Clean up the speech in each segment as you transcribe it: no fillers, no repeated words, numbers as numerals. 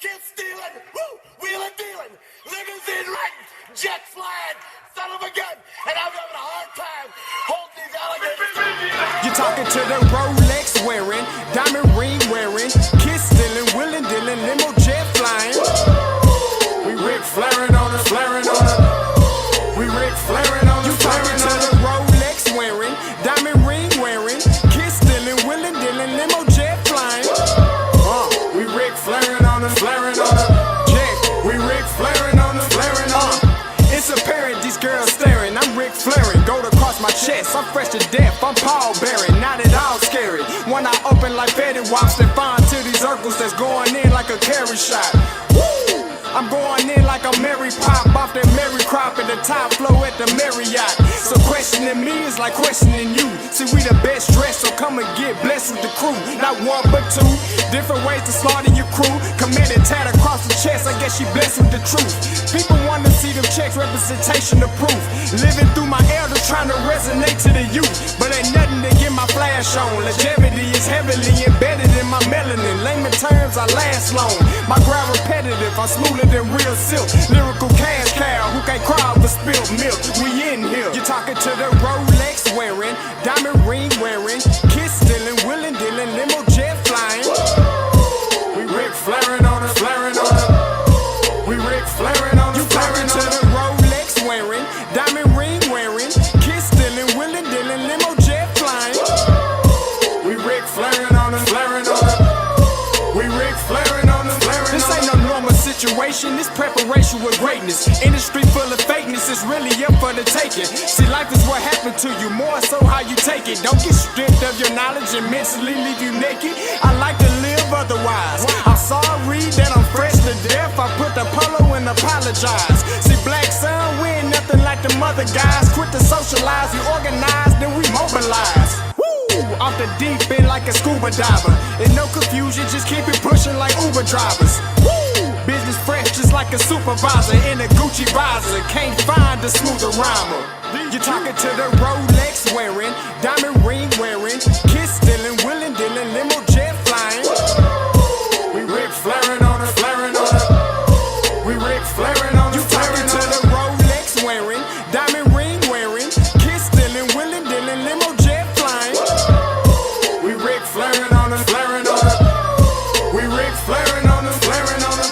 Kiss stealing, woo, wheeling dealing, limousine riding, jet flying, son of a gun, and I'm having a hard time holding these alligators. You're talking to the Rolex wearing, diamond ring wearing, kiss stealing, wheeling dealing, limo jet flying. We Rick flaring on us, flaring on us. We Rick flaring on us. You talking to the Rolex wearing, diamond ring wearing, kiss stealing, wheeling dealing, limo jet flying. We Rick flaring on us, flaring on us. Jet, we Rick flaring on us, flaring on us. It's apparent these girls staring. I'm Rick flaring, gold across my chest. I'm fresh to death, I'm Paul Bearing. Not at all scary. One eye open like Betty Wops and fine to these circles that's going in like a carry shot. Woo! I'm going in like a Mary Pop off that Mary Crop at the top flow at the Marriott. So questioning me is like questioning you. See, we the best dressed, so come and get blessed with the crew. Not one but two, different ways to slaughter your crew. Committed tat across the chest, I guess she blessed with the truth. People want to see them checks, representation of proof. Living through my elders trying to resonate to the youth. But ain't nothing to get my flash on. Longevity is heavily embedded in my melanin. Layman terms, I last long. My ground repetitive, I'm smoother than real silk. Lyrical cash cow who can't cry over spilled milk. We in here. You're talking to the Rolex wearing, diamond ring wearing, kiss stealing, wheeling dealing, limo jet flying. We Rick flaring on us, flaring on us. We Rick flaring on us. You talking to the Rolex wearing, diamond ring wearing, kiss stealing, wheeling dealing, limo jet flying. We Rick flaring on us, flaring on us. We Rick flaring on us, flaring on us. This ain't no normal situation, this preparation with greatness. Industry full of fakeness, it's really up for the taking. See, life is what happened to you, more so how you take it. Don't get stripped of your knowledge and mentally leave you naked. I like to live otherwise. I'm sorry that I'm fresh to death. I put the polo and apologize. See, black son, we ain't nothing like the mother guys. Quit to socialize, we organize, then we mobilize. Off the deep end like a scuba diver. And no confusion, just keep it pushing like Uber drivers. Woo! Business fresh just like a supervisor in a Gucci visor. Can't find a smoother rhymer. You're talking to the Rolex wearing, diamond ring wearing, kiss stealing, wheeling dealing, limo jet flying. We Rick flaring on us, flaring on us. We Rick flaring on us. You talking to the Rolex wearing, diamond ring wearing, kiss stealing, wheeling dealing, limo jet flying. We Rick flaring on us, flaring on us. We Rick flaring on us, flaring on us.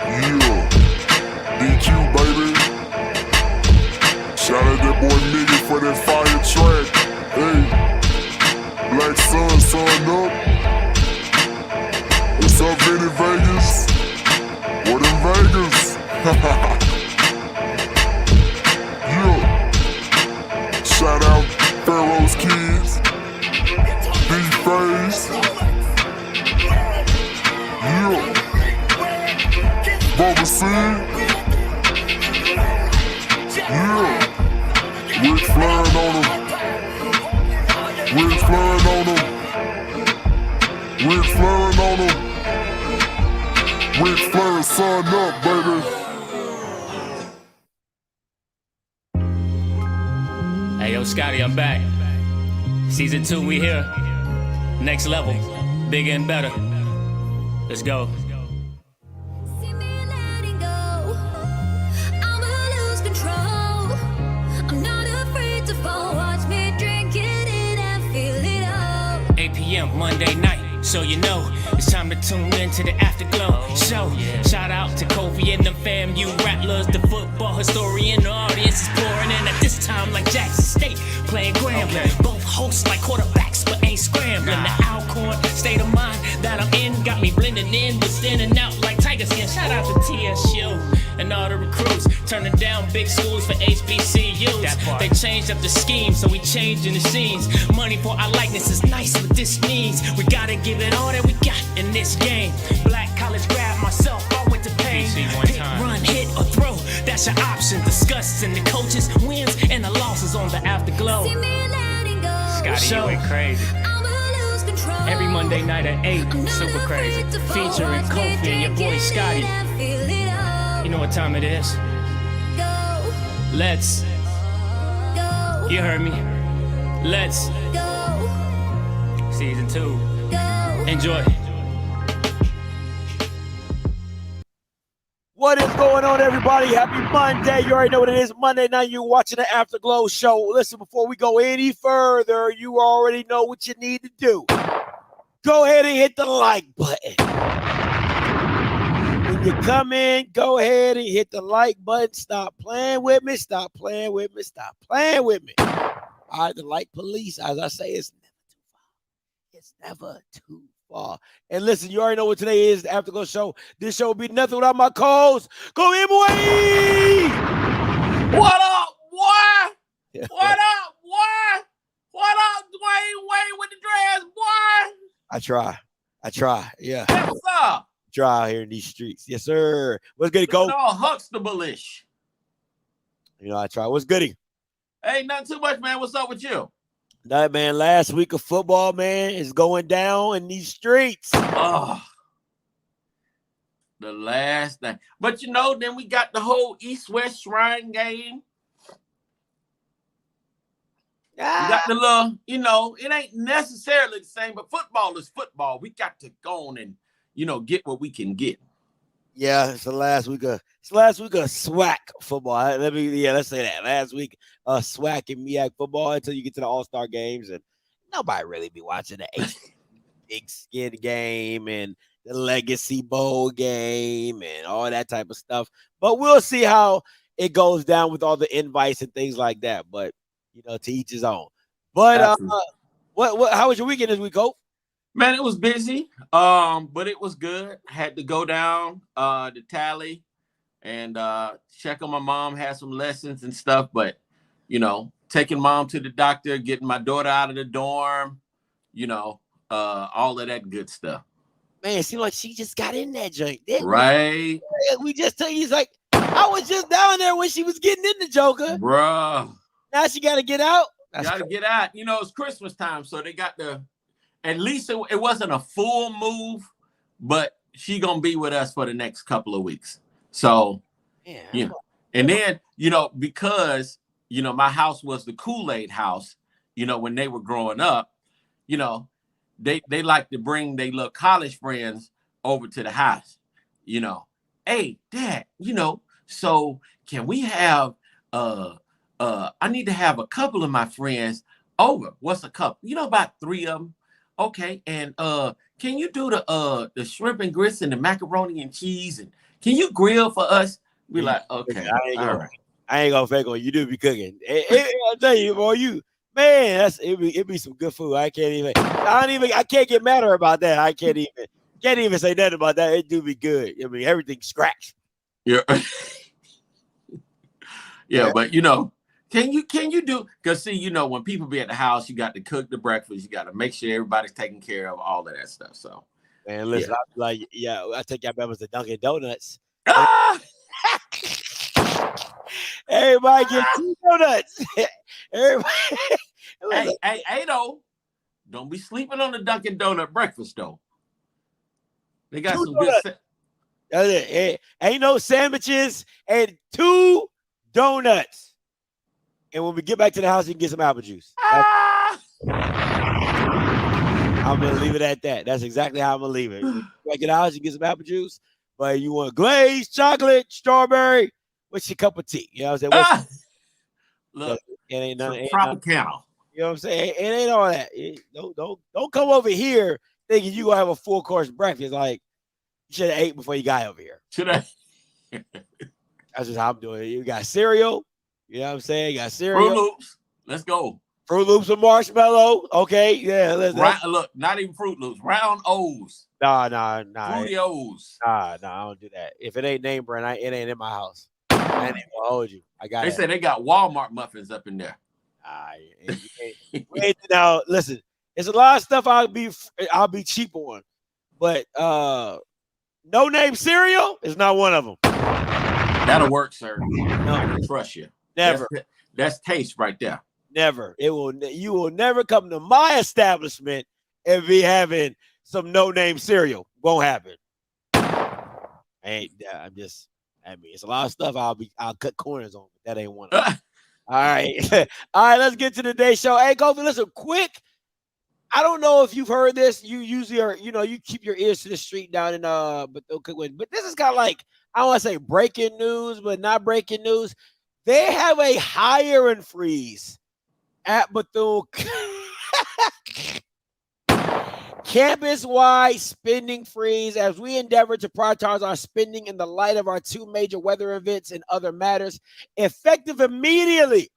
Yeah, DQ baby. Shout out that boy Nigga for that fire track. Hey, Black Sun, sun up. What's up, Vinny Vegas? What in Vegas? Yeah. Shout out Pharaoh's Kids, D-Phase, yeah, Bubba C, yeah, Rick flaring on them, Rick flaring on them, Rick flaring on them, Rick flaring, sun up, baby. Hey, yo, Scotty, I'm back. Season 2, we here. Next level, bigger and better. Let's go. See me letting go. I'ma lose control. I'm not afraid to fall. Watch me drink it in and feel it all. 8 p.m. Monday night. So you know, it's time to tune in to the Afterglow show. Shout out to Kofi and the fam, you rattlers, the football historian, the audience is pouring in at this time like Jackson State, playing Grambling. Both hosts like quarterbacks, but ain't scrambling. The Alcorn state of mind that I'm in got me blending in, but standing out like tiger skin. Shout out to TSU and all the recruits, turning down big schools for HBCUs. They changed up the scheme, so we changing the scenes. Money for our likeness is nice, but this means we gotta give it all that we got in this game. Black college grad myself, I went to pain. Pick, run, hit, or throw, that's your option. Discussing the coaches, wins, and the losses on the Afterglow. See me letting go. Scotty, you went crazy. I'ma lose control. Every Monday night at 8, I'm not super crazy. afraid to fall. Featuring Watch me Kofi and your drink boy it Scotty. in and feel it all. You know what time it is? Go, Let's, go, you heard me. Let's, go, season 2. go. Enjoy. What is going on, everybody? Happy Monday. You already know what it is. Monday night, you're watching the Afterglow show. Listen, before we go any further, you already know what you need to do. Go ahead and hit the like button. When you come in, go ahead and hit the like button. Stop playing with me. Stop playing with me. Stop playing with me. All right, the like police, as I say, it's never too far. It's never too far. And listen, you already know what today is, the Afterglow show. This show will be nothing without my co-host. Go in, boy! What up, boy? What up, boy? What up, Dwayne Wayne with the dreads, boy? I try. Yeah. Yes, sir. Try out here in these streets. Yes, sir. What's good, go? All Huxtable-ish. You know, I try. What's goody? Ain't nothing too much, man. What's up with you? That man, last week of football, man, is going down in these streets. Oh, the last thing. But you know, then we got the whole East-West Shrine game. We got the little, you know, it ain't necessarily the same, but football is football. We got to go on and, you know, get what we can get. Yeah, it's the last week of SWAC football. Let's say that. Last week, SWAC and MEAC football until you get to the All-Star games, and nobody really be watching the Big Skin game and the Legacy Bowl game and all that type of stuff. But we'll see how it goes down with all the invites and things like that. But you know, to each his own. But what? How was your weekend this week, Coach? Man, it was busy, but it was good. Had to go down to Tally and check on my mom, had some lessons and stuff. But, you know, taking mom to the doctor, getting my daughter out of the dorm, you know, all of that good stuff. Man, it seemed like she just got in that joint. Right. We just tell you, he's like, I was just down there when she was getting in the Joker. Bruh. Now she got to get out. Got to get out. You know, it's Christmas time, so they got the... At least it wasn't a full move, but she gonna be with us for the next couple of weeks. So, yeah. And then, you know, because, you know, my house was the Kool-Aid house, you know, when they were growing up, you know, they like to bring their little college friends over to the house, you know. Hey, Dad, you know, so can we have, I need to have a couple of my friends over. What's a couple? You know, about 3 of them. Okay, and can you do the shrimp and grits and the macaroni and cheese, and can you grill for us? Be like, okay, I ain't gonna fake on you. Do be cooking. I tell you, boy, it be some good food. I can't get mad at her about that. I can't even say nothing about that. It do be good. I mean, everything's scratched. Yeah, yeah, but you know. Can you do, because see, you know, when people be at the house, you got to cook the breakfast, you got to make sure everybody's taken care of, all of that stuff. So, man, listen, I take y'all members to Dunkin' Donuts. Everybody get 2 donuts. Everybody. Hey, though, don't be sleeping on the Dunkin' Donut breakfast, though. They got some good. Ain't no sandwiches and 2 donuts. And when we get back to the house, you can get some apple juice. I'm going to leave it at that. That's exactly how I'm going to leave it. When you get to the house, you get some apple juice. But you want glazed, chocolate, strawberry, what's your cup of tea? You know what I'm saying? Look, it ain't nothing. Tropicana. You know what I'm saying? It ain't all that. Don't come over here thinking you going to have a full-course breakfast. Like, you should have ate before you got over here. Should I? That's just how I'm doing it. You got cereal. You know what I'm saying? You got cereal. Fruit Loops. Let's go. Fruit Loops with marshmallow. Okay. Yeah. Look, not even Fruit Loops. Round O's. Nah. Fruity O's. Nah, I don't do that. If it ain't name brand, it ain't in my house. I ain't gonna hold you. They say they got Walmart muffins up in there. Now, listen, there's a lot of stuff I'll be cheap on. But no name cereal is not one of them. That'll work, sir. No. I can trust you. Never. That's taste right there. Never. You will never come to my establishment and be having some no-name cereal. Won't happen. It's a lot of stuff I'll cut corners on, but that ain't one of them. All right. All right, let's get to today's show. Hey, Kofi, listen, quick I don't know if you've heard this. You usually are, you keep your ears to the street down in but this is kind of like, I don't want to say breaking news, but not breaking news. They have a hiring freeze at Bethune. Campus-wide spending freeze as we endeavor to prioritize our spending in the light of our 2 major weather events and other matters. Effective immediately,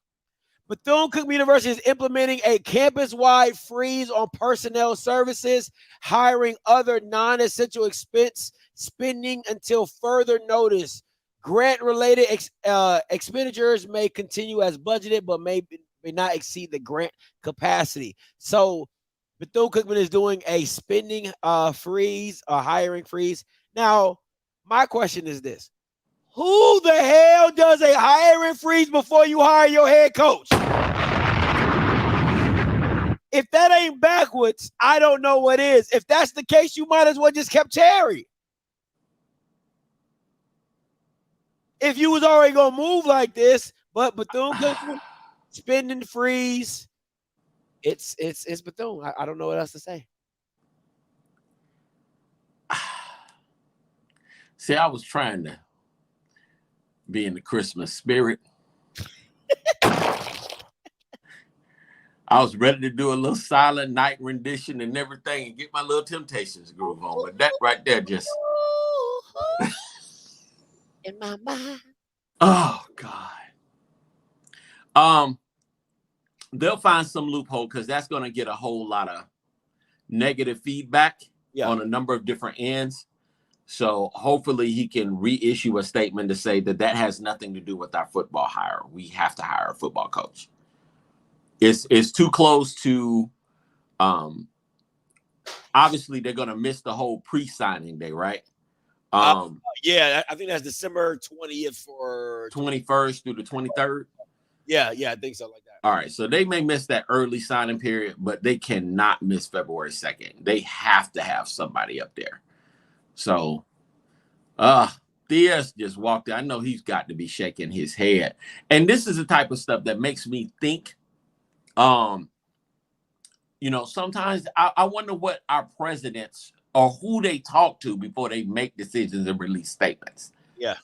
Bethune-Cookman University is implementing a campus-wide freeze on personnel services, hiring, other non-essential expense spending until further notice. Grant-related expenditures may continue as budgeted, but may not exceed the grant capacity. So Bethune-Cookman is doing a spending freeze, a hiring freeze. Now, my question is this. Who the hell does a hiring freeze before you hire your head coach? If that ain't backwards, I don't know what is. If that's the case, you might as well just kept Terry. If you was already going to move like this, but Bethune-Cookman, spending freeze, it's Bethune. I don't know what else to say. See, I was trying to be in the Christmas spirit. I was ready to do a little Silent Night rendition and everything and get my little Temptations groove on. But that right there just... in my mind. Oh, God. They'll find some loophole because that's going to get a whole lot of negative feedback on a number of different ends. So hopefully he can reissue a statement to say that has nothing to do with our football hire. We have to hire a football coach. It's too close to, obviously they're going to miss the whole pre-signing day, right? Yeah, I think that's December 20th or 21st through the 23rd. Yeah, I think so, like that. All right, so they may miss that early signing period, but they cannot miss February 2nd. They have to have somebody up there. So, Diaz just walked in. I know he's got to be shaking his head. And this is the type of stuff that makes me think, sometimes I wonder what our presidents or who they talk to before they make decisions and release statements. Yeah.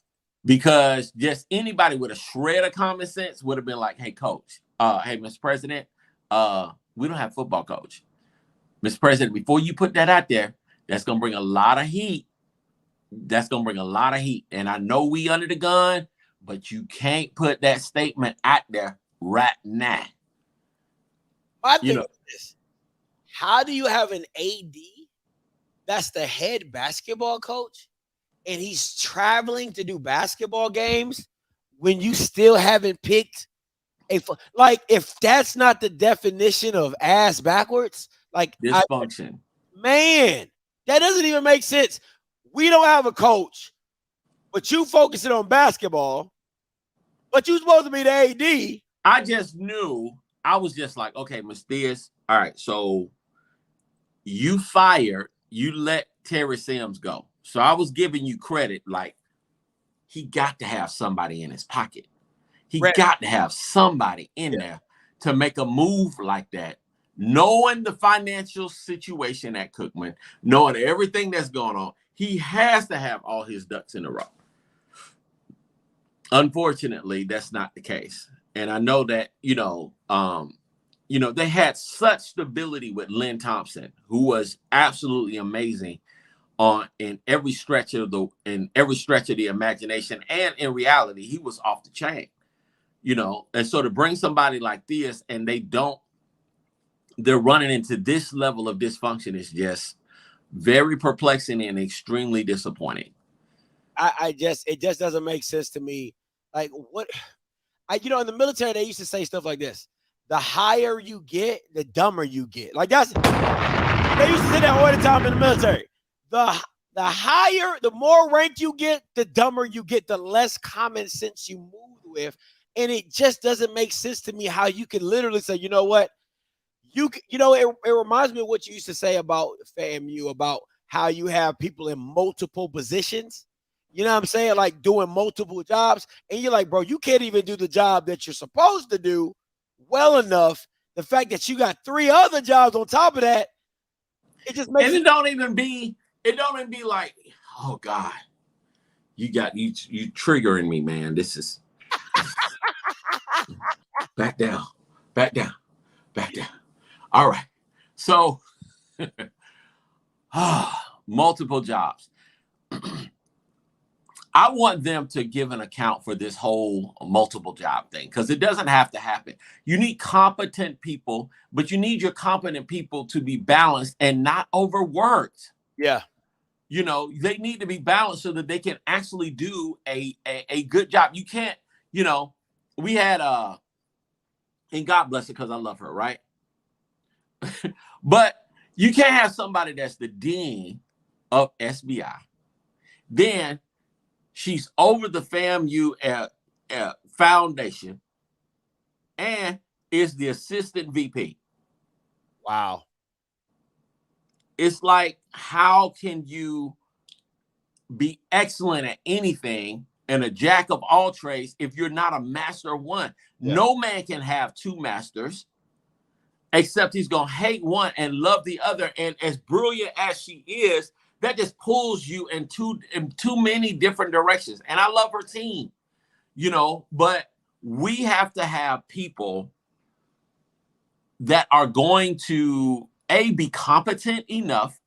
Because just anybody with a shred of common sense would have been like, hey, coach, hey, Mr. President, we don't have a football coach. Mr. President, before you put that out there, that's going to bring a lot of heat. And I know we under the gun, but you can't put that statement out there right now. I think this. How do you have an AD that's the head basketball coach and he's traveling to do basketball games when you still haven't picked if that's not the definition of ass backwards, dysfunction. Man, that doesn't even make sense. We don't have a coach, but you focusing on basketball, but you supposed to be the AD. I just knew. I was just like, okay, Ms. Diaz, all right, so you let Terry Sims go. So I was giving you credit, like he got to have somebody in his pocket. He got to have somebody in there to make a move like that, knowing the financial situation at Cookman, knowing everything that's going on. He has to have all his ducks in a row. Unfortunately, that's not the case. And I know that, they had such stability with Lynn Thompson, who was absolutely amazing in every stretch of the imagination, and in reality, he was off the chain. And so to bring somebody like this and they're running into this level of dysfunction is just very perplexing and extremely disappointing. It just doesn't make sense to me. Like in the military, they used to say stuff like this. The higher you get, the dumber you get. Like they used to say that all the time in the military. The higher, the more rank you get, the dumber you get, the less common sense you move with. And it just doesn't make sense to me how you can literally say, you know what? It reminds me of what you used to say about FAMU, about how you have people in multiple positions. You know what I'm saying? Like doing multiple jobs. And you're like, bro, you can't even do the job that you're supposed to do well enough the fact that you got 3 other jobs on top of that, it just makes it don't even be like, oh God, you triggering me, man. This is back down. All right. So multiple jobs. I want them to give an account for this whole multiple job thing, because it doesn't have to happen. You need competent people, but you need your competent people to be balanced and not overworked. Yeah. You know, they need to be balanced so that they can actually do a good job. You can't, you know, we had and God bless her because I love her, right? But you can't have somebody that's the dean of SBI. Then she's over the FAMU foundation and is the assistant VP. Wow. It's like, how can you be excellent at anything and a jack of all trades if you're not a master of one? Yeah. No man can have 2 masters, except he's going to hate one and love the other. And as brilliant as she is, that just pulls you in too many different directions. And I love her team, you know, but we have to have people that are going to be competent enough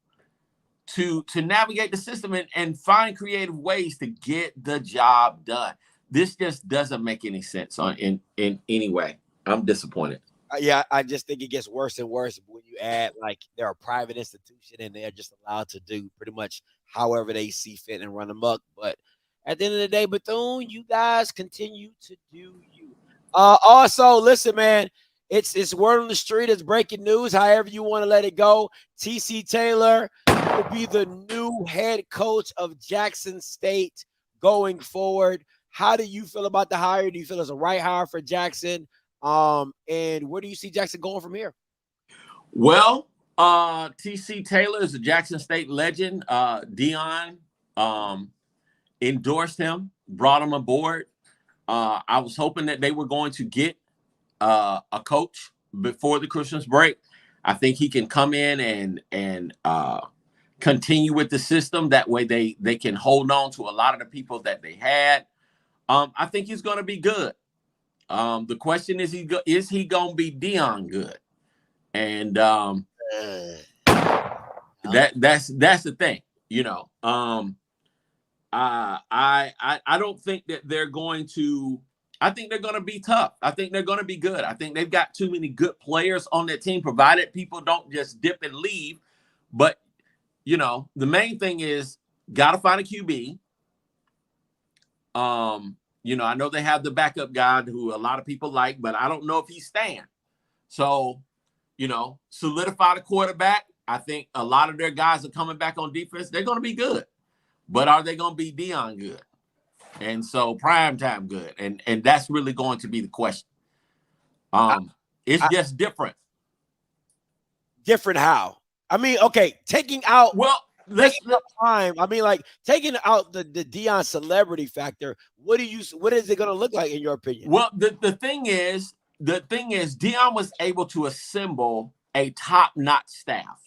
to navigate the system and find creative ways to get the job done. This just doesn't make any sense in any way. I'm disappointed. Yeah, I just think it gets worse and worse when you add, like, they're a private institution and they're just allowed to do pretty much however they see fit and run amok. But at the end of the day, Bethune, you guys continue to do you. Also, listen, man, it's word on the street. It's breaking news, however you want to let it go. TC Taylor will be the new head coach of Jackson State going forward. How do you feel about the hire? Do you feel it's a right hire for Jackson? And where do you see Jackson going from here? Well, TC Taylor is a Jackson State legend. Dion endorsed him, brought him aboard. I was hoping that they were going to get a coach before the Christmas break. I think he can come in and continue with the system. That way they can hold on to a lot of the people that they had. I think he's going to be good. The question is he going to be Dion good? And that's the thing, you know. I don't think that they're going to. I think they're going to be tough. I think they're going to be good. I think they've got too many good players on their team, provided people don't just dip and leave. But, you know, the main thing is got to find a QB. You know, I know they have the backup guy who a lot of people like, but I don't know if he's staying. So, you know, solidify the quarterback. I think a lot of their guys are coming back on defense. They're going to be good. But are they going to be Dion good? And so primetime good. And that's really going to be the question. It's just different. Different how? I mean, okay, taking out time. I mean, like, taking out the Dion celebrity factor. What is it going to look like in your opinion? Well, the thing is, Dion was able to assemble a top-notch staff.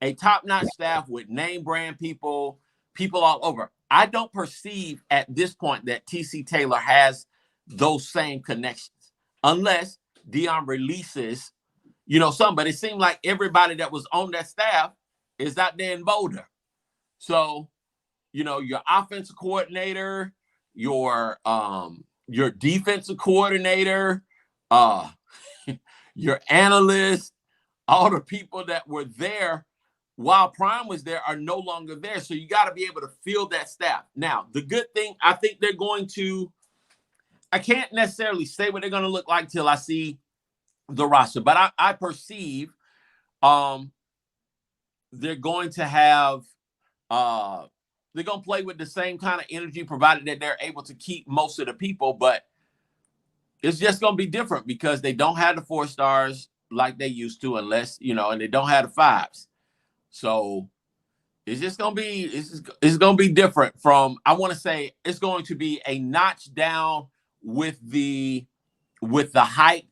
A top-notch staff with name brand people all over. I don't perceive at this point that TC Taylor has those same connections unless Dion releases, you know, some. But it seemed like everybody that was on that staff is out there in Boulder. So, you know, your offensive coordinator, your defensive coordinator, your analyst, all the people that were there while Prime was there are no longer there. So you got to be able to fill that staff. Now, the good thing, I think they're going to, I can't necessarily say what they're going to look like till I see the roster, but I perceive they're going to have, they're going to play with the same kind of energy, provided that they're able to keep most of the people, but it's just going to be different because they don't have the 4 stars like they used to, unless, you know, and they don't have the 5s. So it's just going to be, it's going to be different from, I want to say it's going to be a notch down with the hype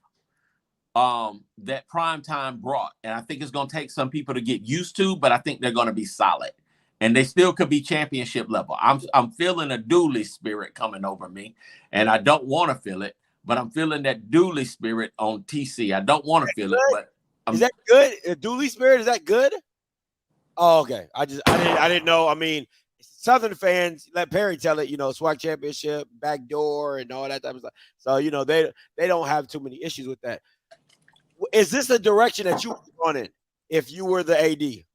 that primetime brought. And I think it's going to take some people to get used to, but I think they're going to be solid. And they still could be championship level. I'm feeling a Dooley spirit coming over me, and I don't want to feel it, but I'm feeling that Dooley spirit on TC. I don't want to feel it, but is that good? A Dooley spirit, is that good? Oh, okay. I didn't know. I mean, Southern fans, let Perry tell it, SWAC championship, backdoor, and all that type of stuff. So, they don't have too many issues with that. Is this the direction that you would run in if you were the AD?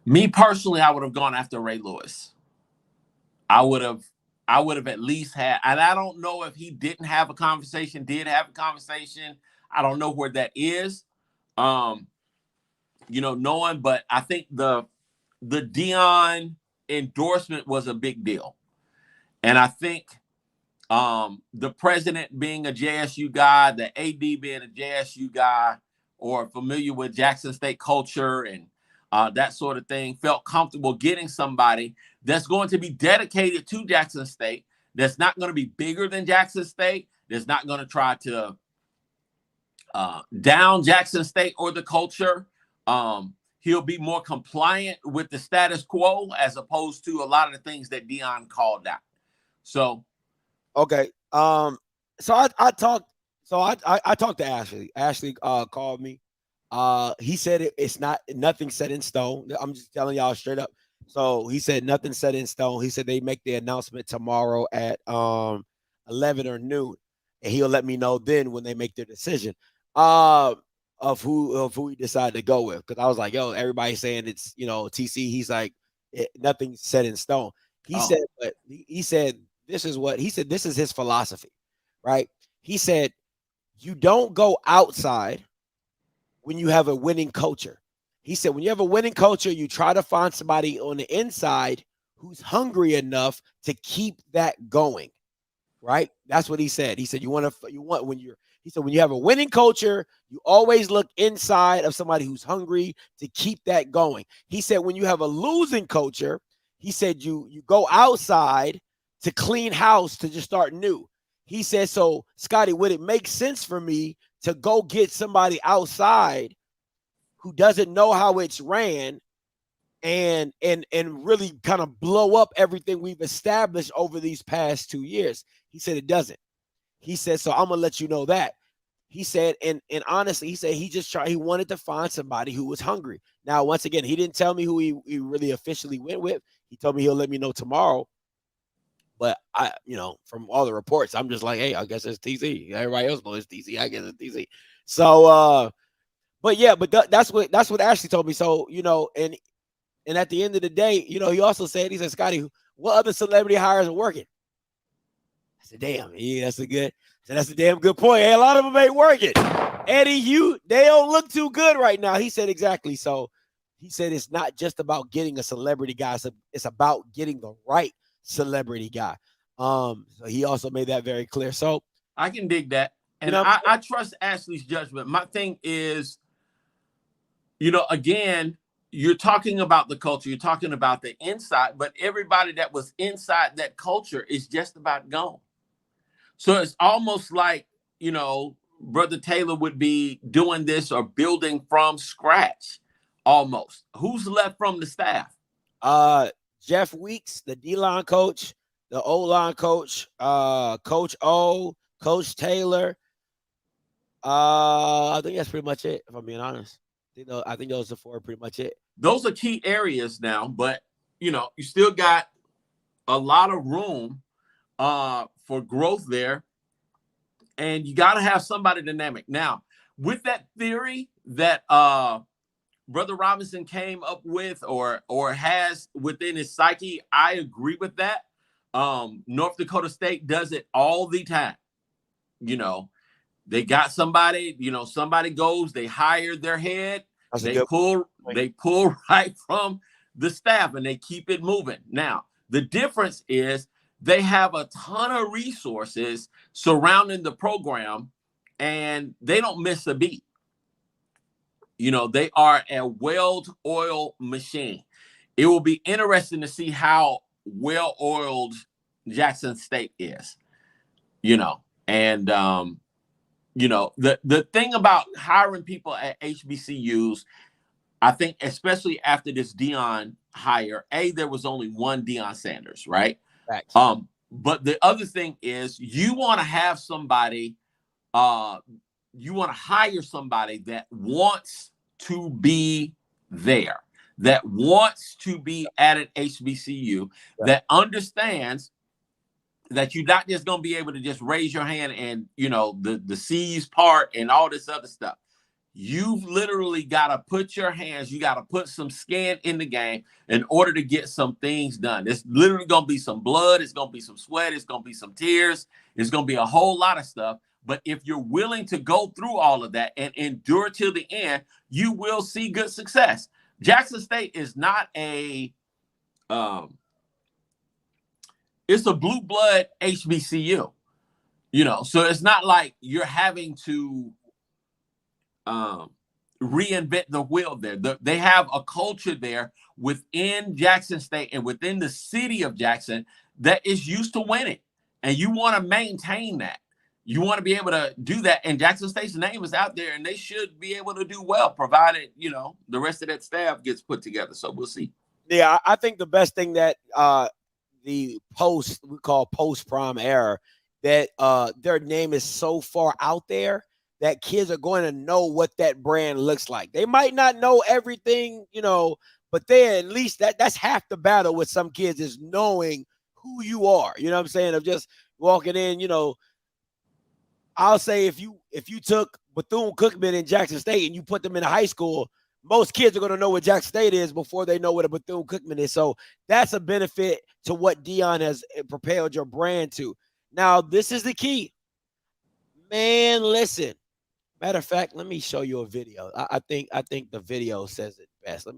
Me personally, I would have gone after Ray Lewis. I would have at least had, and I don't know if he did have a conversation. I don't know where that is. Knowing, but I think the Dion endorsement was a big deal. And I think the president being a JSU guy, the AD being a JSU guy, or familiar with Jackson State culture and that sort of thing, felt comfortable getting somebody that's going to be dedicated to Jackson State, that's not going to be bigger than Jackson State, that's not going to try to down Jackson State or the culture. He'll be more compliant with the status quo as opposed to a lot of the things that Dion called out. So, okay. So I talked to Ashley. Ashley called me. He said it's nothing set in stone. I'm just telling y'all straight up. So he said nothing set in stone. He said they make the announcement tomorrow at 11 or noon, and he'll let me know then when they make their decision of who he decided to go with. Because I was like, yo, everybody's saying it's TC. He's like, nothing's set in stone. He said this is his philosophy, right? He said you don't go outside when you have a winning culture. He said, when you have a winning culture, you try to find somebody on the inside who's hungry enough to keep that going, right? That's what he said. He said, when you have a winning culture, you always look inside of somebody who's hungry to keep that going. He said, when you have a losing culture, he said, you go outside to clean house to just start new. He said, so Scotty, would it make sense for me to go get somebody outside who doesn't know how it's ran and really kind of blow up everything we've established over these past 2 years? He said it doesn't. He said, so I'm gonna let you know that. He said, and honestly, he said he wanted to find somebody who was hungry. Now, once again, he didn't tell me who he really officially went with. He told me he'll let me know tomorrow. But from all the reports, I'm just like, hey, I guess it's TC. Everybody else knows it's TC. I guess it's TC. So, but that's what Ashley told me. So, and at the end of the day, he also said, he said, Scotty, what other celebrity hires are working? I said, damn, yeah, that's a damn good point. Hey, a lot of them ain't working. Eddie, they don't look too good right now. He said, exactly. So he said, it's not just about getting a celebrity guy. It's about getting the right celebrity guy. So he also made that very clear. So I can dig that. And I trust Ashley's judgment. My thing is, again, you're talking about the culture, you're talking about the inside, but everybody that was inside that culture is just about gone. So it's almost like, Brother Taylor would be doing this or building from scratch almost. Who's left from the staff? Jeff Weeks, the D-line coach, the O-line coach, Coach O, Coach Taylor. I think that's pretty much it, if I'm being honest. I think those are four pretty much it. Those are key areas now, but, you still got a lot of room for growth there. And you got to have somebody dynamic. Now, with that theory that Brother Robinson came up with or has within his psyche, I agree with that. North Dakota State does it all the time. They got somebody, somebody goes, they hire their head, they pull right from the staff and they keep it moving. Now, the difference is they have a ton of resources surrounding the program and they don't miss a beat. They are a well-oiled machine. It will be interesting to see how well-oiled Jackson State is, And you know, the thing about hiring people at HBCUs, I think, especially after this Deion hire, there was only one Deion Sanders, right? Facts. But the other thing is, you want to have somebody, you want to hire somebody that wants to be there, that wants to be at an HBCU, that understands that you're not just going to be able to just raise your hand and, you know, the C's part and all this other stuff. You've literally got to put your hands, you got to put some skin in the game in order to get some things done. It's literally going to be some blood. It's going to be some sweat. It's going to be some tears. It's going to be a whole lot of stuff. But if you're willing to go through all of that and endure till the end, you will see good success. Jackson State is not a, it's a blue blood HBCU, you know, so it's not like you're having to reinvent the wheel there. They have a culture there within Jackson State and within the city of Jackson that is used to winning. And you want to maintain that. You want to be able to do that. And Jackson State's name is out there, and they should be able to do well, provided, you know, the rest of that staff gets put together. So we'll see. Yeah, I think the best thing that the we call post-prime era, that their name is so far out there that kids are going to know what that brand looks like. They might not know everything, you know, but they at least that's half the battle with some kids, is knowing who you are. You know what I'm saying? Of just walking in, you know. I'll say if you took Bethune-Cookman in Jackson State and you put them in a high school, most kids are going to know what Jackson State is before they know what a Bethune-Cookman is. So that's a benefit to what Deion has propelled your brand to. Now, this is the key. Man, listen. Matter of fact, let me show you a video. I think the video says it best.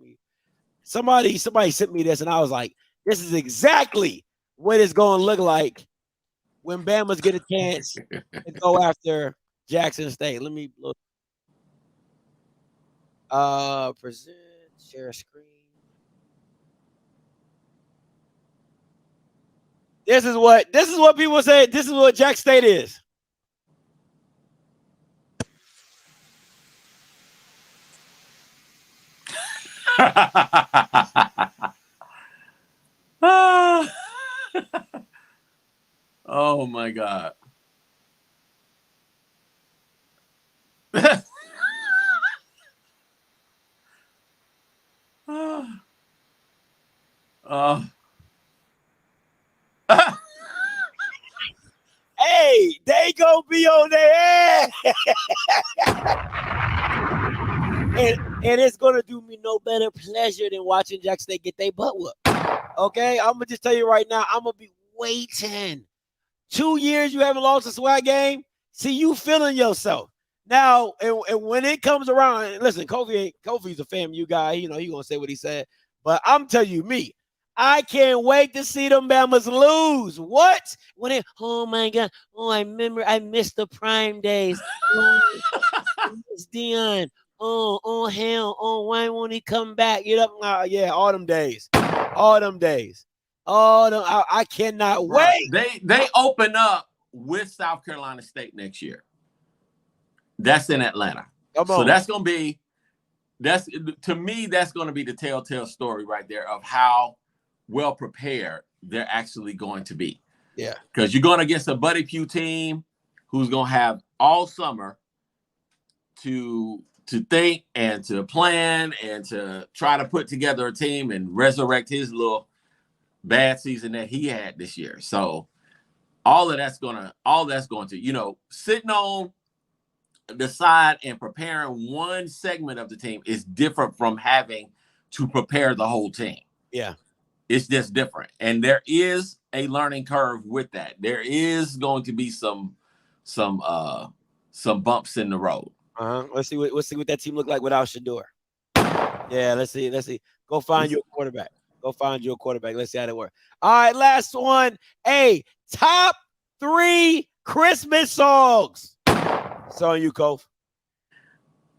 Somebody sent me this, and I was like, this is exactly what it's going to look like when Bama's get a chance to go after Jackson State. Let me look. Present, share screen. This is what people say. This is what Jackson State is. Oh my God. Hey, they gonna be on their ass. and it's gonna do me no better pleasure than watching Jackson State get their butt whooped. Okay, I'm gonna just tell you right now, I'm gonna be waiting. 2 years you haven't lost a SWAC game. See, you feeling yourself now. And when it comes around, listen, Kofi's a FAMU guy. You know, he gonna say what he said. But I'm telling you, I can't wait to see them Bamas lose. What? Oh my God. Oh, I missed the prime days. Oh, it's Deion. Oh, hell. Oh, why won't he come back? You know, yeah, all them days. I cannot wait. They open up with South Carolina State next year. That's in Atlanta. So that's going to be, to me, that's going to be the telltale story right there of how well prepared they're actually going to be. Yeah. Because you're going against a Buddy Pugh team who's going to have all summer to think and to plan and to try to put together a team and resurrect his little bad season that he had this year. So all that's going to, you know, sitting on the side and preparing one segment of the team is different from having to prepare the whole team. Yeah. It's just different. And there is a learning curve with that. There is going to be some bumps in the road. Let's see what that team look like without Shador. Yeah, let's see. Go find your quarterback. Let's see how that works. All right, last one. Hey, top 3 Christmas songs. It's on you, Kof.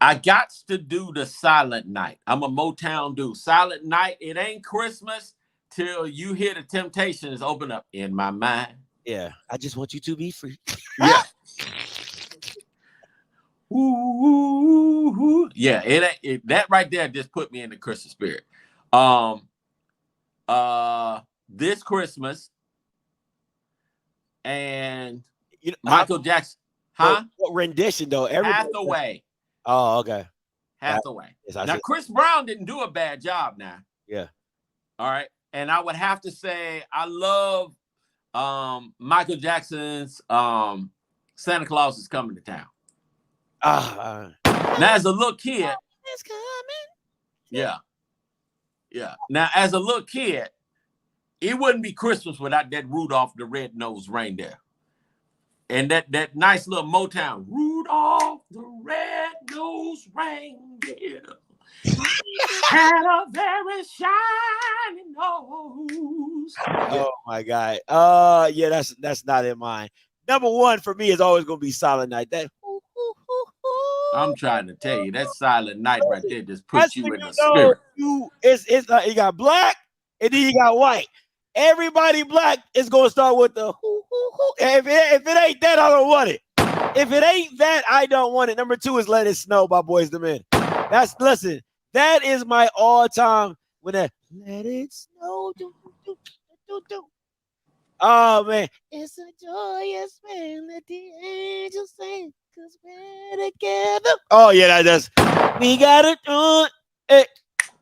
I got to do the Silent Night. I'm a Motown dude. Silent Night. It ain't Christmas till you hear the Temptations open up in my mind. Yeah, I just want you to be free. Yeah. Ooh, yeah, that right there just put me in the Christmas spirit. This Christmas and Michael Jackson, huh? What rendition though? Hathaway. Oh, okay. Hathaway. Yes, now Chris Brown didn't do a bad job now. Yeah. All right. And I would have to say I love Michael Jackson's Santa Claus is Coming to Town. Now as a little kid. It's coming. Yeah. Yeah. Now as a little kid, it wouldn't be Christmas without that Rudolph the Red-Nosed Reindeer. And that nice little Motown, Rudolph the Red-Nosed Reindeer had a very shiny nose. Oh my God. Yeah, that's not in mine. Number one for me is always gonna be Silent Night. That I'm trying to tell you, that Silent Night right there just puts you in the spirit. You got black and then you got white. Everybody black is gonna start with the If it ain't that, I don't want it. If it ain't that, I don't want it. Number two is Let It Snow by Boyz II Men. Listen, that is my all-time when that Let It Snow. Oh man, it's a joyous melody, angels sing, 'cause we're together. Oh yeah, that's we gotta do it.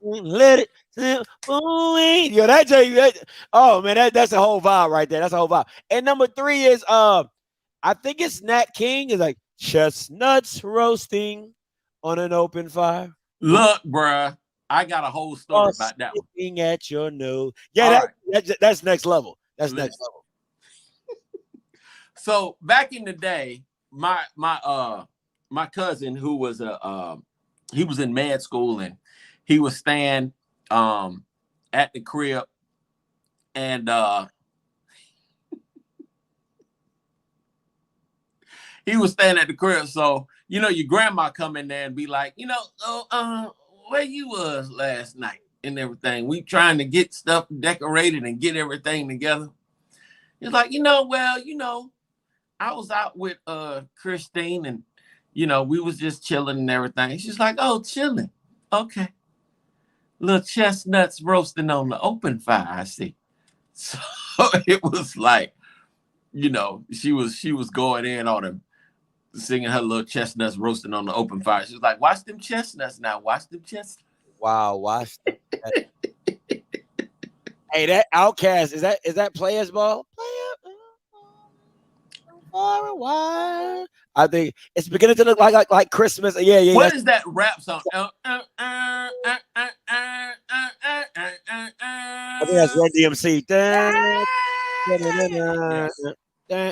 Let it snow. Yo, oh man, that's a whole vibe right there. That's a whole vibe. And number three is I think it's Nat King. Is like chestnuts roasting on an open fire. Look, bruh, I got a whole story about that one. Looking at your nose. Yeah, that's next level. That's next level. So back in the day, my cousin who was he was in med school and he was staying at the crib and he was staying at the crib. So, your grandma come in there and be like, where you was last night and everything. We trying to get stuff decorated and get everything together. It's like, I was out with Christine and, we was just chilling and everything. She's like, oh, chilling. Okay. Little chestnuts roasting on the open fire, I see. So it was like, she was going in on him, singing her little chestnuts roasting on the open fire. She was like, watch them chestnuts now. Watch them chestnuts. Wow, watch them. Hey, that Outcast, is that Players Ball? For a while. I think it's beginning to look like Christmas. Yeah. What is that rap song? I think that's Run DMC.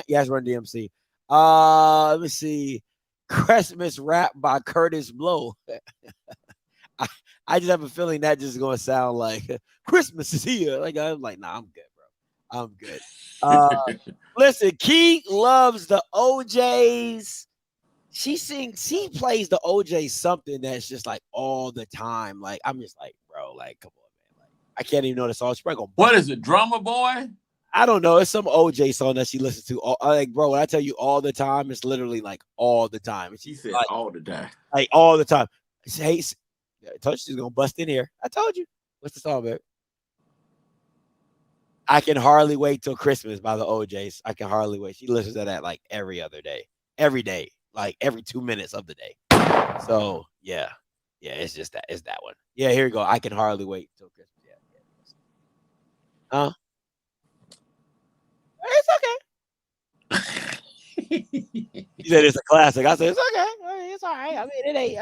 Yes, Run DMC. Let me see. Christmas Rap by Curtis Blow. I just have a feeling that just gonna sound like Christmas is here. I'm like, nah, I'm good, bro. I'm good. Listen, Key loves the OJs. She plays the OJ something that's just like all the time. Like, I'm just like, bro, like, come on, man. Like, I can't even know the song. What is it, Drummer Boy? I don't know. It's some OJ song that she listens to. Like, bro, when I tell you all the time, it's literally like all the time. She said like, all the time. Like all the time. Hey, I told you she's gonna bust in here. I told you. What's the song, babe? I Can Hardly Wait Till Christmas by the OJs. I Can Hardly Wait. She listens to that like every other day. Every day. Like every 2 minutes of the day. So yeah. Yeah, it's just that. It's that one. Yeah, here we go. I Can Hardly Wait Till Christmas. Yeah. It's okay. You said it's a classic. I said it's okay. It's all right. I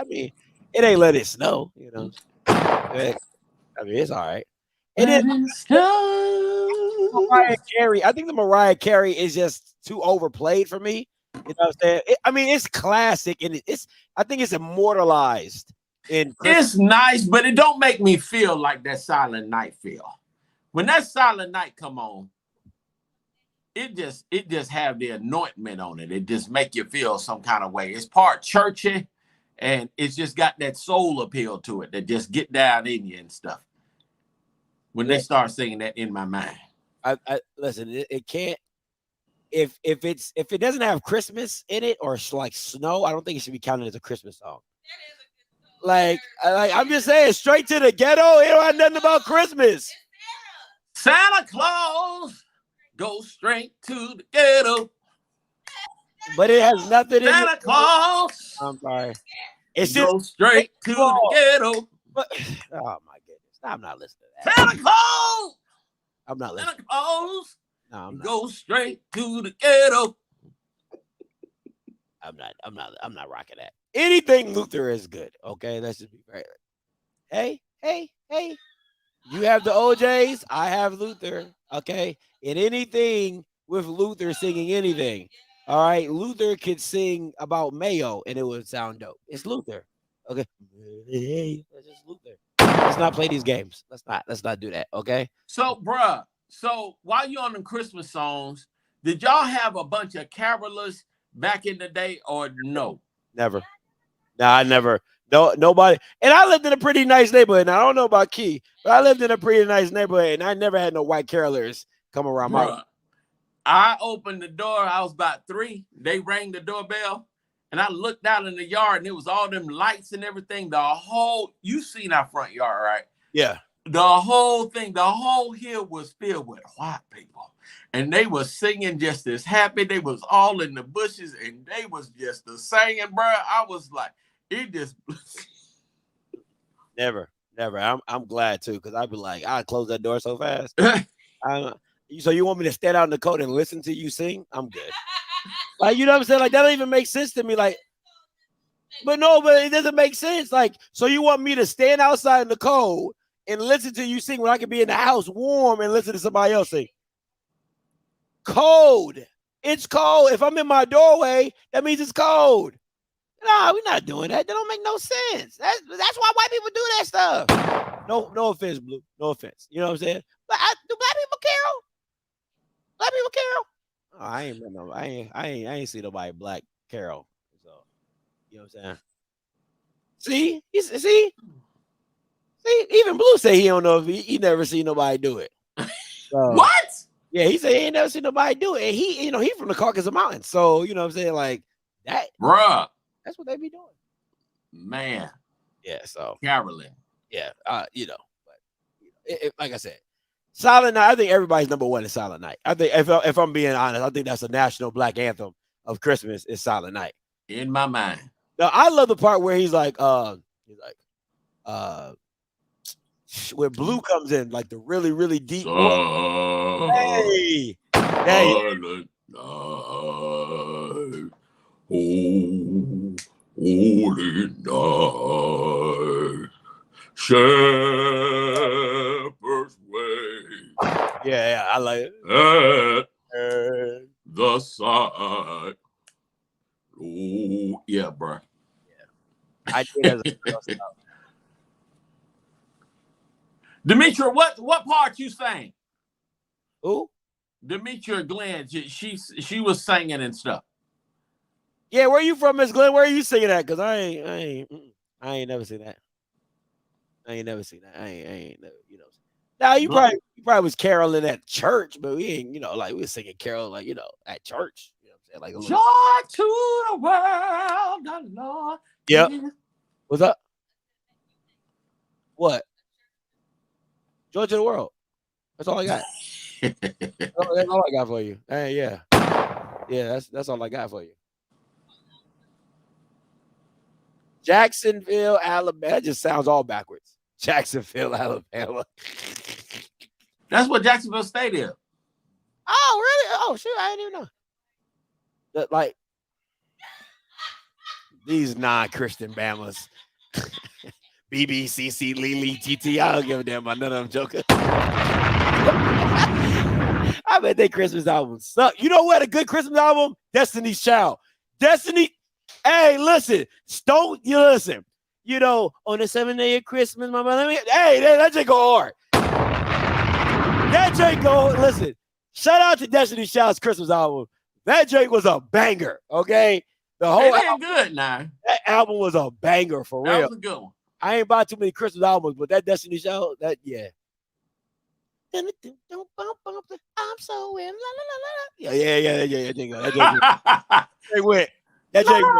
mean, it ain't Let It Snow, I mean, it's all right. And then Mariah Carey. I think the Mariah Carey is just too overplayed for me. You know what I'm saying? It's classic and I think it's immortalized in Christmas. It's nice, but it don't make me feel like that Silent Night feel. When that Silent Night come on, it just have the anointment on it. It just make you feel some kind of way. It's part churchy and it's just got that soul appeal to it that just get down in you and stuff. When they start singing that in my mind. I listen, it can't if it doesn't have Christmas in it or like snow, I don't think it should be counted as a Christmas song. Like I'm just saying, straight to the ghetto. It don't have nothing about Christmas. Santa Claus goes straight to the ghetto. But it has nothing in it. Santa Claus. I'm sorry. It's just go straight to the ghetto. But, oh my goodness. I'm not listening to that. Santa Claus. I'm not listening. Santa Claus. No, I'm not. Go straight to the ghetto. I'm not rocking that. Anything Luther is good. Okay, let's just be right. Hey. You have the OJs, I have Luther. Okay. And anything with Luther singing anything. All right. Luther could sing about mayo and it would sound dope. It's Luther. Okay. It's just Luther. Let's not play these games. Let's not do that. Okay. So, bruh, while you're on the Christmas songs, did y'all have a bunch of carolers back in the day or no? Never. No, I never. No, nobody. And I lived in a pretty nice neighborhood. And I don't know about Key, but I lived in a pretty nice neighborhood, and I never had no white carolers come around my. I opened the door. I was about 3. They rang the doorbell, and I looked out in the yard, and it was all them lights and everything. You seen our front yard, right? Yeah. The whole thing, the whole hill was filled with white people, and they was singing just as happy. They was all in the bushes, and they was just singing, bro. I was like. It just never. I'm glad too, because I'd be like, I'd close that door so fast. So you want me to stand out in the cold and listen to you sing? I'm good. Like, you know what I'm saying? Like, that don't even make sense to me. Like, but it doesn't make sense. Like, so you want me to stand outside in the cold and listen to you sing when I could be in the house warm and listen to somebody else sing? Cold. It's cold. If I'm in my doorway, that means it's cold. No, we're not doing that. That don't make no sense. That's why white people do that stuff. No offense, Blue. No offense. You know what I'm saying? But do black people carol? Black people carol? Oh, I ain't see nobody black carol. So you know what I'm saying? See, even Blue say he don't know if he never seen nobody do it. So, what? Yeah, he said he ain't never seen nobody do it. And he from the Caucasus Mountains. So you know what I'm saying? Like that, bruh. That's what they be doing. Man. Yeah, so Carolyn. Yeah, but like I said, Silent Night, I think everybody's number one is Silent Night. I think if I'm being honest, I think that's a national black anthem of Christmas is Silent Night. In my mind. Now I love the part where he's like where Blue comes in, like the really, really deep. Hey. Silent Night. Oh, holy night, shepherd's way. Yeah, I like it. At the side. Oh, yeah, bro. Yeah, I did as a girl stuff. Demetria, what part you sang? Who? Demetria Glenn. She was singing and stuff. Yeah, where you from, Miss Glenn? Where are you singing at? Cause I ain't never seen that. I ain't never, you know. Now you probably was caroling at church, but we ain't, like we was singing carol, like at church. You know what I'm saying? Like joy to the world, the Lord. Yep. What's up? What? Joy to the world. That's all I got. That's all I got for you. Hey, yeah. That's all I got for you. Jacksonville, Alabama. That just sounds all backwards. Jacksonville, Alabama. That's what Jacksonville State is. Oh, really? Oh, shoot. I didn't even know. That, like, these non-Christian Bamas. BBCC, Lily, TT. I don't give a damn about none of them jokers. I bet their Christmas albums suck. You know what? A good Christmas album? Destiny's Child. Destiny. Hey, listen. Don't you listen? On the 7th day of Christmas, my mother. Hey, that just go hard. That Jake go. Listen. Shout out to Destiny's Child's Christmas album. That Jake was a banger. Okay, the whole album good now. That album was a banger for real. That was a good one. I ain't bought too many Christmas albums, but that Destiny's Child, I'm so in la la la la. Yeah. That Jake went. That Jake went.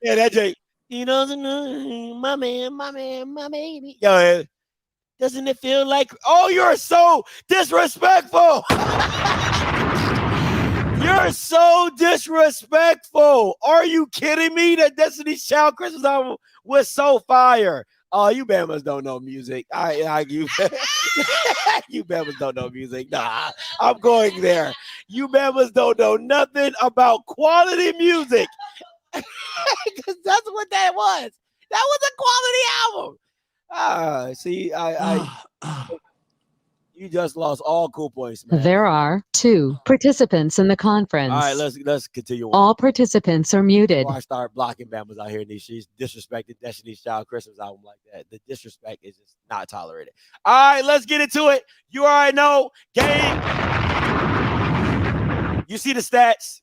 Yeah, that Jake. He doesn't know my man, my baby. Yo, doesn't it feel like? Oh, you're so disrespectful. You're so disrespectful. Are you kidding me? That Destiny's Child Christmas album was so fire. Oh, you Bamas don't know music. You Bamas don't know music. Nah, I'm going there. You Bamas don't know nothing about quality music. Because that's what that was. That was a quality album. See, you just lost all cool points, man. There are 2 participants in the conference. All right, let's continue on. All participants are muted. Before I start blocking Bama's out here in these streets, disrespecting Destiny's Child Christmas album like that. The disrespect is just not tolerated. All right, let's get into it. You already know, game. You see the stats.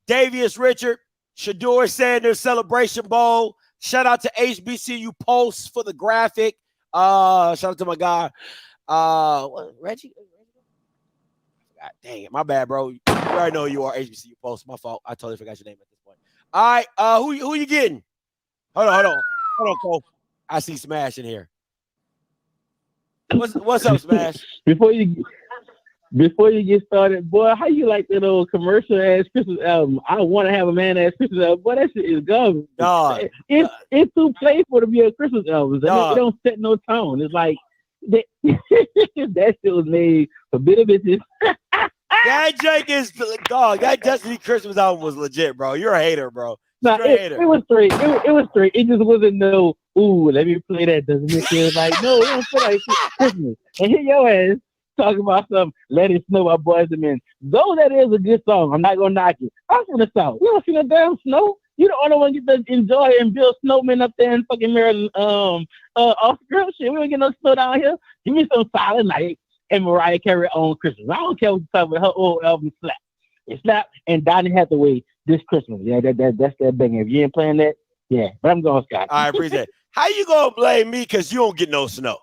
Davius Richard, Shador Sanders Celebration Bowl. Shout out to HBCU Post for the graphic. Shout out to my guy. Reggie? God dang it. My bad, bro. You already know you are HBCU Post. My fault. I totally forgot your name at this point. All right. Who you getting? Hold on, Cole. I see Smash in here. What's up, Smash? Before you get started, boy, how you like that old commercial ass Christmas album? I want to have a man ass Christmas album. Boy, that shit is garbage. It's too playful to be a Christmas album. It don't set no tone. It's like that shit was made for bitter bitches. That Jake is dog. That Destiny Christmas album was legit, bro. You're a hater, bro. Nah, it was straight. It was straight. It just wasn't no. Ooh, let me play that. Doesn't it feel like no? It don't feel like Christmas. And here your ass talking about some "Let It Snow" by Boys and Men. Though that is a good song, I'm not gonna knock it. I'm from the South. You don't see no damn snow. You the only one get to enjoy and build snowmen up there in fucking Maryland. Offscript shit. We don't get no snow down here. Give me some Silent Night and Mariah Carey on Christmas. I don't care what you talk about. Her old album slap. It slapped, and Donny Hathaway this Christmas. Yeah, that's that banger. If you ain't playing that, yeah. But I'm going Scott. I appreciate it. How you gonna blame me because you don't get no snow?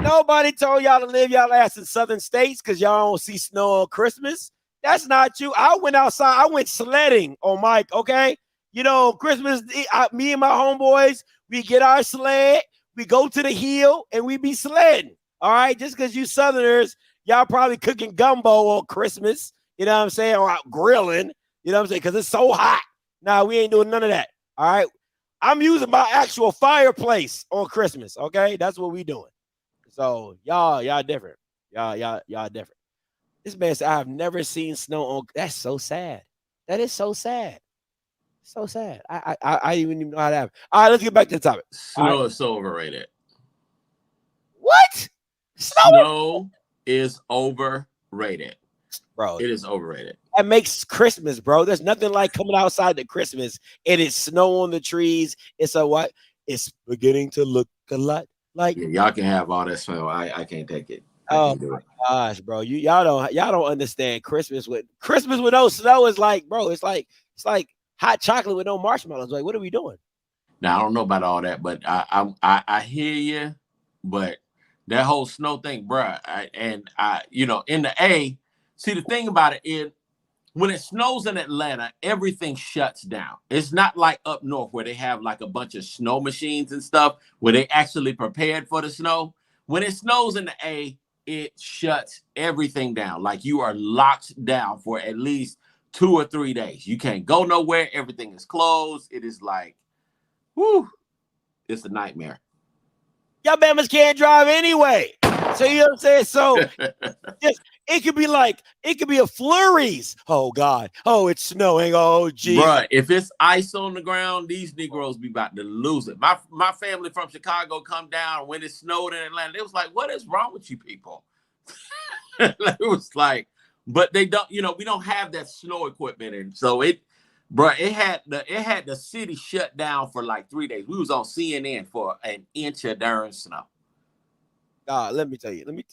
Nobody told y'all to live y'all ass in southern states because y'all don't see snow on Christmas. That's not you. I went outside. I went sledding on Mike, okay? You know, Christmas, me and my homeboys, we get our sled, we go to the hill, and we be sledding, all right? Just because you southerners, y'all probably cooking gumbo on Christmas, you know what I'm saying, or out grilling, you know what I'm saying, because it's so hot. Nah, we ain't doing none of that, all right? I'm using my actual fireplace on Christmas, okay? That's what we doing. So y'all different. Y'all different. This man said, I've never seen snow on. That's so sad. That is so sad. So sad. I even know how to have. All right, let's get back to the topic. Snow is so overrated. What? Snow is overrated. Bro. It is overrated. That makes Christmas, bro. There's nothing like coming outside to Christmas. It is snow on the trees. It's a what? It's beginning to look a lot like. Yeah, y'all can have all that snow. I can't take it. Oh my gosh, bro. Y'all don't understand Christmas with no snow is like, bro, it's like hot chocolate with no marshmallows. Like, what are we doing? Now I don't know about all that, but I hear you. But that whole snow thing, bro, in the A, see the thing about it is when it snows in Atlanta, everything shuts down. It's not like up north where they have like a bunch of snow machines and stuff where they actually prepared for the snow. When it snows in the A, it shuts everything down. Like you are locked down for at least 2 or 3 days. You can't go nowhere. Everything is closed. It is like, whoo, it's a nightmare. Y'all Bamas can't drive anyway. So you know what I'm saying? So it could be a flurries. Oh God. Oh, it's snowing. Oh geez. Bruh, if it's ice on the ground, these Negroes be about to lose it. My family from Chicago come down when it snowed in Atlanta. It was like, what is wrong with you people? It was like, but they don't, we don't have that snow equipment. And so it had the city shut down for like 3 days. We was on CNN for an inch of darn snow. Let me tell you. Let me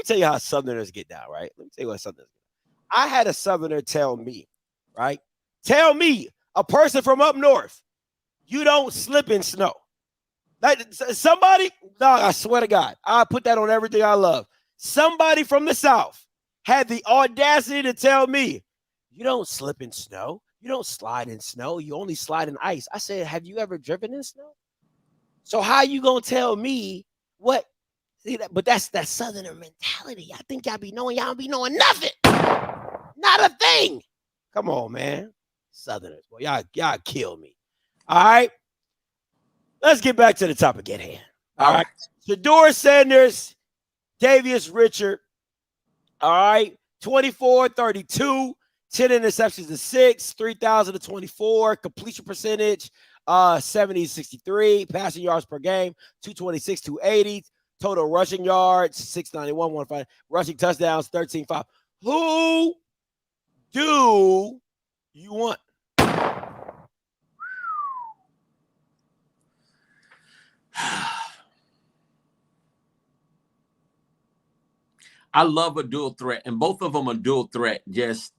tell you how Southerners get down, right? Let me tell you what Southerners get. I had a Southerner tell me, right? Tell me, a person from up north, you don't slip in snow. Like somebody, dog, I swear to God, I put that on everything I love. Somebody from the South had the audacity to tell me, you don't slip in snow. You don't slide in snow. You only slide in ice. I said, have you ever driven in snow? So how you going to tell me what? See that? But that's that Southerner mentality. I think y'all be knowing. Y'all don't be knowing nothing. Not a thing. Come on, man. Southerners. Boy, y'all kill me. All right. Let's get back to the topic at hand. All right. Shedeur Sanders, Davius Richard. All right. 24, 32, 10 interceptions to 6, 3,000 to 24, completion percentage, 70 63, passing yards per game, 226, 280, total rushing yards, 691, 105, rushing touchdowns, 13-5. Who do you want? I love a dual threat, and both of them are dual threat. Just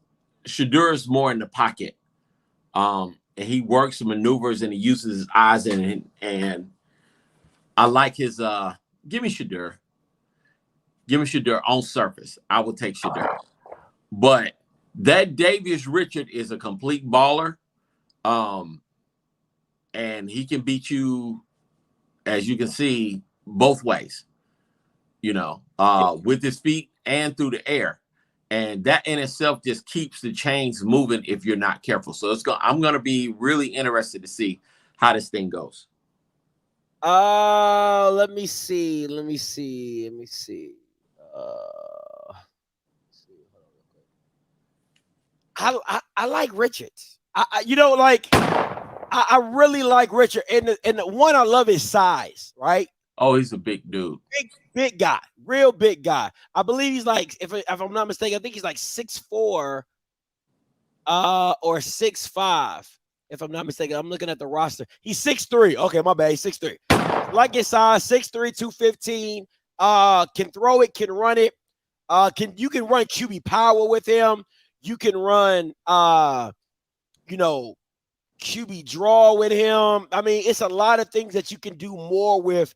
Shedeur's more in the pocket. And he works, maneuvers, and he uses his eyes, and I like his give me Shedeur. Give me Shedeur on surface. I will take Shedeur. But that Davius Richard is a complete baller. And he can beat you, as you can see, both ways. You know, with his feet and through the air. And that in itself just keeps the chains moving if you're not careful. So I'm going to be really interested to see how this thing goes. Let me see. I like Richards. I really like Richard. And the one I love is size, right? Oh, he's a big dude. Big guy, real big guy. I believe he's like, if I'm not mistaken, I think he's like 6'4", or 6'5", if I'm not mistaken. I'm looking at the roster. He's 6'3". Okay, my bad. He's 6'3". Like his size, 6'3", 215. Can throw it, can run it. You can run QB power with him. You can run QB draw with him. I mean, it's a lot of things that you can do more with.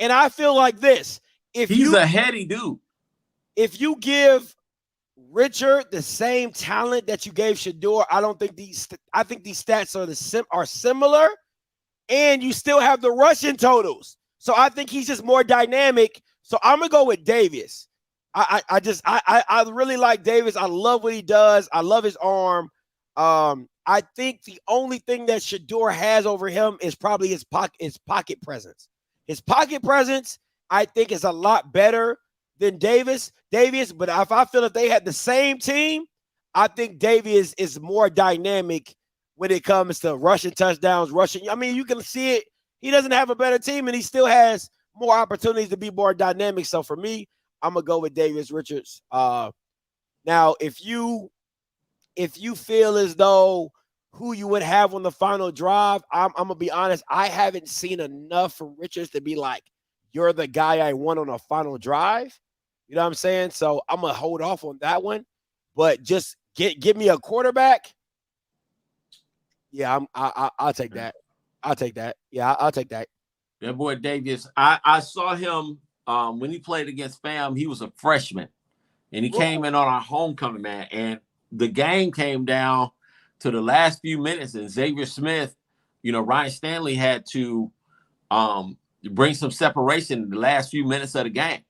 And I feel like this. He's a heady dude. If you give Richard the same talent that you gave Shedeur, I think these stats are similar, and you still have the rushing totals. So I think he's just more dynamic. So I'm gonna go with Davius. I really like Davius. I love what he does. I love his arm. I think the only thing that Shedeur has over him is probably his pocket presence. His pocket presence, I think, is a lot better than Davius. But if I feel if they had the same team, I think Davius is more dynamic when it comes to rushing touchdowns, rushing. I mean, you can see it. He doesn't have a better team, and he still has more opportunities to be more dynamic. So for me, I'm gonna go with Davius Richards. Now, if you feel as though who you would have on the final drive, I'm gonna be honest. I haven't seen enough from Richards to be like, you're the guy I want on a final drive. You know what I'm saying? So I'm gonna hold off on that one. But just give me a quarterback. Yeah, I'll take that. I'll take that. Yeah, I'll take that. That boy Davius. I saw him when he played against FAM. He was a freshman, and he came in on our homecoming, man. And the game came down to the last few minutes, and Xavier Smith, Ryan Stanley had to bring some separation in the last few minutes of the game.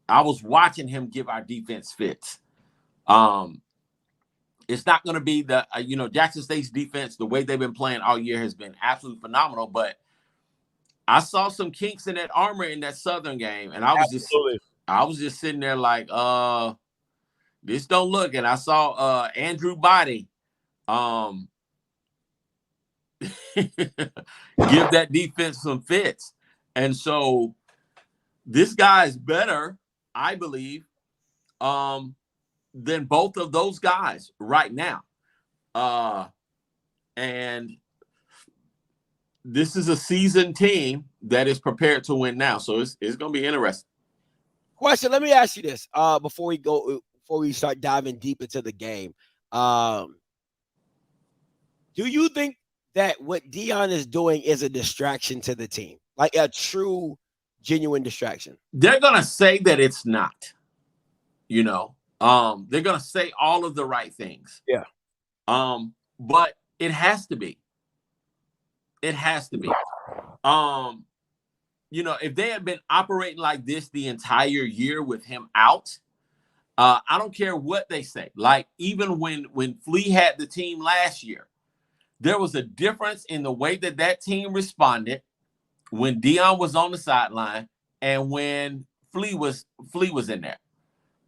I was watching him give our defense fits. It's not going to be the, Jackson State's defense, the way they've been playing all year has been absolutely phenomenal, but I saw some kinks in that armor in that Southern game, and I was just sitting there like, this don't look. And I saw Andrew Body give that defense some fits. And so this guy's better, I believe, than both of those guys right now. And this is a seasoned team that is prepared to win now. So it's going to be interesting. Question, let me ask you this before we start diving deep into the game. Do you think that what Deion is doing is a distraction to the team, like a true, genuine distraction? They're gonna say that it's not. You know, they're gonna say all of the right things. Yeah. But it has to be. It has to be. You know, if they had been operating like this the entire year with him out, I don't care what they say. Like even when Flea had the team last year, there was a difference in the way that team responded when Deion was on the sideline and when Flea was in there.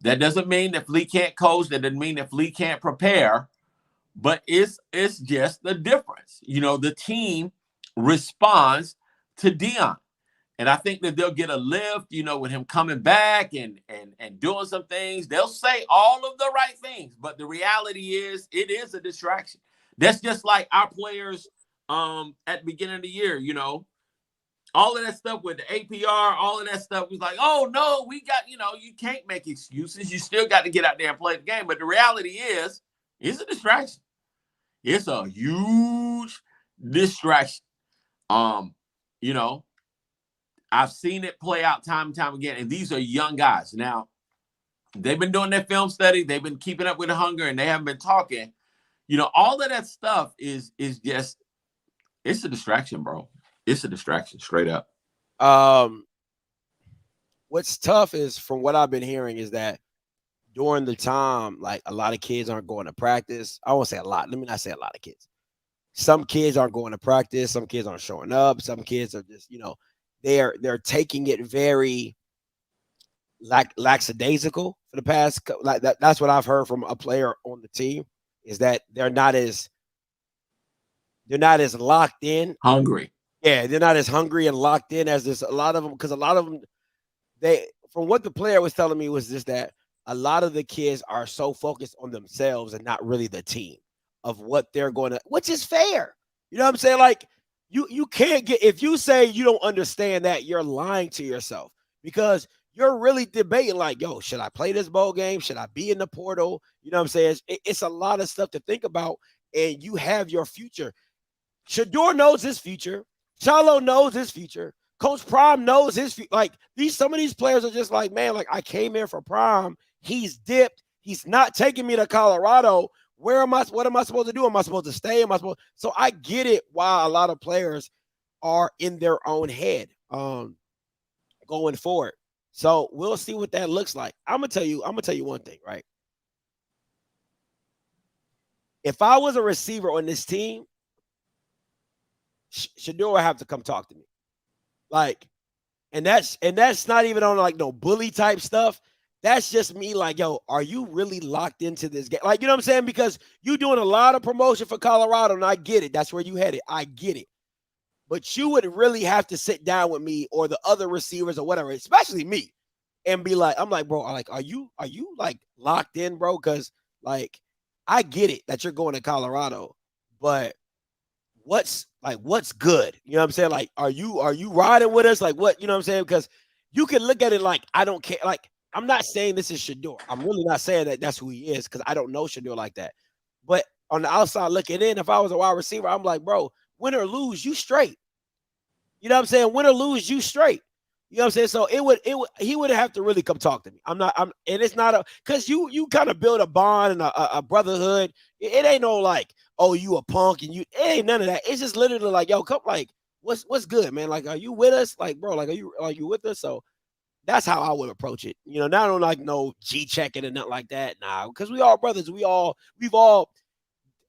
That doesn't mean that Flea can't coach. That doesn't mean that Flea can't prepare. But it's just the difference. You know, the team responds to Deion. And I think that they'll get a lift, you know, with him coming back and doing some things. They'll say all of the right things. But the reality is it is a distraction. That's just like our players at the beginning of the year, you know. All of that stuff with the APR, all of that stuff was like, oh, no, we got, you know, you can't make excuses. You still got to get out there and play the game. But the reality is, it's a distraction. It's a huge distraction. You know, I've seen it play out time and time again. And these are young guys. Now, they've been doing their film study. They've been keeping up with the hunger, and they haven't been talking. You know, all of that stuff is just, it's a distraction, bro. It's a distraction, straight up. What's tough is, from what I've been hearing, is that during the time, like a lot of kids aren't going to practice. I won't say a lot. Let me not say a lot of kids. Some kids aren't going to practice. Some kids aren't showing up. Some kids are just, you know, they're taking it very lackadaisical for the past. Like that's what I've heard from a player on the team, is that they're not as locked in. Hungry. Yeah, they're not as hungry and locked in as this. A lot of them, because a lot of them, from what the player was telling me, was just that a lot of the kids are so focused on themselves and not really the team of what they're going to, which is fair. You know what I'm saying? Like you can't get, if you say you don't understand that, you're lying to yourself, because you're really debating like, yo, should I play this bowl game? Should I be in the portal? You know what I'm saying? It's a lot of stuff to think about, and you have your future. Shador knows his future. Charlo knows his future. Coach Prime knows his future. Like some of these players are just like, man, like I came here for Prime. He's dipped. He's not taking me to Colorado. What am I supposed to do? Am I supposed to stay? So I get it why a lot of players are in their own head going forward. So we'll see what that looks like. I'm gonna tell you one thing, right? If I was a receiver on this team, Shador would have to come talk to me. Like, and that's not even on like no bully type stuff. That's just me like, yo, are you really locked into this game? Like, you know what I'm saying? Because you're doing a lot of promotion for Colorado, and I get it. That's where you headed. I get it. But you would really have to sit down with me or the other receivers or whatever, especially me, and be like, I'm like, bro, like, are you like locked in, bro? Because like, I get it that you're going to Colorado, but what's good? You know what I'm saying? Like, are you riding with us? Like, what, you know what I'm saying? Because you can look at it like, I don't care. Like, I'm not saying this is Shador. I'm really not saying that that's who he is, because I don't know Shador like that. But on the outside looking in, if I was a wide receiver, I'm like, bro, win or lose, you straight. You know what I'm saying? Win or lose, you straight. You know what I'm saying? So he would have to really come talk to me. And it's not because you kind of build a bond and a brotherhood. It ain't no like, oh, you a punk and it ain't none of that. It's just literally like, yo, come, like, what's good, man? Like, are you with us? Like, bro, like, are you with us? So that's how I would approach it. You know, not on like no G checking and nothing like that. Nah, because we all brothers. We've all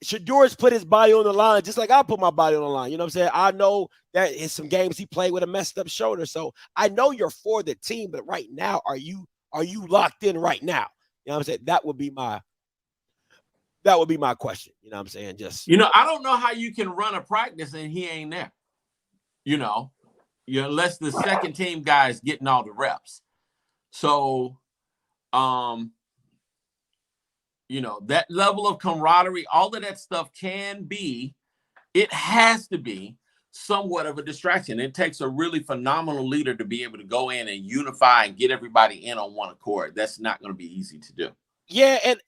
Shador's put his body on the line just like I put my body on the line. You know what I'm saying? I know that in some games he played with a messed up shoulder. So I know you're for the team, but right now, are you locked in right now? You know what I'm saying? That would be my question. You know what I'm saying? Just, you know, I don't know how you can run a practice and he ain't there. You know, unless the second team guy is getting all the reps. So, you know, that level of camaraderie, all of that stuff it has to be somewhat of a distraction. It takes a really phenomenal leader to be able to go in and unify and get everybody in on one accord. That's not going to be easy to do. Yeah, and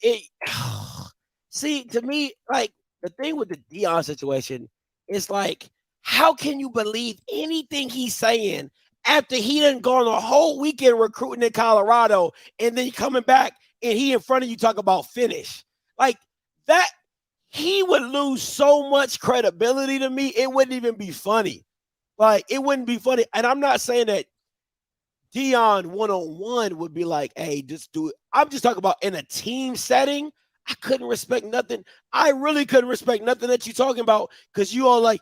see, to me, like, the thing with the Deion situation It's like, how can you believe anything he's saying after he done gone a whole weekend recruiting in Colorado and then coming back and he in front of you talk about finish? Like that, he would lose so much credibility to me. It wouldn't even be funny. Like, it wouldn't be funny. And I'm not saying that Deion one-on-one would be like, hey, just do it. I'm just talking about in a team setting. I couldn't respect nothing. I really couldn't respect nothing that you're talking about because you all like,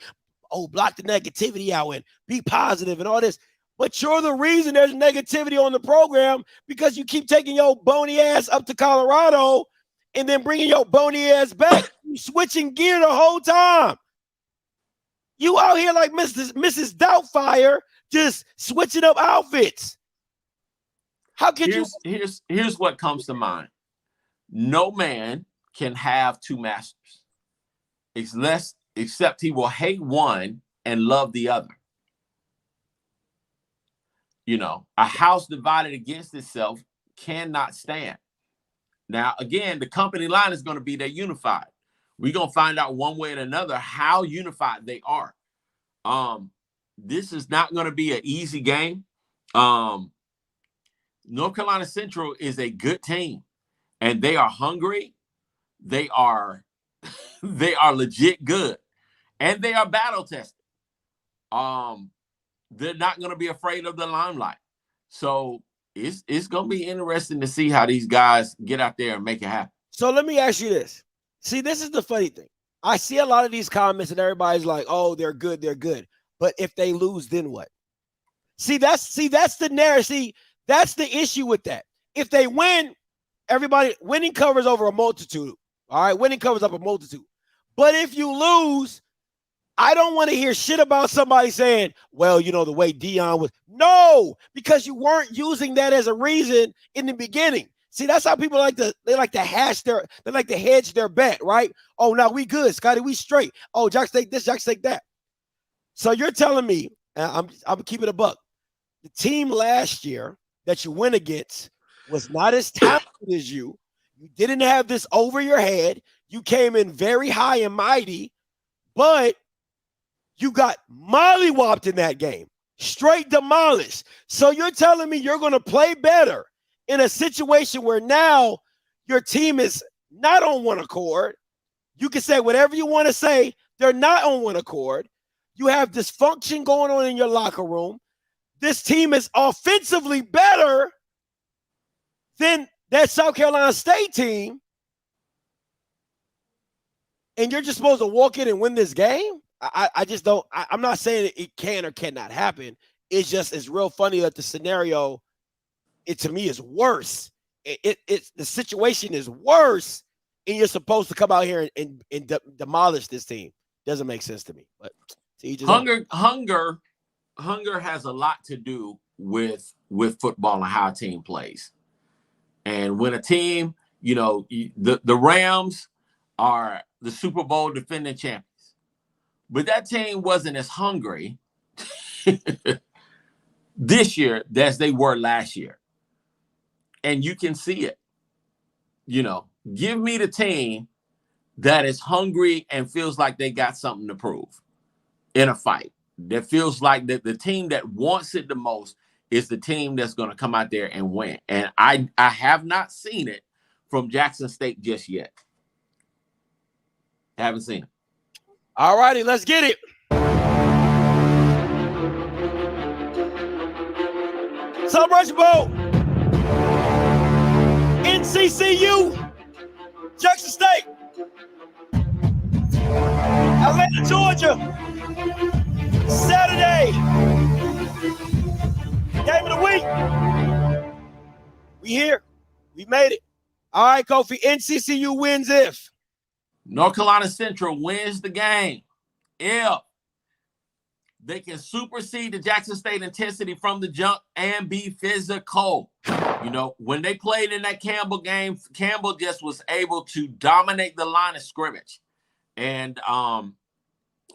oh, block the negativity out and be positive and all this. But you're the reason there's negativity on the program because you keep taking your bony ass up to Colorado and then bringing your bony ass back. You switching gear the whole time. You out here like Mrs. Doubtfire just switching up outfits. How could you? Here's what comes to mind. No man can have two masters, except he will hate one and love the other. You know, a house divided against itself cannot stand. Now, again, the company line is going to be they're unified. We're going to find out one way or another how unified they are. This is not going to be an easy game. North Carolina Central is a good team, and they are hungry. They are legit good, and they are battle tested. They're not going to be afraid of the limelight. So it's going to be interesting to see how these guys get out there and make it happen. So let me ask you this. See, this is the funny thing. I see a lot of these comments and everybody's like, oh, they're good, they're good. But if they lose, then what? See, that's the narrative. See, that's the issue with that. If they win, winning covers over a multitude. All right, winning covers up a multitude. But if you lose, I don't want to hear shit about somebody saying, well, you know, the way Deion was. No, because you weren't using that as a reason in the beginning. See, that's how people like to hedge their bet, right? Oh, now we good, Scotty, we straight. Oh, Jack's take this, Jack's take that. So you're telling me, I'm keeping a buck. The team last year that you went against was not as talented as you. You didn't have this over your head. You came in very high and mighty, but you got mollywopped in that game, straight demolished. So you're telling me you're going to play better in a situation where now your team is not on one accord. You can say whatever you want to say. They're not on one accord. You have dysfunction going on in your locker room. This team is offensively better than that South Carolina State team. And you're just supposed to walk in and win this game? I just don't. I'm not saying it can or cannot happen. It's real funny that the scenario, to me, is worse. The situation is worse, and you're supposed to come out here and demolish this team. Doesn't make sense to me. But hunger has a lot to do with football and how a team plays. And when a team, you know, the Rams are the Super Bowl defending champions. But that team wasn't as hungry this year as they were last year. And you can see it. You know, give me the team that is hungry and feels like they got something to prove in a fight. That feels like that the team that wants it the most is the team that's going to come out there and win. And I have not seen it from Jackson State just yet. I haven't seen it. All righty, let's get it. Celebration Bowl. NCCU. Jackson State. Atlanta, Georgia. Saturday. Game of the week. We here. We made it. All right, Kofi. NCCU wins if North Carolina Central wins the game. If they can supersede the Jackson State intensity from the jump and be physical. You know, when they played in that Campbell game, Campbell just was able to dominate the line of scrimmage. And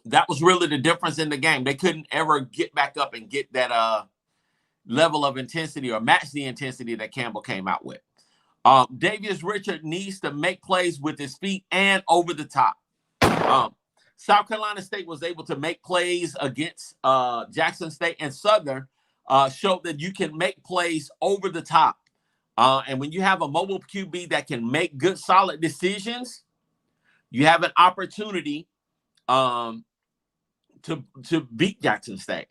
that was really the difference in the game. They couldn't ever get back up and get that level of intensity or match the intensity that Campbell came out with. Davius Richard needs to make plays with his feet and over the top. South Carolina State was able to make plays against Jackson State, and Southern showed that you can make plays over the top. And when you have a mobile QB that can make good, solid decisions, you have an opportunity to beat Jackson State.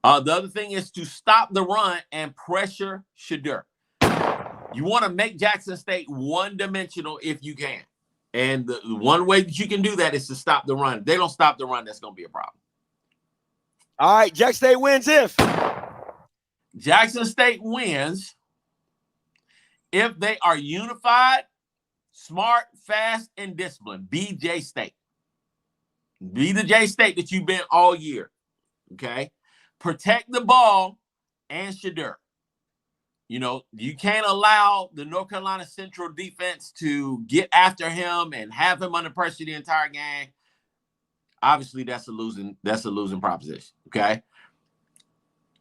The other thing is to stop the run and pressure Shadur. You want to make Jackson State one-dimensional if you can. And the one way that you can do that is to stop the run. If they don't stop the run, that's going to be a problem. All right, Jackson State wins if? Jackson State wins if they are unified, smart, fast, and disciplined. Be J State. Be the J State that you've been all year. Okay? Protect the ball and Shadur. You know, you can't allow the North Carolina Central defense to get after him and have him under pressure the entire game. Obviously, that's a losing proposition. Okay.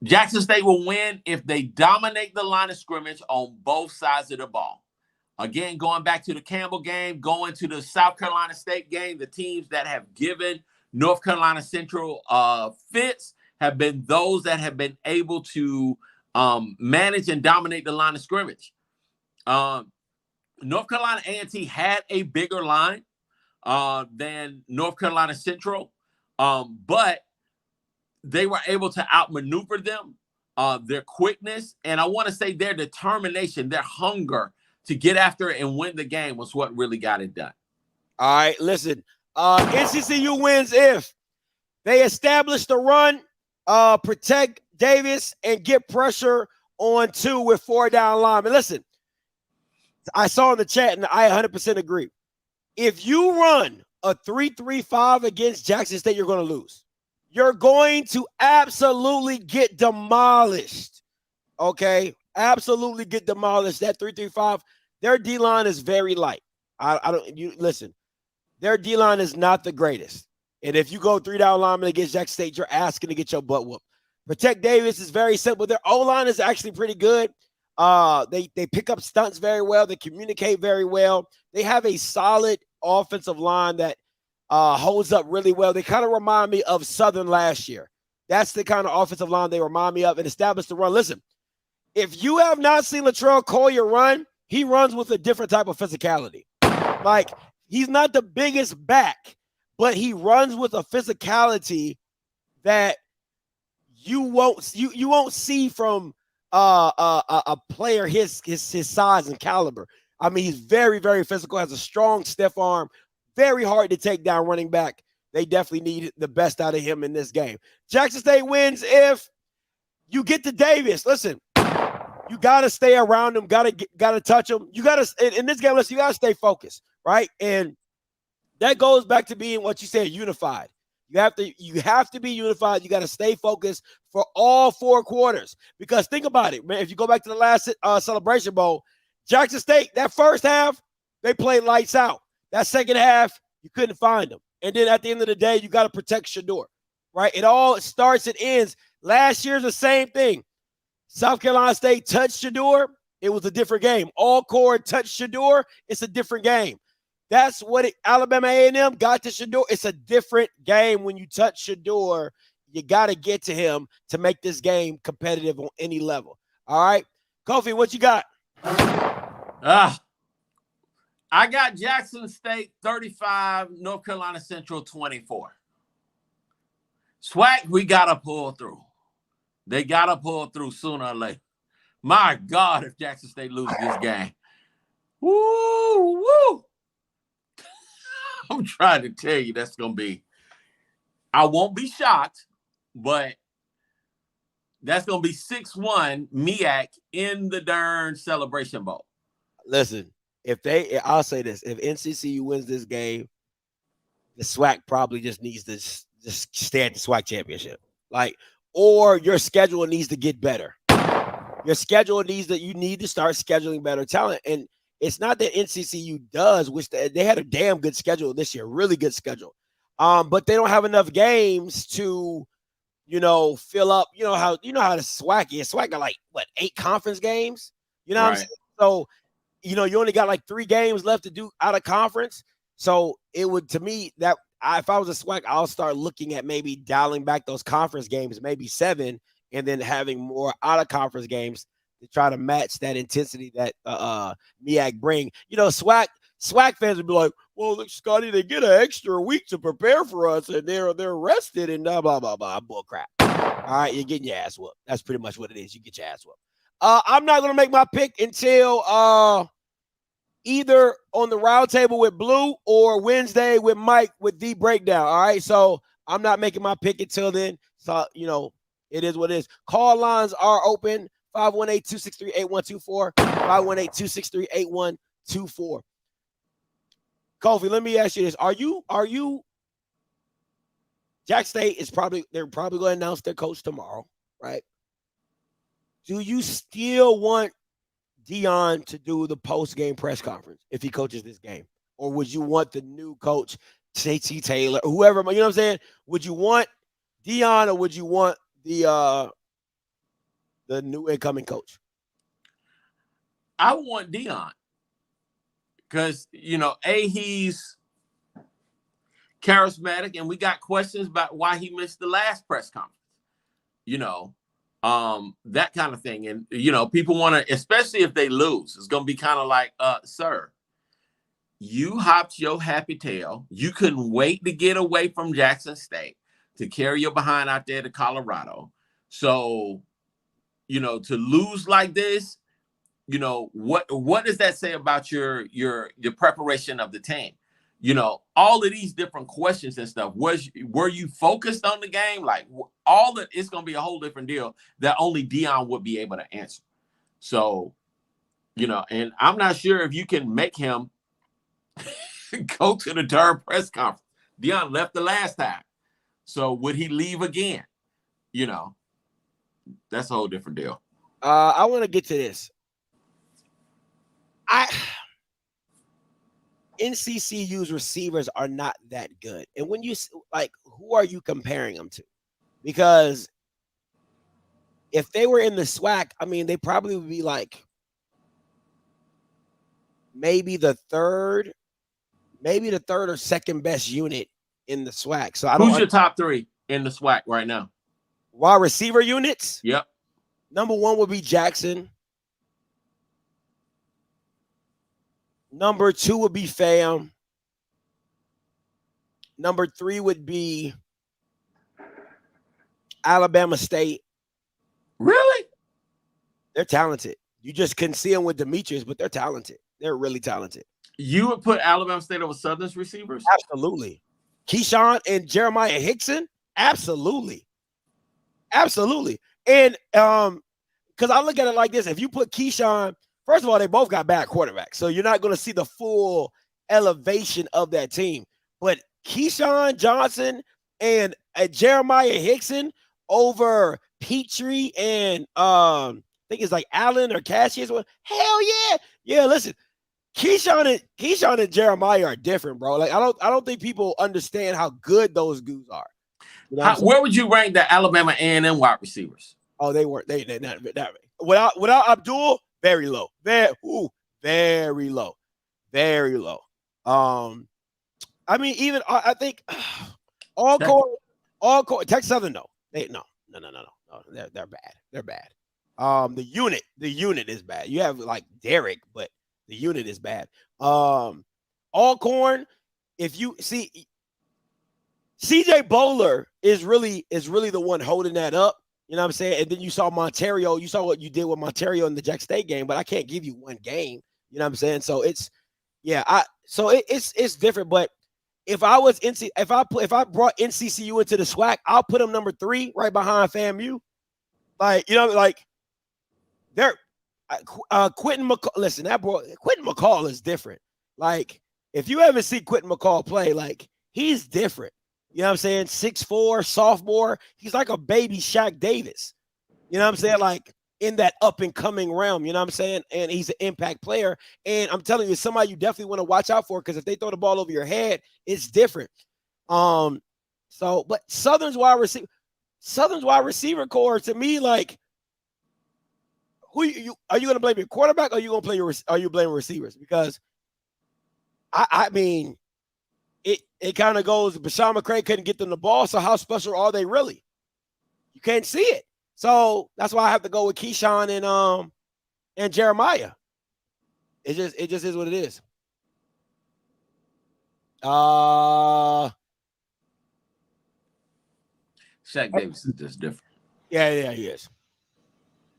Jackson State will win if they dominate the line of scrimmage on both sides of the ball. Again, going back to the Campbell game, going to the South Carolina State game, the teams that have given North Carolina Central fits have been those that have been able to manage and dominate the line of scrimmage. North Carolina A&T had a bigger line than North Carolina Central, but they were able to outmaneuver them, their quickness, and I want to say their determination, their hunger to get after it and win the game was what really got it done. All right, listen, NCCU wins if they establish the run, protect Davis, and get pressure on 2 with 4 down linemen. Listen, I saw in the chat, and I 100% agree. If you run a 3-3-5 against Jackson State, you're going to lose. You're going to absolutely get demolished. Okay? Absolutely get demolished. That 3-3-5, their D-line is very light. Listen, their D-line is not the greatest. And if you go 3 down linemen against Jackson State, you're asking to get your butt whooped. Protect Davis is very simple. Their O-line is actually pretty good. They pick up stunts very well. They communicate very well. They have a solid offensive line that holds up really well. They kind of remind me of Southern last year. That's the kind of offensive line they remind me of, and establish the run. Listen, if you have not seen Latrell Collier run, he runs with a different type of physicality. Like, he's not the biggest back, but he runs with a physicality that you won't see from a player his size and caliber. I mean, he's very, very physical, has a strong, stiff arm, very hard to take down running back. They definitely need the best out of him in this game. Jackson State wins if you get to Davis. Listen, you got to stay around him, got to touch him. You got to, in this game, listen, you got to stay focused, right? And that goes back to being what you said, unified. You have to be unified. You got to stay focused for all 4 quarters. Because think about it, man. If you go back to the last Celebration Bowl, Jackson State, that first half, they played lights out. That second half, you couldn't find them. And then at the end of the day, you got to protect Shadur, right? It all starts and ends. Last year's the same thing. South Carolina State touched Shadur. It was a different game. All core touched Shadur. It's a different game. That's what Alabama A&M got to Shadur. It's a different game when you touch Shadur. You got to get to him to make this game competitive on any level. All right? Kofi, what you got? I got Jackson State 35, North Carolina Central 24. SWAC, we got to pull through. They got to pull through sooner or later. My God, if Jackson State loses this game. Woo, woo. I'm trying to tell you that's going to be, I won't be shocked, but that's going to be 6-1 MEAC in the darn Celebration Bowl. Listen, I'll say this, if NCCU wins this game, the SWAC probably just needs to just stay at the SWAC championship. Or your schedule needs to get better. Your schedule you need to start scheduling better talent. And it's not that NCCU does, which they had a damn good schedule this year, really good schedule. But they don't have enough games to, fill up. You know how the SWAC is. SWAC got 8 conference games? You know what I'm saying? So, you only got 3 games left to do out of conference. So it would, to me, that if I was a SWAC, I'll start looking at maybe dialing back those conference games, maybe 7, and then having more out of conference games to try to match that intensity that MEAC bring. You know, SWAC fans would be like, well, look, Scotty, they get an extra week to prepare for us, and they're rested and blah blah blah blah bull crap. All right, you're getting your ass whooped. That's pretty much what it is. You get your ass whooped. I'm not gonna make my pick until either on the round table with Blue or Wednesday with Mike with the breakdown. All right, so I'm not making my pick until then. So you know, it is what it is. Call lines are open. 518-263-8124. 518-263-8124. Kofi, let me ask you this. Are you Jack State they're probably going to announce their coach tomorrow, right? Do you still want Dion to do the post-game press conference if he coaches this game? Or would you want the new coach, J.T. Taylor, whoever, you know what I'm saying? Would you want Dion or would you want the new incoming coach? I want Dion. Because, you know, he's charismatic, and we got questions about why he missed the last press conference. You know, that kind of thing. And, you know, people want to, especially if they lose, it's going to be kind of like, sir, you hopped your happy tail. You couldn't wait to get away from Jackson State to carry your behind out there to Colorado. So, you know, to lose like this, you know, what does that say about your preparation of the team? You know, all of these different questions and stuff. Were you focused on the game? Like all that, it's going to be a whole different deal that only Dion would be able to answer. So, you know, and I'm not sure if you can make him go to the third press conference. Dion left the last time. So would he leave again? You know, that's a whole different deal. I want to get to this. NCCU's receivers are not that good. And when you like, who are you comparing them to? Because if they were in the SWAC, I mean, they probably would be like maybe the third or second best unit in the SWAC. So who's your top 3 in the SWAC right now? Wide receiver units? Yep. Number 1 would be Jackson. Number 2 would be Fam. Number 3 would be Alabama State. Really? They're talented. You just couldn't see them with Demetrius, but they're talented. They're really talented. You would put Alabama State over Southern's receivers? Absolutely. Keyshawn and Jeremiah Hickson? Absolutely. Absolutely. And because I look at it like this. If you put Keyshawn, first of all, they both got bad quarterbacks. So you're not going to see the full elevation of that team. But Keyshawn Johnson and Jeremiah Hickson over Petrie and I think it's like Allen or Cassius. Hell yeah. Yeah, listen. Keyshawn and Jeremiah are different, bro. Like I don't think people understand how good those dudes are. You know where would you rank the Alabama A&M wide receivers? Oh, they weren't. They're not without Abdul, very low. Very low. Very low. I mean, even I think all core Texas Southern, no. No. They're bad. They're bad. The unit is bad. You have like Derek, but the unit is bad. Alcorn, if you see CJ Bowler is really the one holding that up. You know what I'm saying? And then you saw Monterio. You saw what you did with Monterio in the Jack State game, but I can't give you one game. You know what I'm saying? So it's different. But if I was if I brought NCCU into the SWAC, I'll put them number 3 right behind FAMU. Like, you know, like they're Quentin McCall. Listen, that boy Quentin McCall is different. Like, if you ever see Quentin McCall play, like he's different. You know what I'm saying? 6'4", sophomore. He's like a baby Shaq Davis. You know what I'm saying? Like in that up and coming realm. You know what I'm saying? And he's an impact player. And I'm telling you, it's somebody you definitely want to watch out for, because if they throw the ball over your head, it's different. But Southern's wide receiver core, to me, like, are you going to blame your quarterback, or are you going to blaming receivers? Because I mean, it kind of goes, Bashawn McCray couldn't get them the ball, so how special are they really? You can't see it. So that's why I have to go with Keyshawn and Jeremiah. It just is what it is. Shaq Davis is just different. Yeah, he is.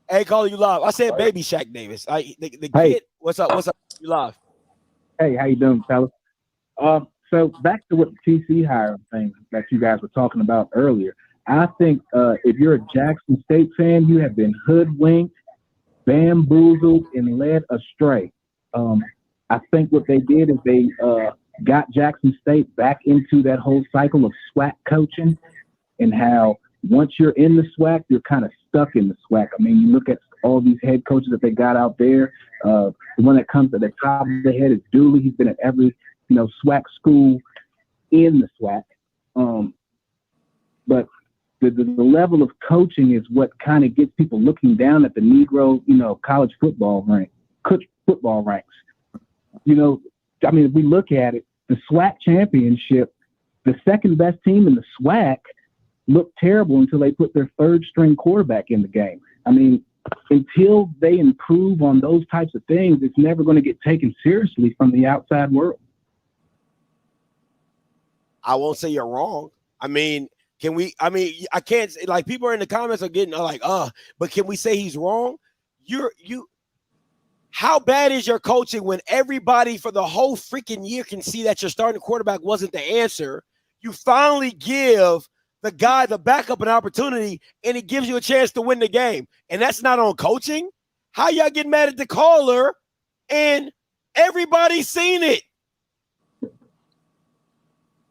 Hey, caller, you live. I said baby Shaq Davis. The Hey. kid, what's up? You live. Hey, how you doing, fellas? So back to what the TC hire thing that you guys were talking about earlier. I think if you're a Jackson State fan, you have been hoodwinked, bamboozled, and led astray. I think what they did is they got Jackson State back into that whole cycle of SWAC coaching, and how once you're in the SWAC, you're kind of stuck in the SWAC. I mean, you look at all these head coaches that they got out there. The one that comes to the top of the head is Dooley. He's been at every SWAC school in the SWAC. But the level of coaching is what kind of gets people looking down at the Negro, college football ranks. I mean, if we look at it, the SWAC championship, the second best team in the SWAC looked terrible until they put their third string quarterback in the game. I mean, until they improve on those types of things, it's never going to get taken seriously from the outside world. I won't say you're wrong. I mean, I can't say, like, people are in the comments are getting like, but can we say he's wrong? How bad is your coaching when everybody for the whole freaking year can see that your starting quarterback wasn't the answer? You finally give the backup an opportunity, and it gives you a chance to win the game. And that's not on coaching. How y'all get mad at the caller and everybody's seen it?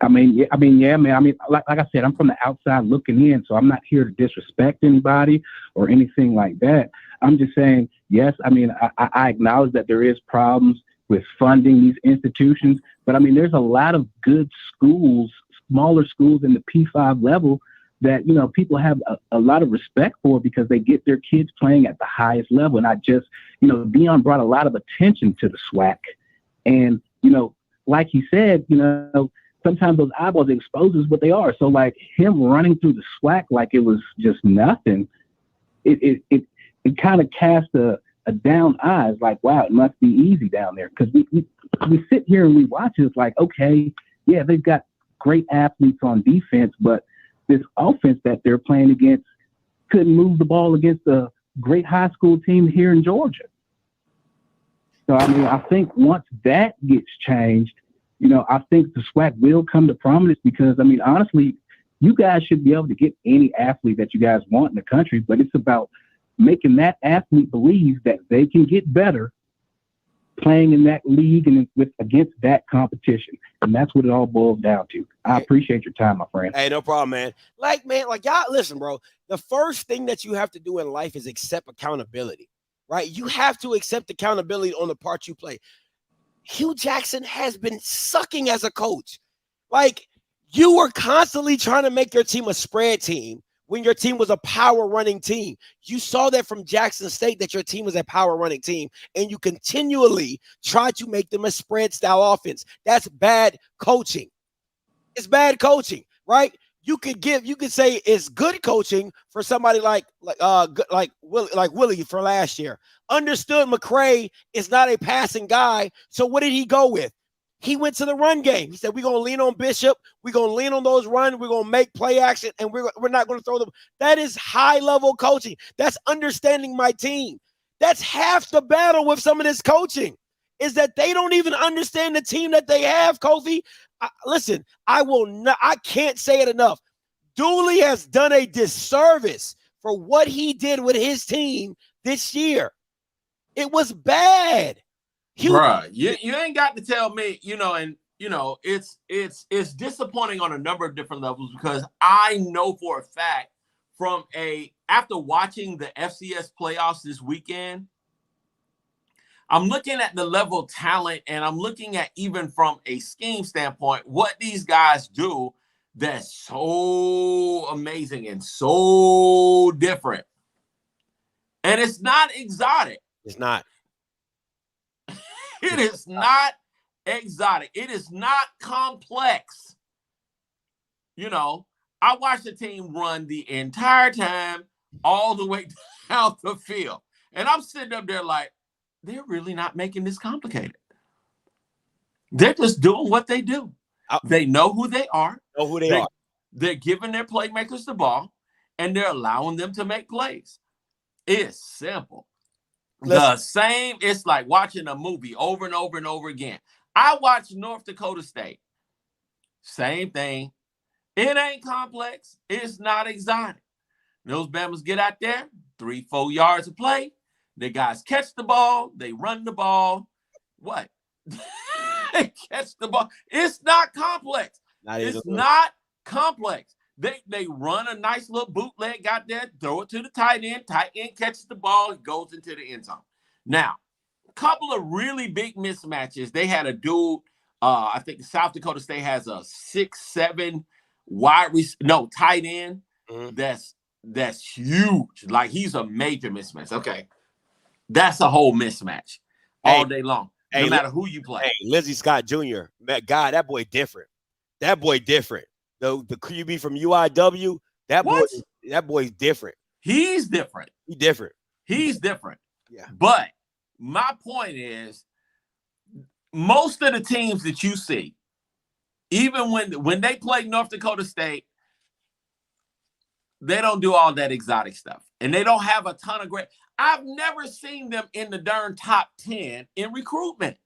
I mean, yeah, man. I mean, like I said, I'm from the outside looking in, so I'm not here to disrespect anybody or anything like that. I'm just saying, yes, I mean, I acknowledge that there is problems with funding these institutions, but I mean, there's a lot of good schools, smaller schools in the P5 level that, people have a lot of respect for because they get their kids playing at the highest level. And Deion brought a lot of attention to the SWAC. And, like he said, sometimes those eyeballs exposes what they are. So like him running through the SWAC like it was just nothing, it kind of cast a down eyes like, wow, it must be easy down there. Because we sit here and we watch it, it's like, okay, yeah, they've got great athletes on defense, but this offense that they're playing against couldn't move the ball against a great high school team here in Georgia. So, I mean, I think once that gets changed, I think the SWAC will come to prominence because, I mean, honestly, you guys should be able to get any athlete that you guys want in the country, but it's about making that athlete believe that they can get better playing in that league and against that competition. And that's what it all boils down to. I appreciate your time, my friend. Hey, no problem, man. Like y'all, listen, bro. The first thing that you have to do in life is accept accountability, right? You have to accept accountability on the part you play. Hugh Jackson has been sucking as a coach. Like, you were constantly trying to make your team a spread team when your team was a power running team. You saw that from Jackson State, that your team was a power running team, and you continually try to make them a spread style offense. That's bad coaching. It's bad coaching, right? You could say it's good coaching for somebody like Willie for last year. Understood McCray is not a passing guy, so what did he go with? He went to the run game. He said, we're going to lean on Bishop. We're going to lean on those runs. We're going to make play action, and we're not going to throw them. That is high-level coaching. That's understanding my team. That's half the battle with some of this coaching, is that they don't even understand the team that they have, Kofi. Listen, I can't say it enough. Dooley has done a disservice for what he did with his team this year. It was bad. Bruh, you ain't got to tell me, it's disappointing on a number of different levels because I know for a fact after watching the FCS playoffs this weekend, I'm looking at the level of talent and I'm looking at, even from a scheme standpoint, what these guys do that's so amazing and so different. And it's not exotic. It's not. It is not exotic. It is not complex. You know, I watched the team run the entire time all the way down the field. And I'm sitting up there like, they're really not making this complicated. They're just doing what they do. They know who they are. Know who they are. They're giving their playmakers the ball, and they're allowing them to make plays. It's simple. The same, it's like watching a movie over and over and over again. I watched North Dakota State. Same thing. It ain't complex. It's not exotic. Those Bama's get out there, 3-4 yards of play. The guys catch the ball. They run the ball. What? They catch the ball. It's not complex. It's not complex. They run a nice little bootleg out there, throw it to the tight end. Tight end catches the ball, it goes into the end zone. Now, a couple of really big mismatches. They had a dude, I think South Dakota State has a 6'7" tight end. That's huge. Like, he's a major mismatch. Okay. That's a whole mismatch all day long, no matter who you play. Hey, Lizzie Scott Jr., that boy different. That boy different. The QB from UIW, that boy's different. He's different. He's different. He's different. Yeah. But my point is, most of the teams that you see, even when they play North Dakota State, they don't do all that exotic stuff. And they don't have a ton of great. I've never seen them in the darn top 10 in recruitment.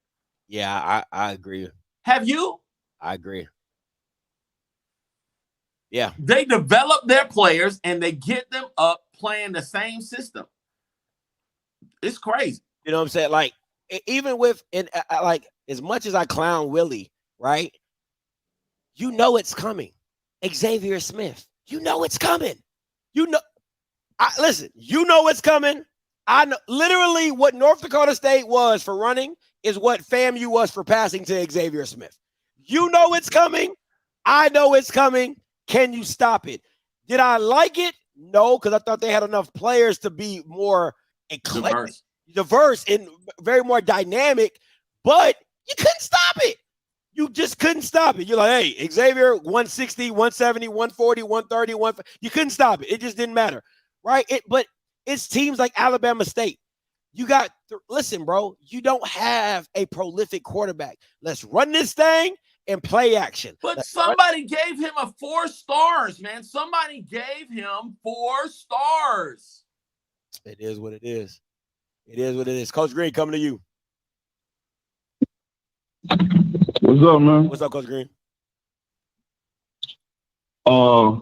Yeah, I agree. Have you? I agree. Yeah. They develop their players and they get them up playing the same system. It's crazy. You know what I'm saying? Like, even with, like, as much as I clown Willie, right? You know it's coming. Xavier Smith. You know it's coming. You know. Listen, you know it's coming. I know literally what North Dakota State was for running is what FAMU was for passing to Xavier Smith. You know it's coming. I know it's coming. Can you stop it? Did I like it? No, because I thought they had enough players to be more diverse and very more dynamic, but you couldn't stop it. You just couldn't stop it. You're like, hey, Xavier, 160, 170, 140, 130, 150. You couldn't stop it. It just didn't matter, right? But it's teams like Alabama State. You got, listen, bro, you don't have a prolific quarterback. Let's run this thing and play action. But somebody gave him 4 stars, man. Somebody gave him 4 stars. It is what it is. It is what it is. Coach Green, coming to you. What's up, man? What's up, Coach Green? I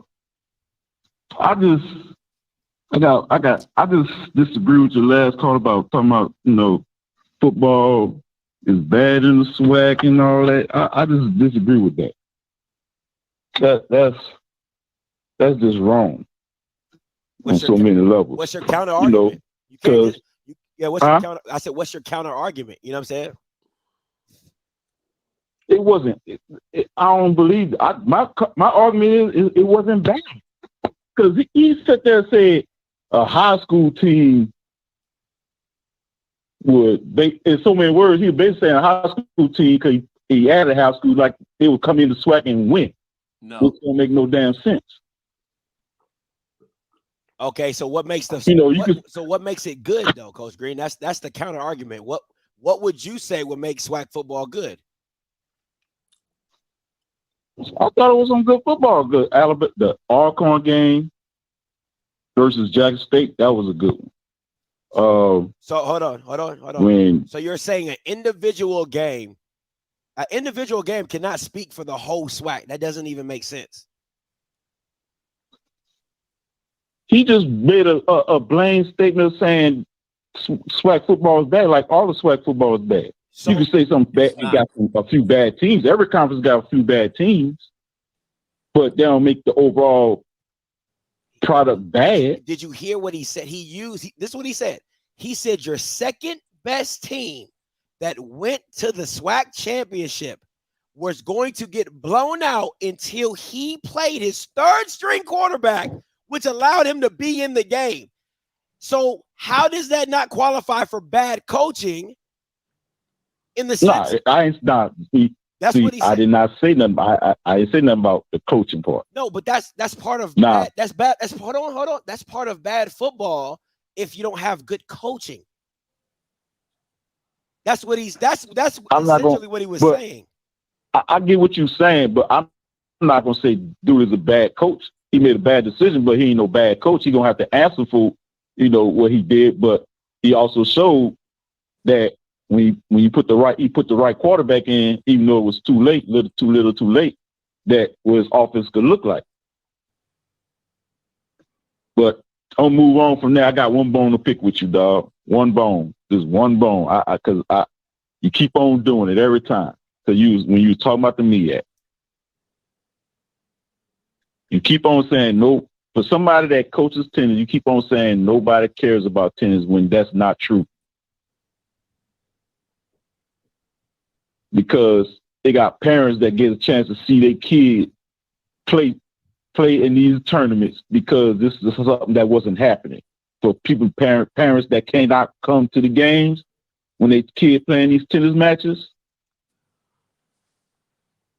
just disagree with your last call about talking about, football is bad in the SWAC and all that. I just disagree with that. That's just wrong on so many levels. What's your counter argument? What's your counter? I said, what's your counter argument? You know what I'm saying? It wasn't. I don't believe. My argument is it wasn't bad because he sat there and said a high school team would. In so many words, he was basically saying a high school team because he added high school like they would come into SWAC and win. No, which don't make no damn sense. Okay, so what makes the what makes it good though, Coach Green? That's the counter argument. What would you say would make SWAC football good? I thought it was some good football. Good Alabama, the Alcorn game versus Jackson State, that was a good one. So hold on. So you're saying an individual game cannot speak for the whole SWAC. That doesn't even make sense. He just made a blank statement saying SWAC football is bad. Like all the SWAC football is bad. So you can say something bad. You got a few bad teams. Every conference got a few bad teams, but they don't make the overall product bad. Did you hear what he said? This is what he said. He said your second best team that went to the SWAC championship was going to get blown out until he played his third string quarterback, which allowed him to be in the game. So how does that not qualify for bad coaching In the sense, I ain't not. That's what he said. I did not say nothing. I didn't say nothing about the coaching part. No, but that's part of Nah. that's bad. That's hold on. That's part of bad football if you don't have good coaching. That's what he's. That's essentially what he was saying. I get what you're saying, but I'm not gonna say dude is a bad coach. He made a bad decision, but he ain't no bad coach. He gonna have to answer for what he did. But he also showed that when you put the right quarterback in, even though it was too late, too little, too late, that what his offense could look like. But I'll move on from there. I got one bone to pick with you, dog. One bone, just one bone. Because you keep on doing it every time. Because when you was talking about the MEAC, you keep on saying no. For somebody that coaches tennis, you keep on saying nobody cares about tennis when that's not true. Because they got parents that get a chance to see their kid play in these tournaments because this is something that wasn't happening. For parents that cannot come to the games when their kid playing these tennis matches,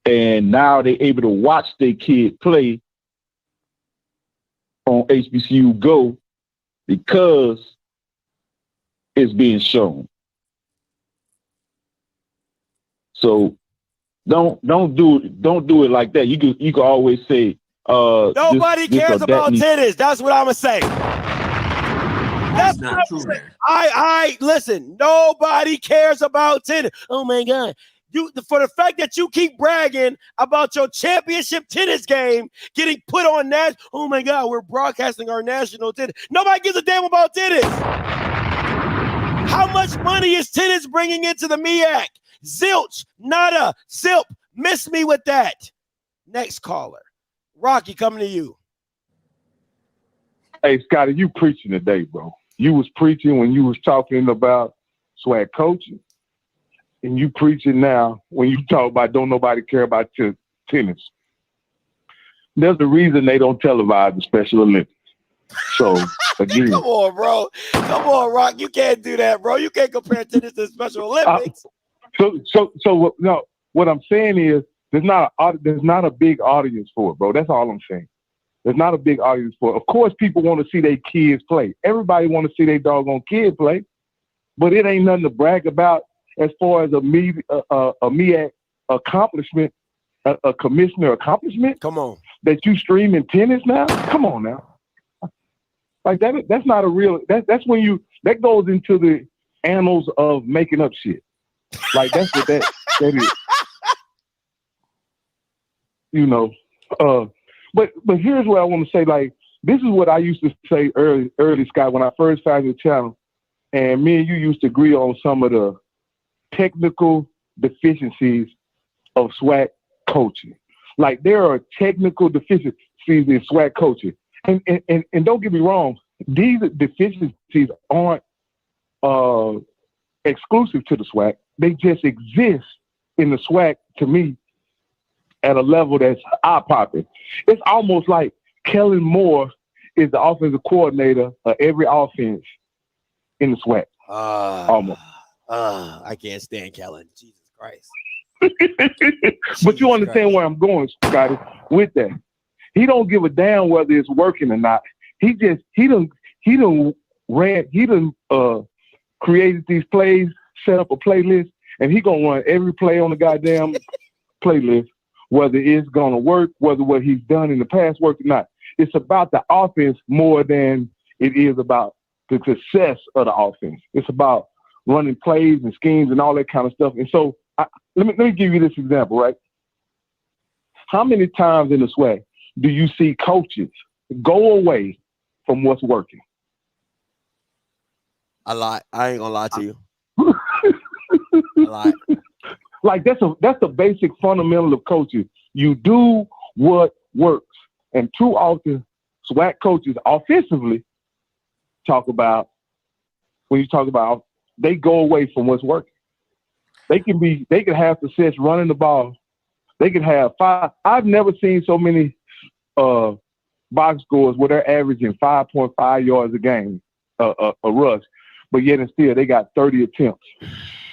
and now they're able to watch their kid play on HBCU Go because it's being shown. So don't do it like that. You can always say nobody cares about tennis. That's what I'm gonna say. That's not true, man. I listen. Nobody cares about tennis. Oh my God. For the fact that you keep bragging about your championship tennis game getting put on that. Oh my God, we're broadcasting our national tennis. Nobody gives a damn about tennis. How much money is tennis bringing into the MEAC? Zilch, nada, zilp. Miss me with that. Next caller. Rocky, coming to you. Hey, Scotty, you preaching today, bro. You was preaching when you was talking about swag coaching. And you preaching now when you talk about don't nobody care about tennis. There's a reason they don't televise the Special Olympics. So, again. Come on, bro. Come on, Rock. You can't do that, bro. You can't compare tennis to the Special Olympics. No, what I'm saying is there's not a big audience for it, bro. That's all I'm saying. There's not a big audience for it. Of course, people want to see their kids play. Everybody want to see their doggone kid play, but it ain't nothing to brag about as far as a MEAC accomplishment, a commissioner accomplishment. Come on, that you streaming tennis now. Come on now, like that. That's not a real. That's when that goes into the annals of making up shit. Like that's what that is. But here's what I want to say. Like this is what I used to say early, Scott, when I first started the channel, and me and you used to agree on some of the technical deficiencies of SWAC coaching. Like there are technical deficiencies in SWAC coaching, and don't get me wrong, these deficiencies aren't exclusive to the SWAC. They just exist in the SWAC to me at a level that's eye-popping. It's almost like Kellen Moore is the offensive coordinator of every offense in the SWAC. Almost. I can't stand Kellen. Jesus Christ. But you understand where I'm going, Scotty, with that. He don't give a damn whether it's working or not. He done created these plays, set up a playlist, and he gonna run every play on the goddamn playlist, whether it's gonna work, whether what he's done in the past worked or not. It's about the offense more than it is about the success of the offense. It's about running plays and schemes and all that kind of stuff. And so let me give you this example, right? How many times in the SWAC do you see coaches go away from what's working? A lot. I ain't gonna lie to you. A lot. Like that's the basic fundamental of coaching. You do what works. And too often SWAC coaches offensively they go away from what's working. They can have success running the ball. They can have 5. I've never seen so many box scores where they're averaging 5.5 yards a game, a rush, but yet and still they got 30 attempts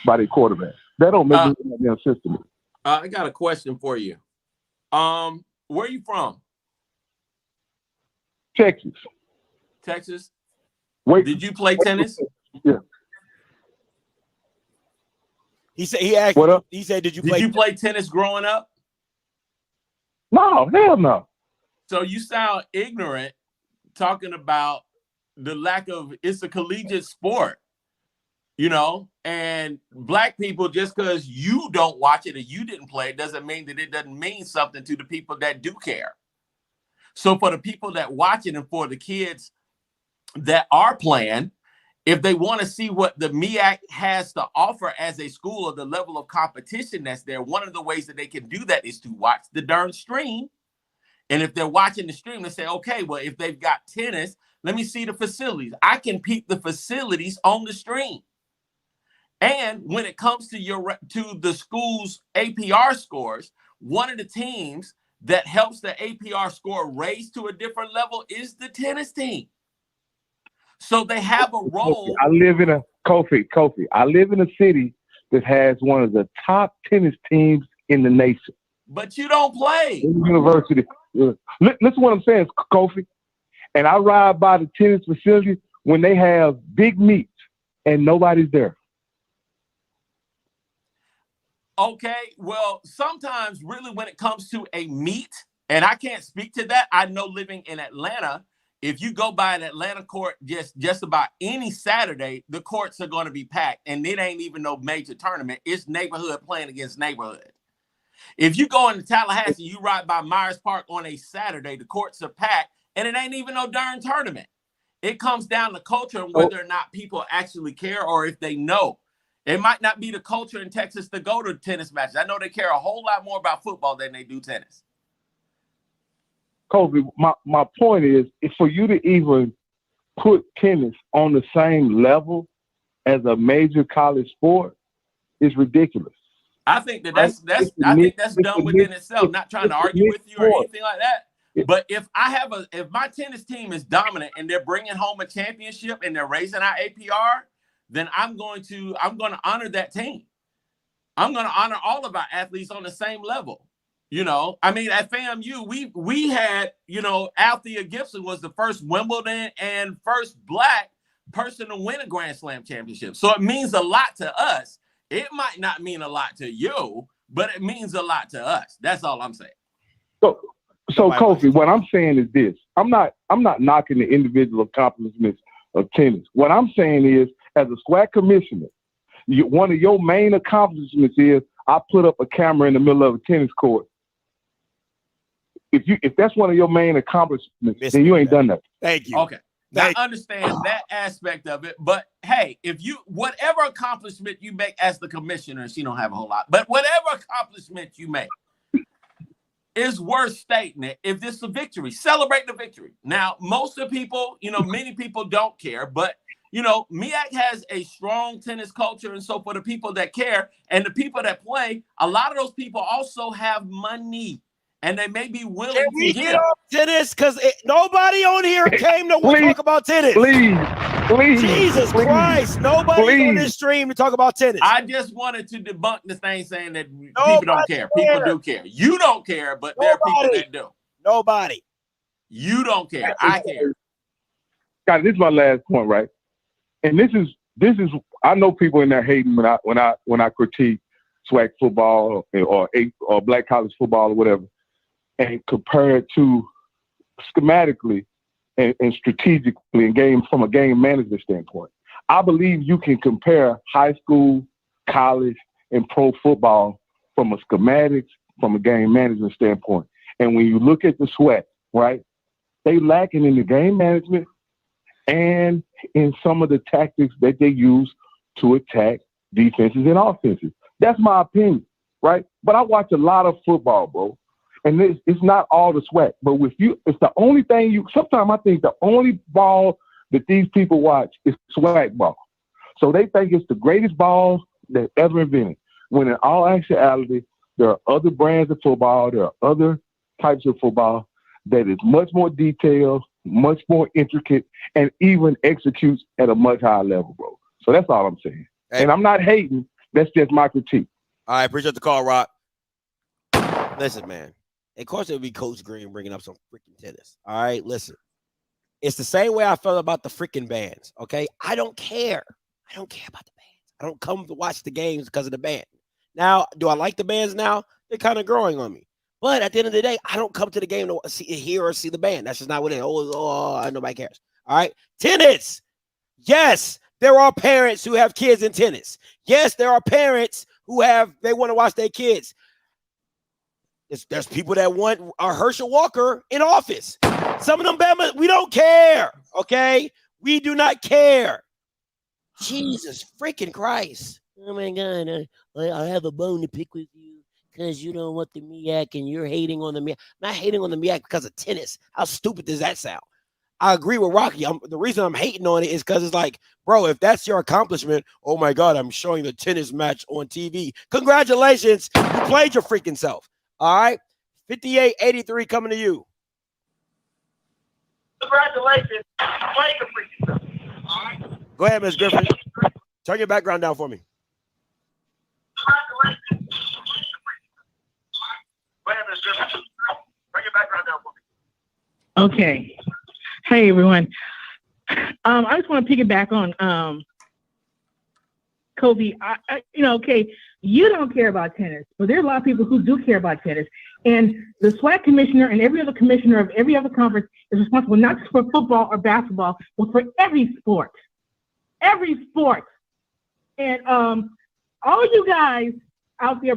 by their quarterback. That don't make any damn sense to me. I got a question for you. Where are you from? Texas. Texas? Wait, did you play tennis? Yeah. He said he asked. What up? He said, "Did you play tennis growing up?" No, hell no. So you sound ignorant talking about the lack of. It's a collegiate sport, you know, and black people, just because you don't watch it or you didn't play it doesn't mean that it doesn't mean something to the people that do care. So for the people that watch it and for the kids that are playing, if they want to see what the MEAC has to offer as a school or the level of competition that's there, one of the ways that they can do that is to watch the darn stream. And if they're watching the stream, they say, okay, well, if they've got tennis, let me see the facilities. I can peep the facilities on the stream. And when it comes to the school's APR scores, one of the teams that helps the APR score raise to a different level is the tennis team. So they have a role. I live in a Kofi. I live in a city that has one of the top tennis teams in the nation. But you don't play. University. Listen to what I'm saying, Kofi. And I ride by the tennis facility when they have big meets and nobody's there. Okay, well, sometimes really when it comes to a meet, and I can't speak to that. I know living in Atlanta, if you go by an Atlanta court just about any Saturday, the courts are going to be packed, and it ain't even no major tournament. It's neighborhood playing against neighborhood. If you go into Tallahassee, you ride by Myers Park on a Saturday, the courts are packed, and it ain't even no darn tournament. It comes down to culture and whether or not people actually care or if they know. It might not be the culture in Texas to go to tennis matches. I know they care a whole lot more about football than they do tennis. Kobe, my point is for you to even put tennis on the same level as a major college sport is ridiculous. I think that's done within itself. Not trying to argue with you or anything like that. But if my tennis team is dominant and they're bringing home a championship and they're raising our APR, then I'm going to honor that team. I'm going to honor all of our athletes on the same level. You know, I mean, at FAMU, we had, you know, Althea Gibson was the first Wimbledon and first black person to win a Grand Slam championship. So it means a lot to us. It might not mean a lot to you, but it means a lot to us. That's all I'm saying. So Kofi, what I'm saying is this. I'm not knocking the individual accomplishments of tennis. What I'm saying is, as a SWAC commissioner, one of your main accomplishments is I put up a camera in the middle of a tennis court. If that's one of your main accomplishments, then you ain't done that. Thank you. Okay. I understand that aspect of it, but hey, whatever accomplishment you make as the commissioner, she don't have a whole lot, but whatever accomplishment you make is worth stating it. If this is a victory, celebrate the victory. Now, most of the people, you know, many people don't care, but you know, MEAC has a strong tennis culture, and so for the people that care and the people that play, a lot of those people also have money. And they may be willing to get off tennis because nobody on here came to talk about tennis. Please. Jesus Christ. Nobody on this stream to talk about tennis. I just wanted to debunk the thing saying that people don't care. People do care. You don't care, but there are people that do. Nobody. You don't care. I care. God, this is my last point, right? And this is I know people in there hating when I critique SWAC football or black college football or whatever. And compare it to schematically and strategically and from a game management standpoint. I believe you can compare high school, college, and pro football from a schematics, from a game management standpoint. And when you look at the SWAC, right, they lacking in the game management and in some of the tactics that they use to attack defenses and offenses. That's my opinion, right? But I watch a lot of football, bro. And it's not all the SWAC, but it's the only thing sometimes I think the only ball that these people watch is SWAC ball. So they think it's the greatest ball that ever invented. When in all actuality, there are other brands of football, there are other types of football that is much more detailed, much more intricate, and even executes at a much higher level, bro. So that's all I'm saying. Hey. And I'm not hating. That's just my critique. All right, appreciate the call, Rock. Listen, man. Of course, it would be Coach Green bringing up some freaking tennis. All right, listen. It's the same way I felt about the freaking bands, okay? I don't care. I don't care about the bands. I don't come to watch the games because of the band. Now, do I like the bands now? They're kind of growing on me. But at the end of the day, I don't come to the game to hear or see the band. That's just not what it is. Oh, nobody cares. All right? Tennis. Yes, there are parents who have kids in tennis. Yes, there are parents who they want to watch their kids. There's people that want Herschel Walker in office. Some of them Bama, we don't care, okay? We do not care. Jesus freaking Christ. Oh, my God. I have a bone to pick with you because you don't want the MEAC and you're hating on the MEAC. I'm not hating on the MEAC because of tennis. How stupid does that sound? I agree with Rocky. The reason I'm hating on it is because it's like, bro, if that's your accomplishment, oh, my God, I'm showing the tennis match on TV. Congratulations. You played your freaking self. All right, 5883 coming to you. Congratulations. Playing the freaking stuff. All right. Go ahead, Ms. Griffin. Turn your background down for me. Congratulations. Go ahead, Ms. Griffin. Turn your background down for me. Okay. Hey, everyone. I just want to piggyback on Kobe. Okay, you don't care about tennis, but there are a lot of people who do care about tennis. And the SWAC commissioner and every other commissioner of every other conference is responsible not just for football or basketball, but for every sport. Every sport. And all you guys out there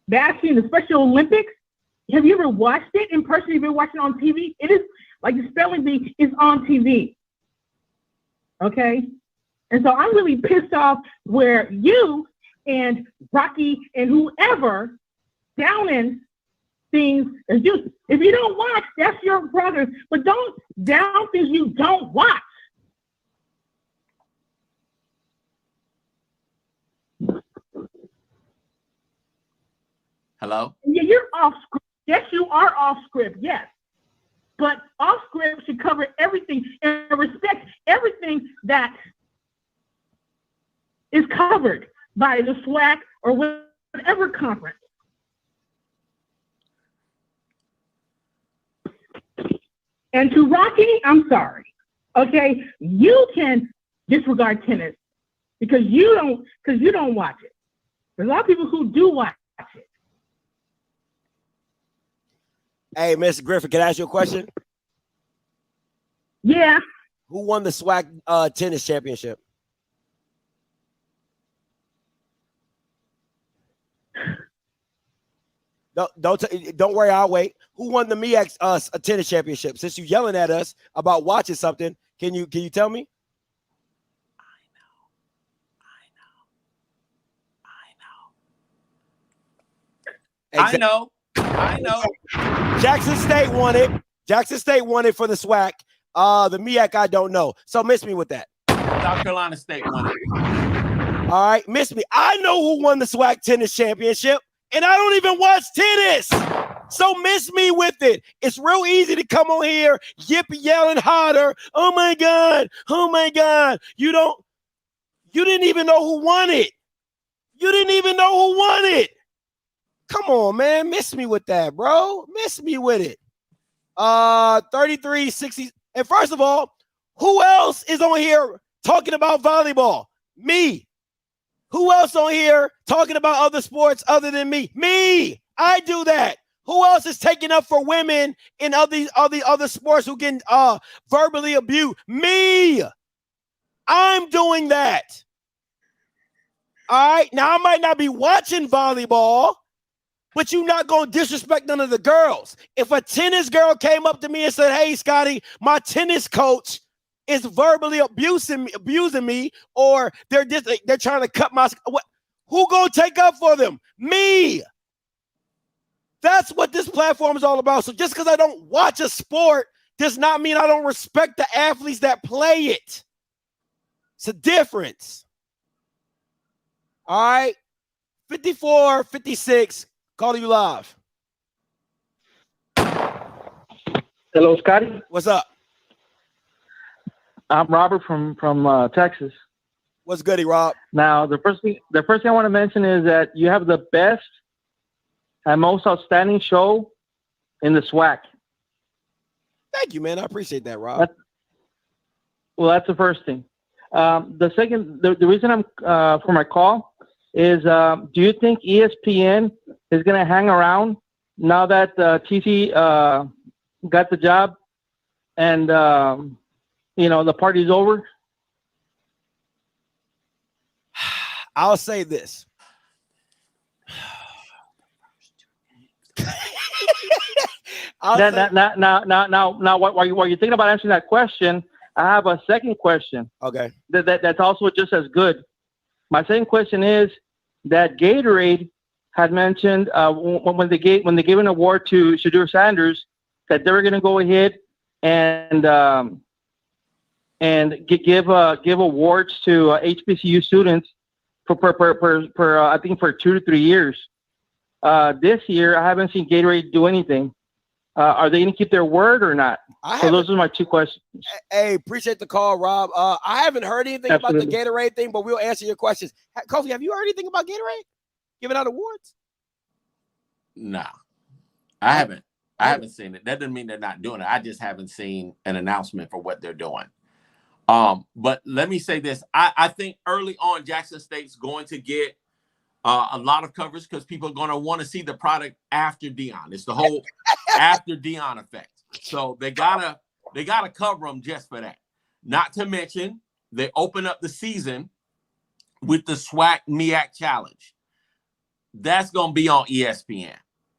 bashing the Special Olympics, have you ever watched it in person? Have you ever watched it on TV? It is like the spelling bee is on TV. Okay? And so I'm really pissed off where you and Rocky and whoever downing things is just, if you don't watch, that's your brother, but don't down things you don't watch. Hello? Yeah, you're off script. Yes, you are off script, yes. But off script should cover everything and respect everything that is covered by the SWAC or whatever conference. And to Rocky, I'm sorry. Okay, you can disregard tennis because you don't watch it. There's a lot of people who do watch it. Hey, Mr. Griffin, can I ask you a question? Yeah. Who won the SWAC tennis championship? Don't worry, I'll wait. Who won the MEAC tennis championship? Since you're yelling at us about watching something, can you tell me? I know. Jackson State won it. Jackson State won it for the SWAC. The MEAC, I don't know. So miss me with that. South Carolina State won it. All right, miss me. I know who won the SWAC tennis championship, and I don't even watch tennis. So miss me with it. It's real easy to come on here, yelling harder. Oh my God. Oh my God. You didn't even know who won it. You didn't even know who won it. Come on, man. Miss me with that, bro. Miss me with it. 33-60. And first of all, who else is on here talking about volleyball? Me. Who else on here talking about other sports other than me? Me. I do that. Who else is taking up for women in other sports who get verbally abused? Me. I'm doing that. All right. Now, I might not be watching volleyball, but you're not going to disrespect none of the girls. If a tennis girl came up to me and said, hey, Scotty, my tennis coach is verbally abusing me, or they're trying to cut my – who going to take up for them? Me. That's what this platform is all about. So just because I don't watch a sport does not mean I don't respect the athletes that play it. It's a difference. All right. 54-56. Calling you live. Hello, Scotty. What's up? I'm Robert from Texas. What's goody, Rob? Now, the first thing I want to mention is that you have the best and most outstanding show in the SWAC. Thank you, man. I appreciate that, Rob. That's the first thing. The second, the reason I'm for my call is, do you think ESPN is going to hang around now that TC got the job and the party's over? I'll say this. Now, while you're thinking about answering that question, I have a second question. Okay. That's also just as good. My second question is that Gatorade had mentioned when they gave an award to Shadur Sanders that they were going to go ahead and give awards to HBCU students for I think for 2 to 3 years. This year, I haven't seen Gatorade do anything. Are they going to keep their word or not? So those are my two questions. Hey, appreciate the call, Rob. I haven't heard anything about the Gatorade thing, but we'll answer your questions. Kofi, have you heard anything about Gatorade giving out awards? No, I haven't. I haven't seen it. That doesn't mean they're not doing it. I just haven't seen an announcement for what they're doing. But let me say this. I think early on, Jackson State's going to get a lot of coverage because people are going to want to see the product after Deion. It's the whole after Deion effect. So they gotta cover them just for that. Not to mention, they open up the season with the SWAC MEAC Challenge. That's going to be on ESPN.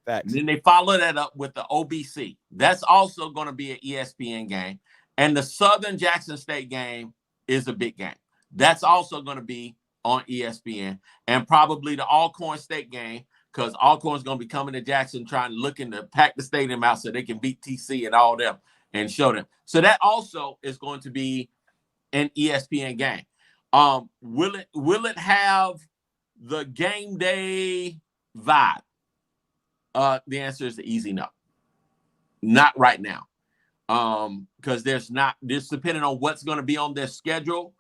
Facts. Then they follow that up with the OBC. That's also going to be an ESPN game. And the Southern Jackson State game is a big game. That's also going to be on ESPN. And probably the Alcorn State game, because Alcorn's going to be coming to Jackson looking to pack the stadium out so they can beat TC and all them and show them. So that also is going to be an ESPN game. Will it have the game day vibe? The answer is the easy no. Not right now. Because there's depending on what's going to be on their schedule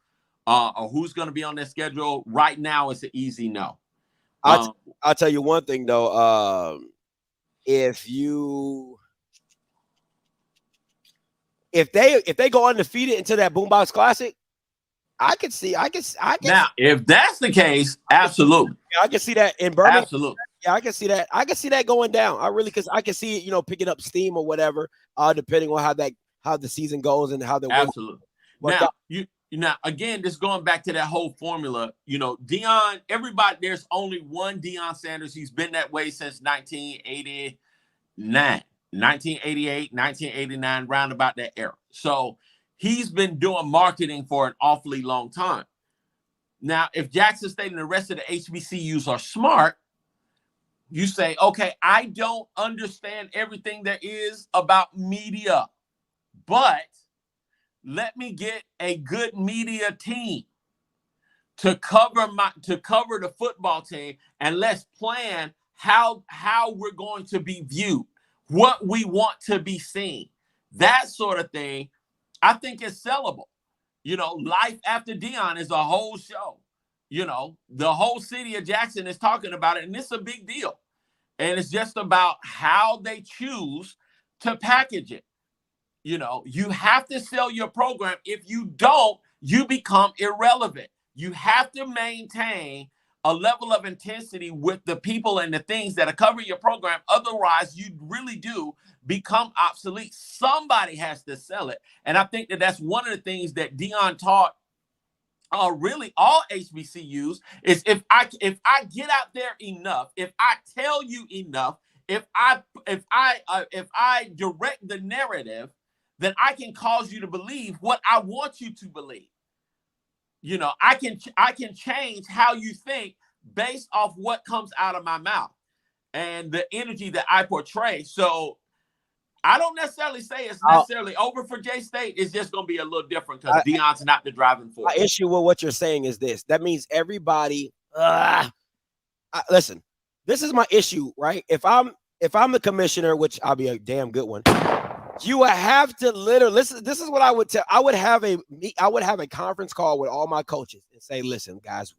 or who's going to be on their schedule. Right now, it's an easy no. I'll tell you one thing though. If they go undefeated into that Boombox Classic, I can now if that's the case, absolutely. Yeah, I can see that in Birmingham. Absolutely. Yeah, I can see that. I can see that going down. Because I can see it, picking up steam or whatever, depending on how the season goes and how the absolutely. Now, again, just going back to that whole formula, Deion, everybody, there's only one Deion Sanders. He's been that way since 1989, 1988, 1989, round about that era. So he's been doing marketing for an awfully long time. Now, if Jackson State and the rest of the HBCUs are smart, you say, okay, I don't understand everything there is about media, but let me get a good media team to cover the football team, and let's plan how we're going to be viewed, what we want to be seen, that sort of thing. I think it's sellable. Life after Deion is a whole show. The whole city of Jackson is talking about it, and it's a big deal. And it's just about how they choose to package it. You have to sell your program. If you don't, you become irrelevant. You have to maintain a level of intensity with the people and the things that are covering your program. Otherwise, you really do become obsolete. Somebody has to sell it. And I think that that's one of the things that Deion taught really all HBCUs is if I get out there enough, if I tell you enough, if I direct the narrative, then I can cause you to believe what I want you to believe. I can change how you think based off what comes out of my mouth and the energy that I portray. So I don't necessarily say it's necessarily over for J-State. It's just going to be a little different because Deion's not the driving force. My issue with what you're saying is this. That means everybody. Listen, this is my issue, right? If I'm the commissioner, which I'll be a damn good one. You would have to literally listen. This is what I would tell. I would have a conference call with all my coaches and say, listen, guys,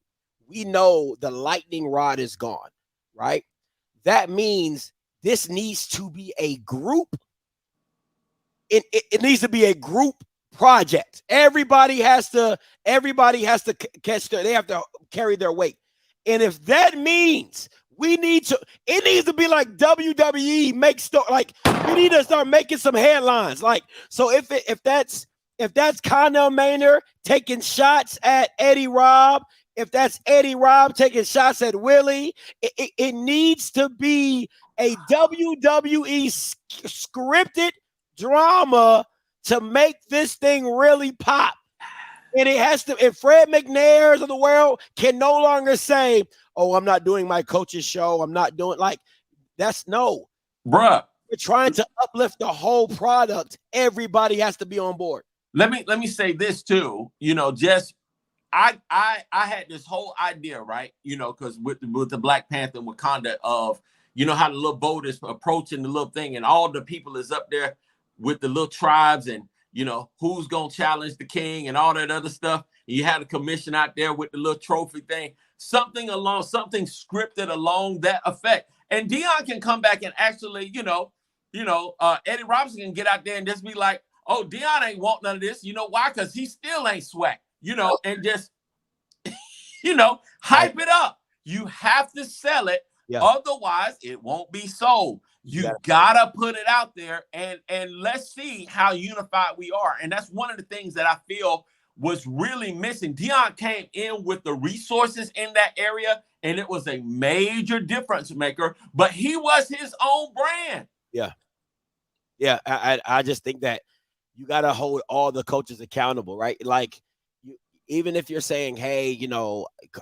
we know the lightning rod is gone, right? That means this needs to be a group. It needs to be a group project. Everybody has to catch they have to carry their weight. And if that means it needs to be like WWE we need to start making some headlines. Like, so if that's Connell Maynard taking shots at Eddie Robb, if that's Eddie Robb taking shots at Willie, it needs to be a WWE scripted drama to make this thing really pop. And it has to, if Fred McNair's of the world can no longer say, oh, I'm not doing my coach's show, I'm not doing bruh. We're trying to uplift the whole product. Everybody has to be on board. Let me say this too. I had this whole idea, right? Because with the Black Panther Wakanda of, how the little boat is approaching the little thing, and all the people is up there with the little tribes, and who's gonna challenge the king and all that other stuff. You had a commission out there with the little trophy thing, something scripted along that effect. And Dion can come back and actually, Eddie Robinson can get out there and just be like, oh, Dion ain't want none of this. You know why? Because he still ain't swag, and just, hype it up. You have to sell it. Yeah. Otherwise, it won't be sold. You gotta put it out there, and let's see how unified we are. And that's one of the things that I feel was really missing. Dion came in with the resources in that area, and it was a major difference maker, but he was his own brand. Yeah. Yeah, I just think that you got to hold all the coaches accountable, right? Like, even if you're saying, hey,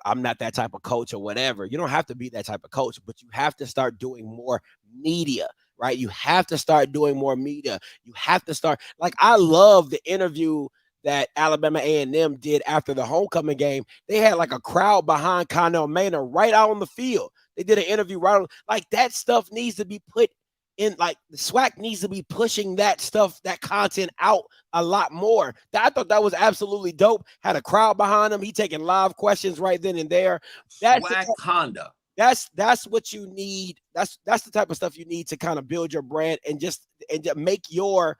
I'm not that type of coach or whatever, you don't have to be that type of coach, but you have to start doing more media, right? You have to start doing more media. You have to start, I love the interview that Alabama A&M did after the homecoming game. They had a crowd behind Connell Maynard right out on the field. They did an interview that stuff needs to be put in, the SWAC needs to be pushing that stuff, that content out a lot more. I thought that was absolutely dope. Had a crowd behind him. He taking live questions right then and there. That's what you need. That's the type of stuff you need to kind of build your brand and just make your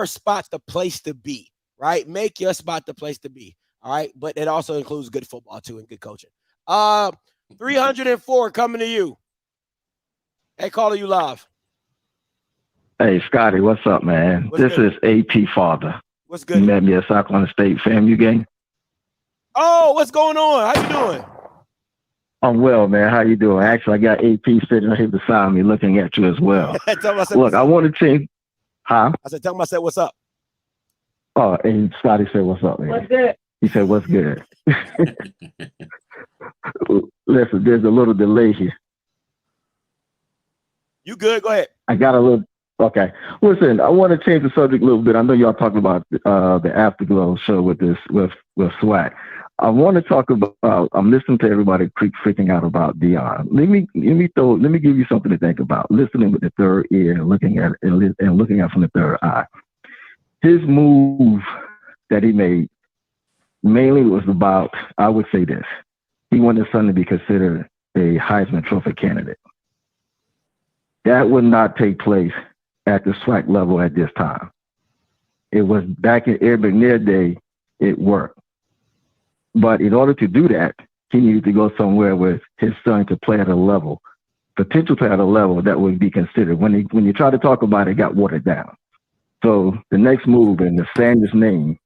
spot the place to be, right? Make your spot the place to be. All right. But it also includes good football too and good coaching. 304 coming to you. Hey, caller, you live. Hey, Scotty, what's up, man? What's good? Is AP Father. What's good? You met me at South Carolina State FAMU game. Oh, what's going on? How you doing? I'm well, man. How you doing? Actually, I got AP sitting here beside me looking at you as well. Look, I want to change. Huh? I said, tell him I said, what's up? Oh, and Scotty said, what's up, man? What's good? He said, what's good? Listen, there's a little delay here. You good? Go ahead. I got a little. Okay. Listen, I want to change the subject a little bit. I know y'all talking about the Afterglow show with SWAC. I want to talk about. I'm listening to everybody freaking out about Dion. Let me give you something to think about. Listening with the third ear and looking at from the third eye. His move that he made mainly was about. I would say this. He wanted his son to be considered a Heisman Trophy candidate. That would not take place at the SWAC level at this time. It was back in Ed McNair day, it worked. But in order to do that, he needed to go somewhere with his son to play at a level, potential play at a level that would be considered. When you try to talk about it, it got watered down. So the next move in the Sanders name,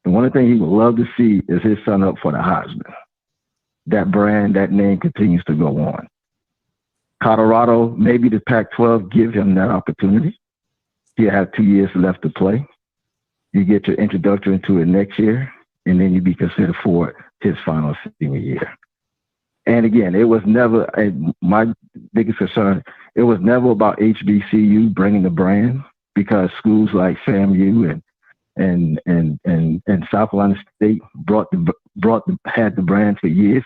the one thing he would love to see is his son up for the Heisman. That brand, that name continues to go on. Colorado, maybe the Pac-12 give him that opportunity. He'll have 2 years left to play. You get your introduction into it next year, and then you'd be considered for his final senior year. And again, it was never, my biggest concern, it was never about HBCU bringing the brand, because schools like FAMU and South Carolina State had the brand for years.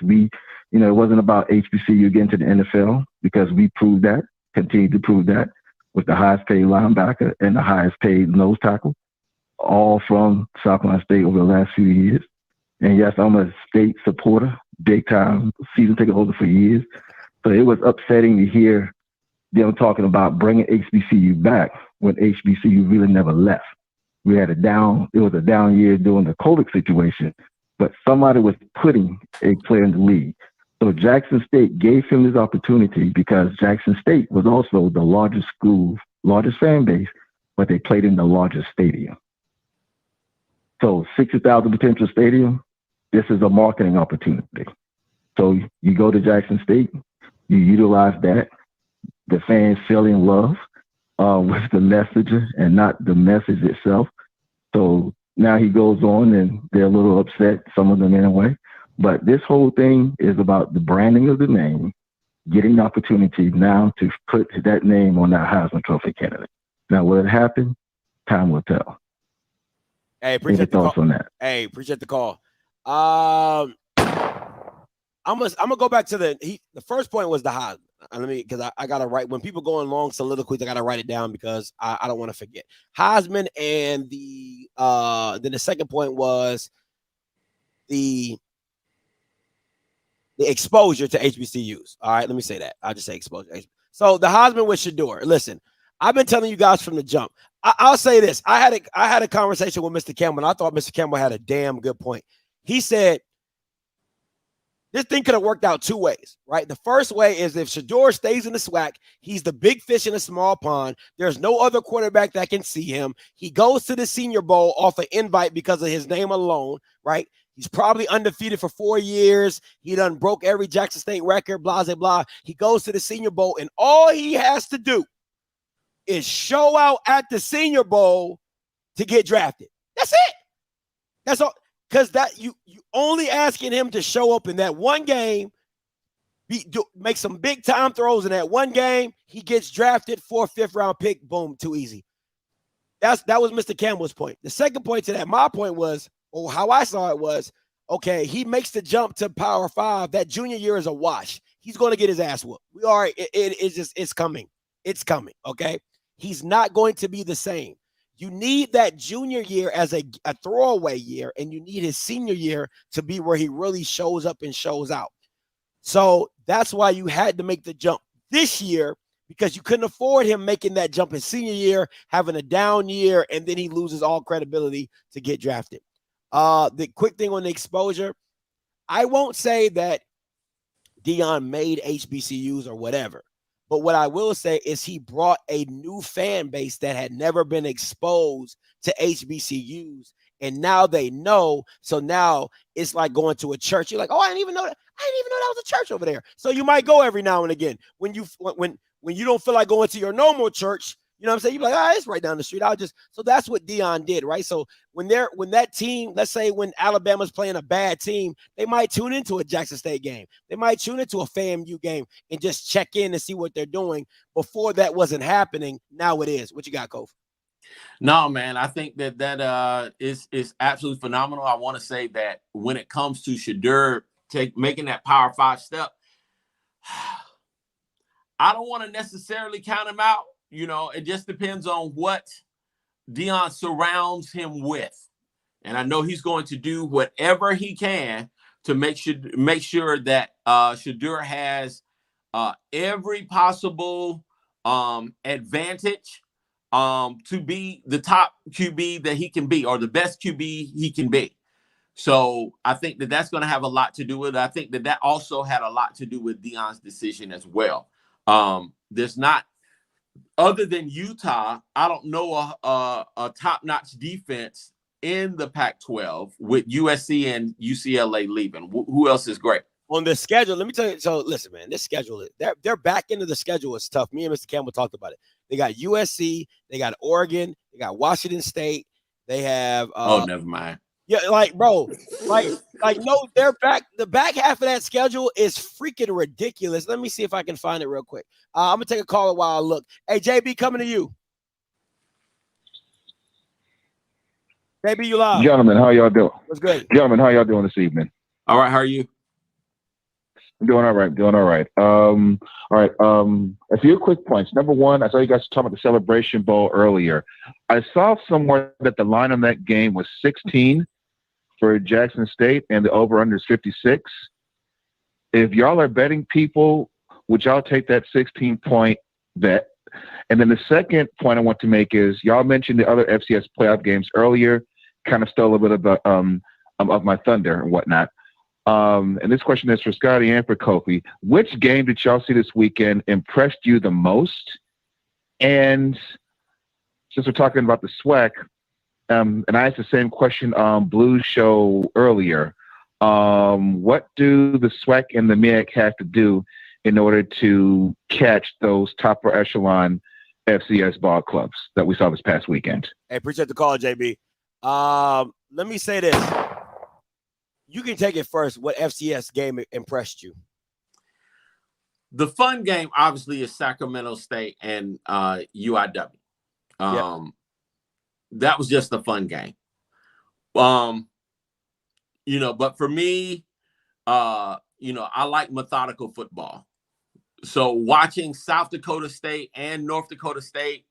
It wasn't about HBCU getting to the NFL, because we proved that, continue to prove that. was the highest paid linebacker and the highest paid nose tackle, all from South Carolina State over the last few years. And yes, I'm a state supporter, big time, season ticket holder for years. So it was upsetting to hear them talking about bringing HBCU back when HBCU really never left. It was a down year during the COVID situation, but somebody was putting a player in the league. So Jackson State gave him this opportunity because Jackson State was also the largest school, largest fan base, but they played in the largest stadium. So 60,000 potential stadium, this is a marketing opportunity. So you go to Jackson State, you utilize that, the fans feeling love with the message and not the message itself. So now he goes on and they're a little upset, some of them anyway. But this whole thing is about the branding of the name, getting the opportunity now to put that name on that Heisman Trophy candidate. Now, will it happen? Time will tell. Hey, appreciate the thoughts call. on that. Hey, appreciate the call. I'm gonna go back to the first point was the Heisman. Because I gotta write when people go in long soliloquies, I gotta write it down because I don't want to forget Heisman. And then the second point was the exposure to HBCUs. All right, let me say that. I'll just say exposure. So the Heisman with Shedeur. Listen, I've been telling you guys from the jump. I'll say this. I had a conversation with Mr. Campbell, and I thought Mr. Campbell had a damn good point. He said this thing could have worked out two ways, right? The first way is if Shedeur stays in the SWAC, he's the big fish in a small pond. There's no other quarterback that can see him. He goes to the Senior Bowl off an invite because of his name alone, right? He's probably undefeated for 4 years. He done broke every Jackson State record, blah, blah, blah. He goes to the Senior Bowl, and all he has to do is show out at the Senior Bowl to get drafted. That's it. That's all. Because that you only asking him to show up in that one game, make some big time throws in that one game. He gets drafted, 4th, 5th round pick. Boom, too easy. That was Mr. Campbell's point. The second point to that, my point was, or how I saw it was, okay, he makes the jump to Power 5. That junior year is a wash. He's going to get his ass whooped. It's coming. It's coming. Okay, he's not going to be the same. You need that junior year as a throwaway year, and you need his senior year to be where he really shows up and shows out. So that's why you had to make the jump this year, because you couldn't afford him making that jump his senior year, having a down year, and then he loses all credibility to get drafted. The quick thing on the exposure, I won't say that Deion made HBCUs or whatever. But what I will say is he brought a new fan base that had never been exposed to HBCUs, and now they know. So now it's like going to a church. You're like, oh, I didn't even know that. I didn't even know that was a church over there. So you might go every now and again when you don't feel like going to your normal church. You know what I'm saying? You're like, it's right down the street. So that's what Deion did, right? So when that team, let's say when Alabama's playing a bad team, they might tune into a Jackson State game. They might tune into a FAMU game and just check in and see what they're doing. Before that wasn't happening. Now it is. What you got, Kof? No, man, I think that is absolutely phenomenal. I want to say that when it comes to Shedeur making that Power 5 step, I don't want to necessarily count him out. You know, it just depends on what Deion surrounds him with. And I know he's going to do whatever he can to make sure that Shedeur has every possible advantage to be the top QB that he can be, or the best QB he can be. So I think that that's going to have a lot to do with it. I think that also had a lot to do with Deion's decision as well. There's not, other than Utah, I don't know a top-notch defense in the Pac-12 with USC and UCLA leaving. Who else is great? On the schedule, let me tell you. So listen, man, this schedule, their back end of the schedule is tough. Me and Mr. Campbell talked about it. They got USC, they got Oregon, they got Washington State. They have never mind. Yeah, like, bro, like no, the back half of that schedule is freaking ridiculous. Let me see if I can find it real quick. I'm gonna take a call while I look. Hey, JB, coming to you. JB, you live. Gentlemen, how y'all doing? What's good? Gentlemen, how y'all doing this evening? All right, how are you? Doing all right. Doing all right. All right. A few quick points. Number one, I saw you guys talking about the Celebration Bowl earlier. I saw somewhere that the line on that game was 16 for Jackson State, and the over/under is 56. If y'all are betting people, would y'all take that 16-point bet? And then the second point I want to make is y'all mentioned the other FCS playoff games earlier, kind of stole a bit of my thunder and whatnot. And this question is for Scotty and for Kofi. Which game did y'all see this weekend impressed you the most? And since we're talking about the SWAC, and I asked the same question on Blue's show earlier, what do the SWAC and the MEAC have to do in order to catch those upper echelon FCS ball clubs that we saw this past weekend? Hey, appreciate the call, JB. Let me say this. You can take it first. What FCS game impressed you? The fun game, obviously, is Sacramento State and UIW. That was just a fun game. But for me, I like methodical football. So watching South Dakota State and North Dakota State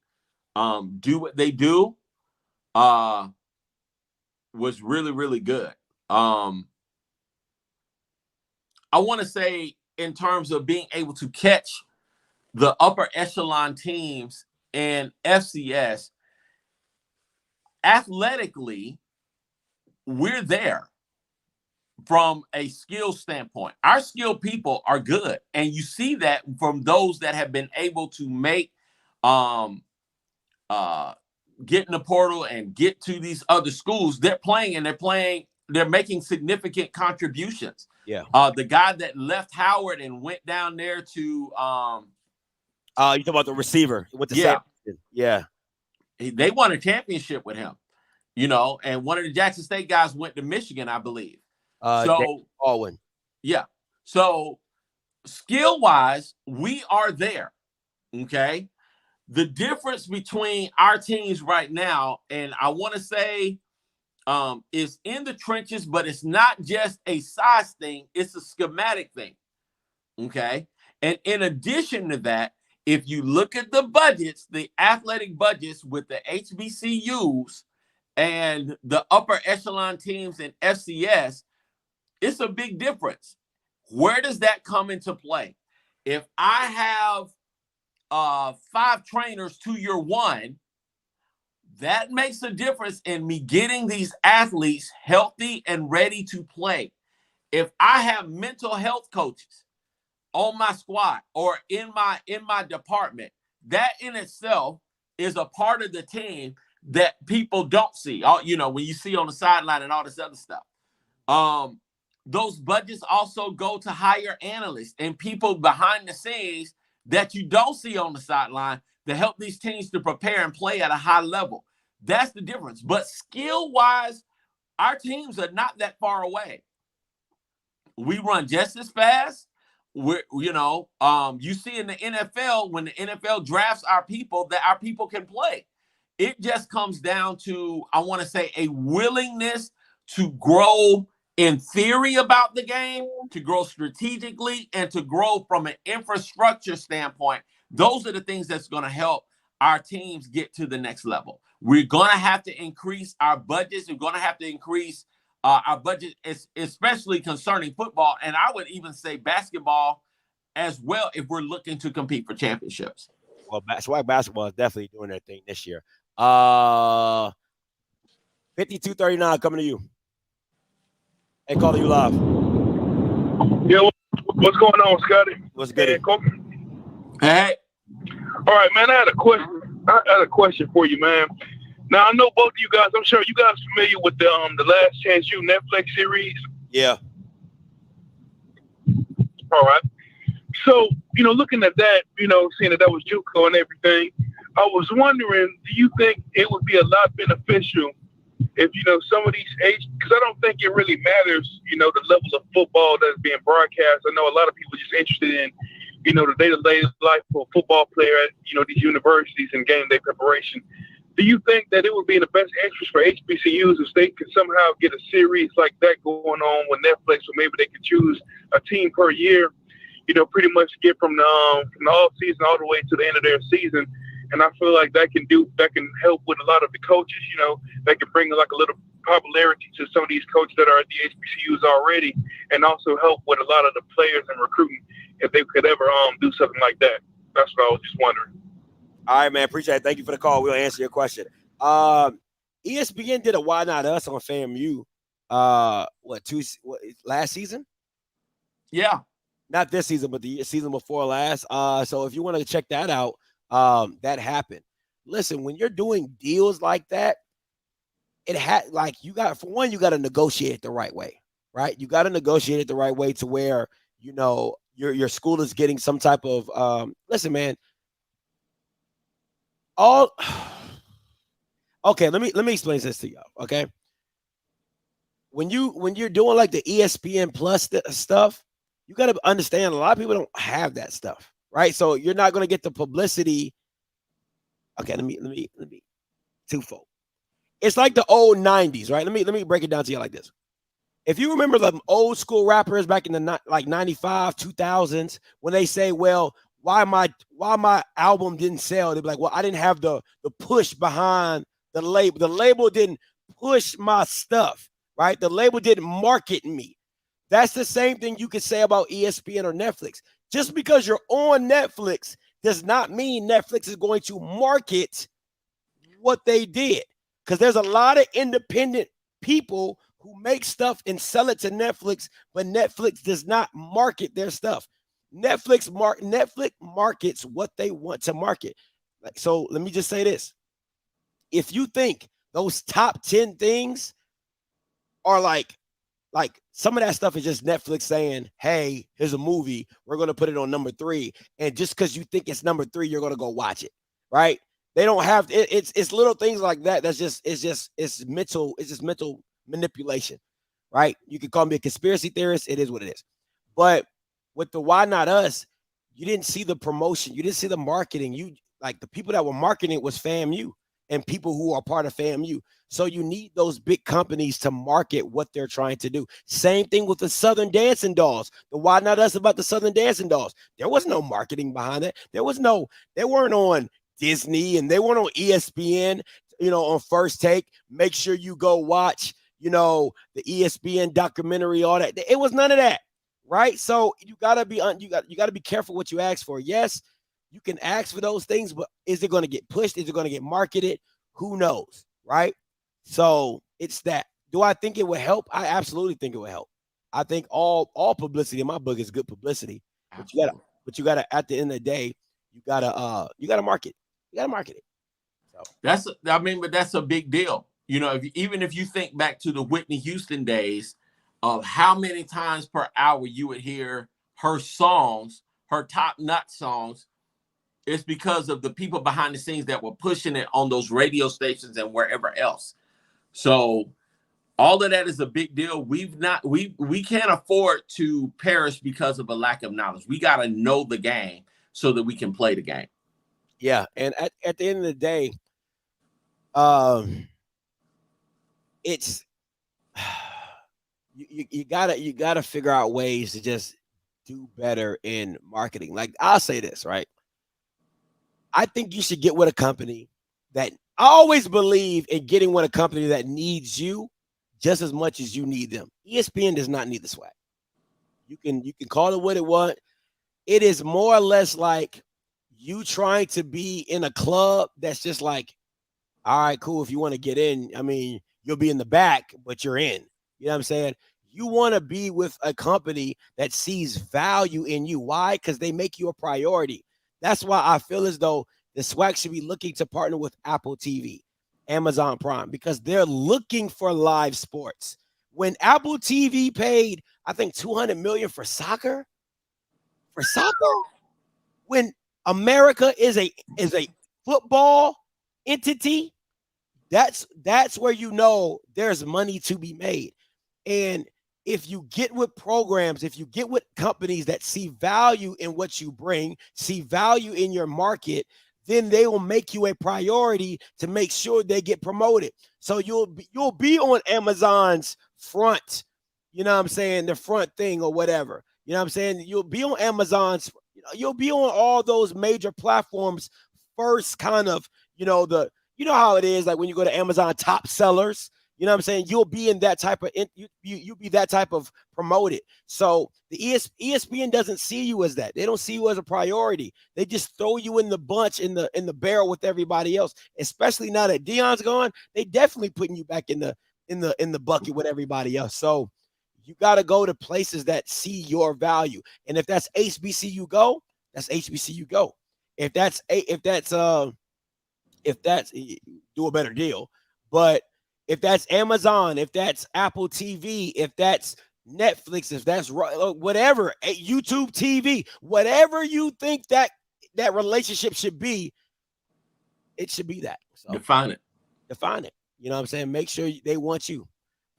do what they do was really, really good. I want to say in terms of being able to catch the upper echelon teams in FCS, athletically, we're there from a skill standpoint. Our skilled people are good. And you see that from those that have been able to make get in the portal and get to these other schools. They're playing and they're making significant contributions. Yeah. The guy that left Howard and went down there to you talking about the receiver with the they won a championship with him, and one of the Jackson State guys went to Michigan, I believe. Alwyn. Yeah. So skill-wise, we are there. Okay. The difference between our teams right now, and I want to say is in the trenches, but it's not just a size thing, it's a schematic thing. Okay. And in addition to that, if you look at the budgets, the athletic budgets with the HBCUs and the upper echelon teams in FCS, it's a big difference. Where does that come into play? If I have 5 trainers to your 1, that makes a difference in me getting these athletes healthy and ready to play. If I have mental health coaches on my squad or in my department, that in itself is a part of the team that people don't see. When you see on the sideline and all this other stuff. Those budgets also go to hire analysts and people behind the scenes that you don't see on the sideline to help these teams to prepare and play at a high level. That's the difference. But skill-wise, our teams are not that far away. We run just as fast. You see in the NFL, when the NFL drafts our people, that our people can play. It just comes down to, I want to say, a willingness to grow in theory about the game, to grow strategically, and to grow from an infrastructure standpoint. Those are the things that's going to help our teams get to the next level. We're going to have to increase our budgets. We're going to have to increase our budget, especially concerning football. And I would even say basketball as well, if we're looking to compete for championships. Well, SWAC basketball is definitely doing their thing this year. 5239 coming to you. Hey, calling you live. Yeah, what's going on, Scotty? What's good? Hey. All right, man. I had a question for you, man. Now I know both of you guys. I'm sure you guys are familiar with the Last Chance U Netflix series. Yeah. All right. So looking at that, seeing that was JUCO and everything, I was wondering, do you think it would be a lot beneficial if some of these age, because I don't think it really matters, the level of football that's being broadcast. I know a lot of people are just interested in, the day-to-day life for a football player at, these universities and game day preparation. do you think that it would be in the best interest for HBCUs if they could somehow get a series like that going on with Netflix, or maybe they could choose a team per year, pretty much get from the off season all the way to the end of their season? And I feel like that can help with a lot of the coaches, that can bring like a little popularity to some of these coaches that are at the HBCUs already, and also help with a lot of the players and recruiting if they could ever do something like that. That's what I was just wondering. All right, man. Appreciate it. Thank you for the call. We'll answer your question. ESPN did a Why Not Us on FAMU. Last season? Yeah. Not this season, but the season before last. So if you want to check that out, that happened. Listen, when you're doing deals like that, you got to negotiate it the right way, right? You got to negotiate it the right way to where, your school is getting some type of, listen, man, okay, let me explain this to y'all. Okay. When you're doing like the ESPN Plus stuff, you got to understand a lot of people don't have that stuff, right? So you're not going to get the publicity. Okay, let me twofold. It's like the old 90s, right? Let me break it down to you like this. If you remember the old school rappers back in the 95, 2000s, when they say, well, why my album didn't sell, they'd be like, well, I didn't have the push behind the label. The label didn't push my stuff, right? The label didn't market me. That's the same thing you could say about ESPN or Netflix. Just because you're on Netflix does not mean Netflix is going to market what they did. Because there's a lot of independent people who make stuff and sell it to Netflix, but Netflix does not market their stuff. Netflix markets what they want to market. So let me just say this. If you think those top 10 things are like some of that stuff is just Netflix saying, hey, here's a movie, we're going to put it on number 3. And just because you think it's number 3, you're going to go watch it, right? They don't have it's little things like that. It's mental manipulation, right? You can call me a conspiracy theorist. It is what it is. But with the Why Not Us, you didn't see the promotion. You didn't see the marketing. The people that were marketing it was FAMU and people who are part of FAMU. So you need those big companies to market what they're trying to do. Same thing with the Southern Dancing Dolls. The Why Not Us about the Southern Dancing Dolls. There was no marketing behind it. They weren't on Disney and they weren't on ESPN, on First Take. Make sure you go watch, the ESPN documentary, all that. It was none of that. Right. So you gotta be careful what you ask for. Yes, you can ask for those things, but is it going to get pushed? Is it going to get marketed? Who knows? Right. So it's that. Do I think it would help? I absolutely think it would help. I think all publicity in my book is good publicity. But you gotta at the end of the day, you gotta market. You gotta market it. So but that's a big deal. Even if you think back to the Whitney Houston days, of how many times per hour you would hear her songs, her top-notch songs, it's because of the people behind the scenes that were pushing it on those radio stations and wherever else. So all of that is a big deal. We can't afford to perish because of a lack of knowledge. We got to know the game so that we can play the game. Yeah, and at the end of the day, it's you gotta figure out ways to just do better in marketing. Like I'll say this, right? I think you should get with a company that I always believe in getting with a company that needs you just as much as you need them. ESPN does not need the swag. You can call it what it was. It is more or less like you trying to be in a club that's just like, all right, cool. If you want to get in, I mean, you'll be in the back, but you're in. You know what I'm saying? You want to be with a company that sees value in you. Why? Because they make you a priority. That's why I feel as though the swag should be looking to partner with Apple TV, Amazon Prime, because they're looking for live sports. When Apple TV paid, I think $200 million for soccer, when America is a football entity, that's where you know there's money to be made. And if you get with programs, if you get with companies that see value in what you bring, see value in your market, then they will make you a priority to make sure they get promoted. So you'll be on Amazon's front, you know what I'm saying, the front thing or whatever. You know what I'm saying? You'll be on Amazon's, you'll be on all those major platforms first, kind of, you know how it is, like when you go to Amazon top sellers, you know what I'm saying? You'll be in that type of you'll be that type of promoted. So the ESPN doesn't see you as that. They don't see you as a priority. They just throw you in the bunch in the barrel with everybody else. Especially now that Deion's gone, they definitely putting you back in the bucket with everybody else. So you got to go to places that see your value. And if that's HBCU go, that's HBCU go. If that's do a better deal. But if that's Amazon, if that's Apple TV, if that's Netflix, if that's whatever, YouTube TV, whatever you think that relationship should be, it should be that. So define it. You know what I'm saying? Make sure they want you.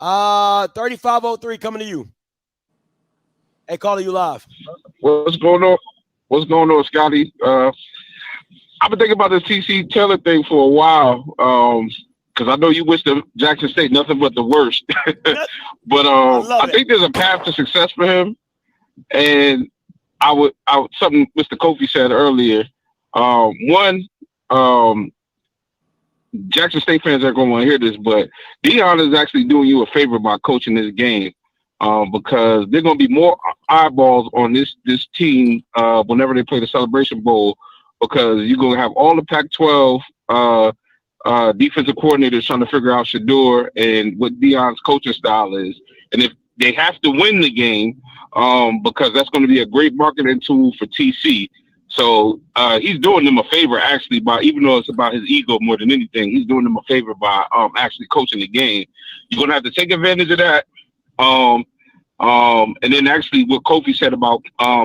3503 coming to you. Hey, caller, you live. What's going on? What's going on, Scotty? I've been thinking about this TC Taylor thing for a while. Because I know you wish the Jackson State nothing but the worst. But I think there's a path to success for him. And I would something Mr. Kofi said earlier. Jackson State fans are going to want to hear this, but Deion is actually doing you a favor by coaching this game, because they're going to be more eyeballs on this team whenever they play the Celebration Bowl, because you're going to have all the Pac-12 defensive coordinators trying to figure out Shador and what Deion's coaching style is. And if they have to win the game, because that's going to be a great marketing tool for TC. So he's doing them a favor, actually, by, even though it's about his ego more than anything, he's doing them a favor by actually coaching the game. You're going to have to take advantage of that. And then actually what Kofi said about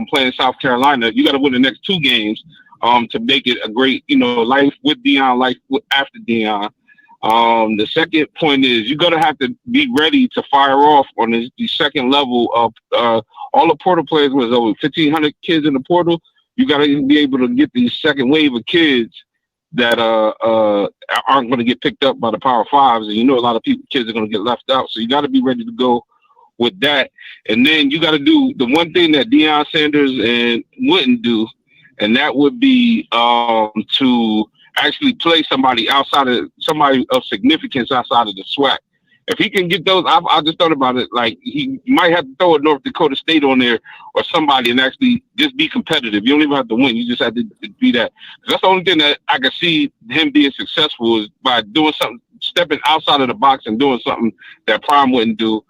playing South Carolina, you got to win the next 2 games to make it a great, life with Deion, life after Deion. The second point is you're going to have to be ready to fire off on the second level of all the portal players. Was over 1,500 kids in the portal. You got to be able to get the second wave of kids that aren't going to get picked up by the Power Fives. And a lot of kids are going to get left out. So you got to be ready to go with that. And then you got to do the one thing that Deion Sanders wouldn't do, and that would be to actually play somebody of significance outside of the SWAC. If he can get those, I just thought about it. Like he might have to throw a North Dakota State on there or somebody and actually just be competitive. You don't even have to win. You just have to be that. That's the only thing that I can see him being successful is by doing something, stepping outside of the box and doing something that Prime wouldn't do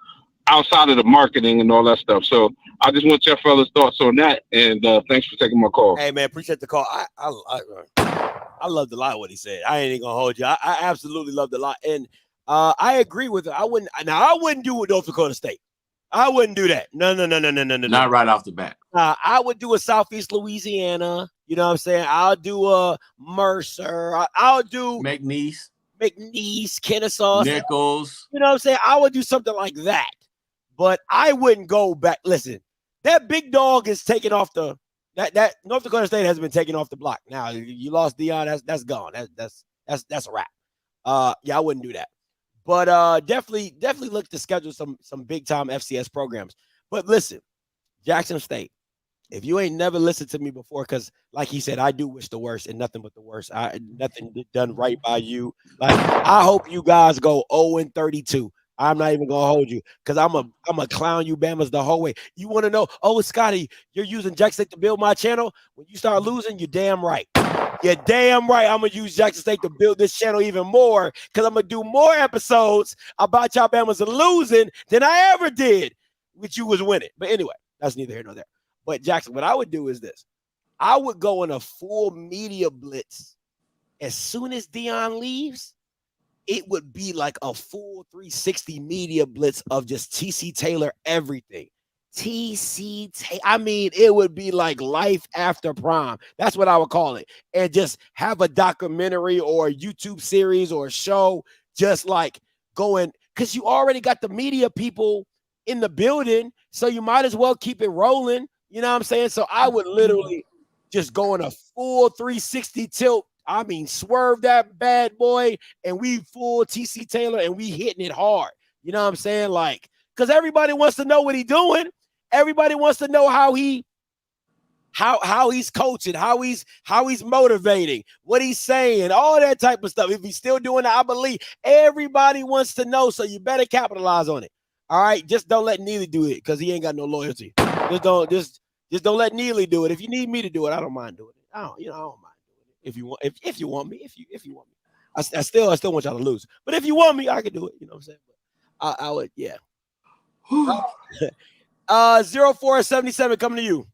outside of the marketing and all that stuff. So I just want your fellas' thoughts on that. And thanks for taking my call. Hey man, appreciate the call. I loved a lot of what he said. I ain't even gonna hold you. I absolutely loved a lot. And I agree with it. I wouldn't do with North Dakota State. I wouldn't do that. No. Not right off the bat. I would do a Southeast Louisiana. You know what I'm saying? I'll do a Mercer. I'll do McNeese, Kennesaw, Nichols. You know what I'm saying? I would do something like that. But I wouldn't go back. Listen, that big dog is taking off the that North Dakota State has been taken off the block. Now you lost Deion. That's gone. That's a wrap. Yeah, I wouldn't do that. But definitely look to schedule some big time FCS programs. But listen, Jackson State, if you ain't never listened to me before, because like he said, I do wish the worst and nothing but the worst. Nothing done right by you. Like I hope you guys go 0-32. I'm not even gonna hold you because I'm a clown you Bamas the whole way. You want to know? Oh, Scotty, you're using Jackson State to build my channel. When you start losing, you're damn right. You're damn right. I'm gonna use Jackson State to build this channel even more because I'm gonna do more episodes about y'all Bamas losing than I ever did, which you was winning. But anyway, that's neither here nor there. But Jackson, what I would do is this: I would go on a full media blitz as soon as Deion leaves. It would be like a full 360 media blitz of just TC Taylor everything. I mean, it would be like life after Prime. That's what I would call it. And just have a documentary or a YouTube series or a show just like going, because you already got the media people in the building, so you might as well keep it rolling. You know what I'm saying? So I would literally just go on a full 360 tilt swerve that bad boy, and we full TC Taylor, and we hitting it hard. You know what I'm saying? Like, because everybody wants to know what he's doing. Everybody wants to know how he's coaching, how he's motivating, what he's saying, all that type of stuff. If he's still doing it, I believe everybody wants to know. So you better capitalize on it. All right, just don't let Neely do it because he ain't got no loyalty. Just don't let Neely do it. If you need me to do it, I don't mind doing it. I don't mind doing it. If you want me, I still want y'all to lose. But if you want me, I can do it. You know what I'm saying? But I would, yeah. 0477 coming to you.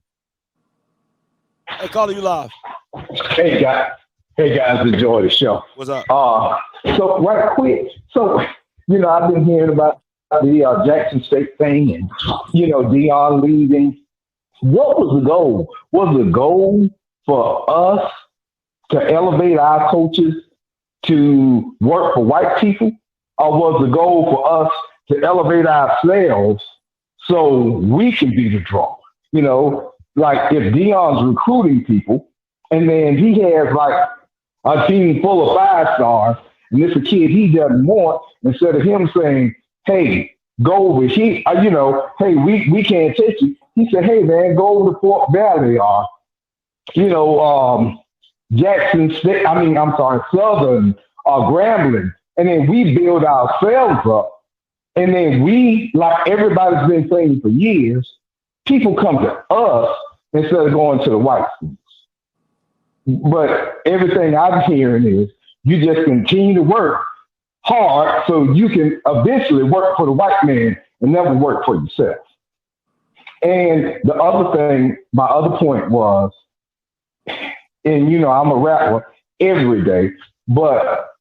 Hey, caller, you live. Hey guys, enjoy the show. What's up? So right quick, I've been hearing about the Jackson State thing, and Deion leaving. What was the goal? Was the goal for us to elevate our coaches to work for white people, or was the goal for us to elevate ourselves so we can be the draw? Like if Deion's recruiting people and then he has like a team full of 5-stars and it's a kid he doesn't want, instead of him saying, hey, go over here, hey, we can't take you. He said, hey, man, go over to Fort Valley or, Jackson State, Southern or Grambling. And then we build ourselves up. And then we, like everybody's been saying for years, people come to us instead of going to the white schools. But everything I'm hearing is you just continue to work hard so you can eventually work for the white man and never work for yourself. And the other thing, my other point was, and I'm a rapper every day, but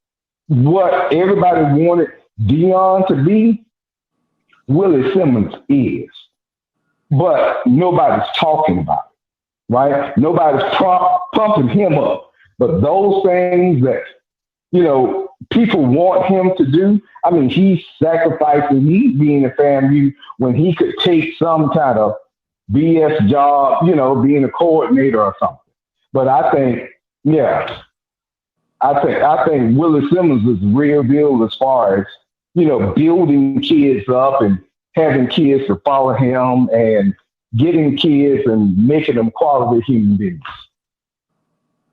what everybody wanted Deion to be, Willie Simmons is. But nobody's talking about it, right? Nobody's pumping him up. But those things that, people want him to do, he's sacrificing, he's being a FAMU when he could take some kind of BS job, being a coordinator or something. But I think Willie Simmons is the real deal as far as, building kids up and having kids to follow him and getting kids and making them quality human beings.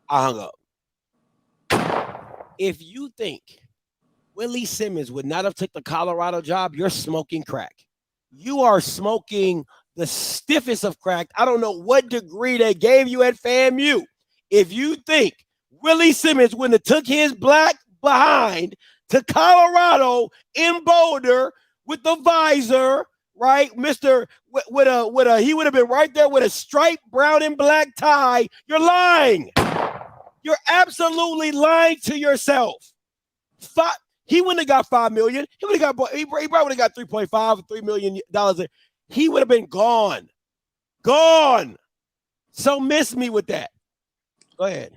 I hung up. If you think Willie Simmons would not have took the Colorado job, you're smoking crack. You are smoking the stiffest of crack. I don't know what degree they gave you at FAMU. If you think Willie Simmons wouldn't have took his black behind to Colorado in Boulder with the visor, right, he would have been right there with a striped brown and black tie. You're lying. You're absolutely lying to yourself. He wouldn't have got $5 million. He probably would have got $3.5 or $3 million. He would have been gone. So miss me with that. Go ahead.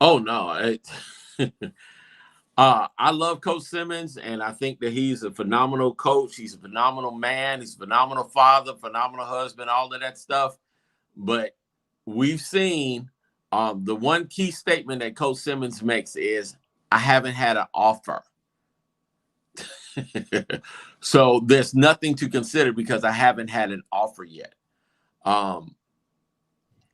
Oh no. I love Coach Simmons, and I think that he's a phenomenal coach. He's a phenomenal man. He's a phenomenal father, phenomenal husband, all of that stuff. But we've seen the one key statement that Coach Simmons makes is, I haven't had an offer. So there's nothing to consider because I haven't had an offer yet.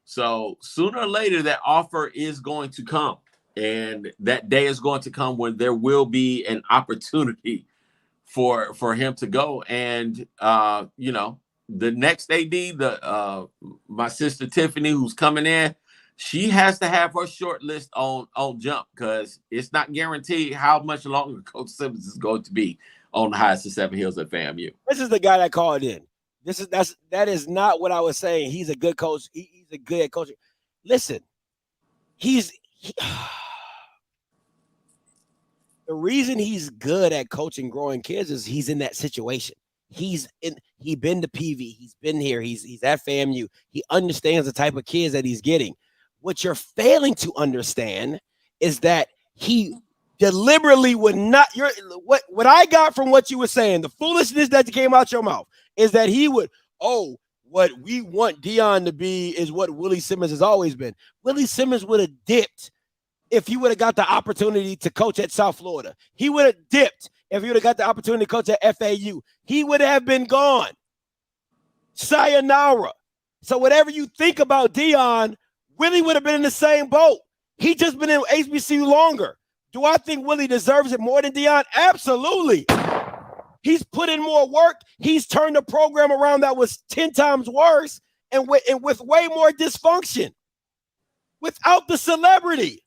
So sooner or later, that offer is going to come. And that day is going to come when there will be an opportunity for him to go. And, the next AD, my sister Tiffany, who's coming in, she has to have her short list on jump because it's not guaranteed how much longer Coach Simmons is going to be on the highest of Seven Hills at FAMU. This is the guy that called in. That is not what I was saying. He's a good coach. He's a good coach. Listen, the reason he's good at coaching growing kids is he's in that situation. He's been to PV. He's been here. He's at FAMU. He understands the type of kids that he's getting. What you're failing to understand is that he deliberately would not. What I got from what you were saying, the foolishness that came out your mouth, is that he would. What we want Deion to be is what Willie Simmons has always been. Willie Simmons would have dipped if he would have got the opportunity to coach at South Florida. He would have dipped if he would have got the opportunity to coach at FAU. He would have been gone. Sayonara. So whatever you think about Deion, Willie would have been in the same boat. He just been in HBCU longer. Do I think Willie deserves it more than Deion? Absolutely. He's put in more work. He's turned the program around that was 10 times worse and with way more dysfunction. Without the celebrity.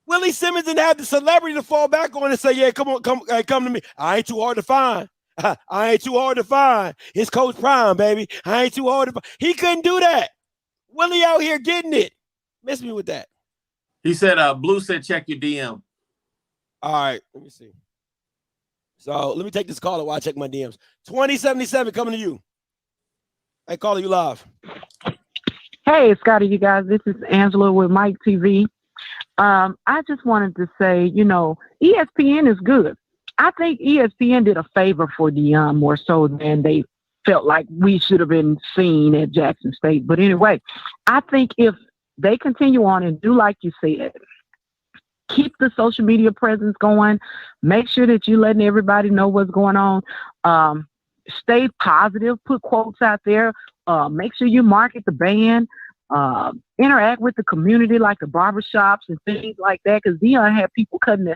Willie Simmons didn't have the celebrity to fall back on and say, yeah, come to me. I ain't too hard to find. I ain't too hard to find. It's Coach Prime, baby. I ain't too hard to find. He couldn't do that. Willie out here getting it. Miss me with that. He said, Blue said, check your DM. All right, let me see. So let me take this caller while I check my DMs. 2077 coming to you. Hey, caller, you live. Hey, Scotty, you guys. This is Angela with Mike TV. I just wanted to say, you know, ESPN is good. I think ESPN did a favor for Deion more so than they felt like we should have been seen at Jackson State. But anyway, I think if they continue on and do like you said, keep the social media presence going, make sure that you're letting everybody know what's going on, stay positive, put quotes out there, make sure you market the band, interact with the community like the barbershops and things like that, because Deion had people cutting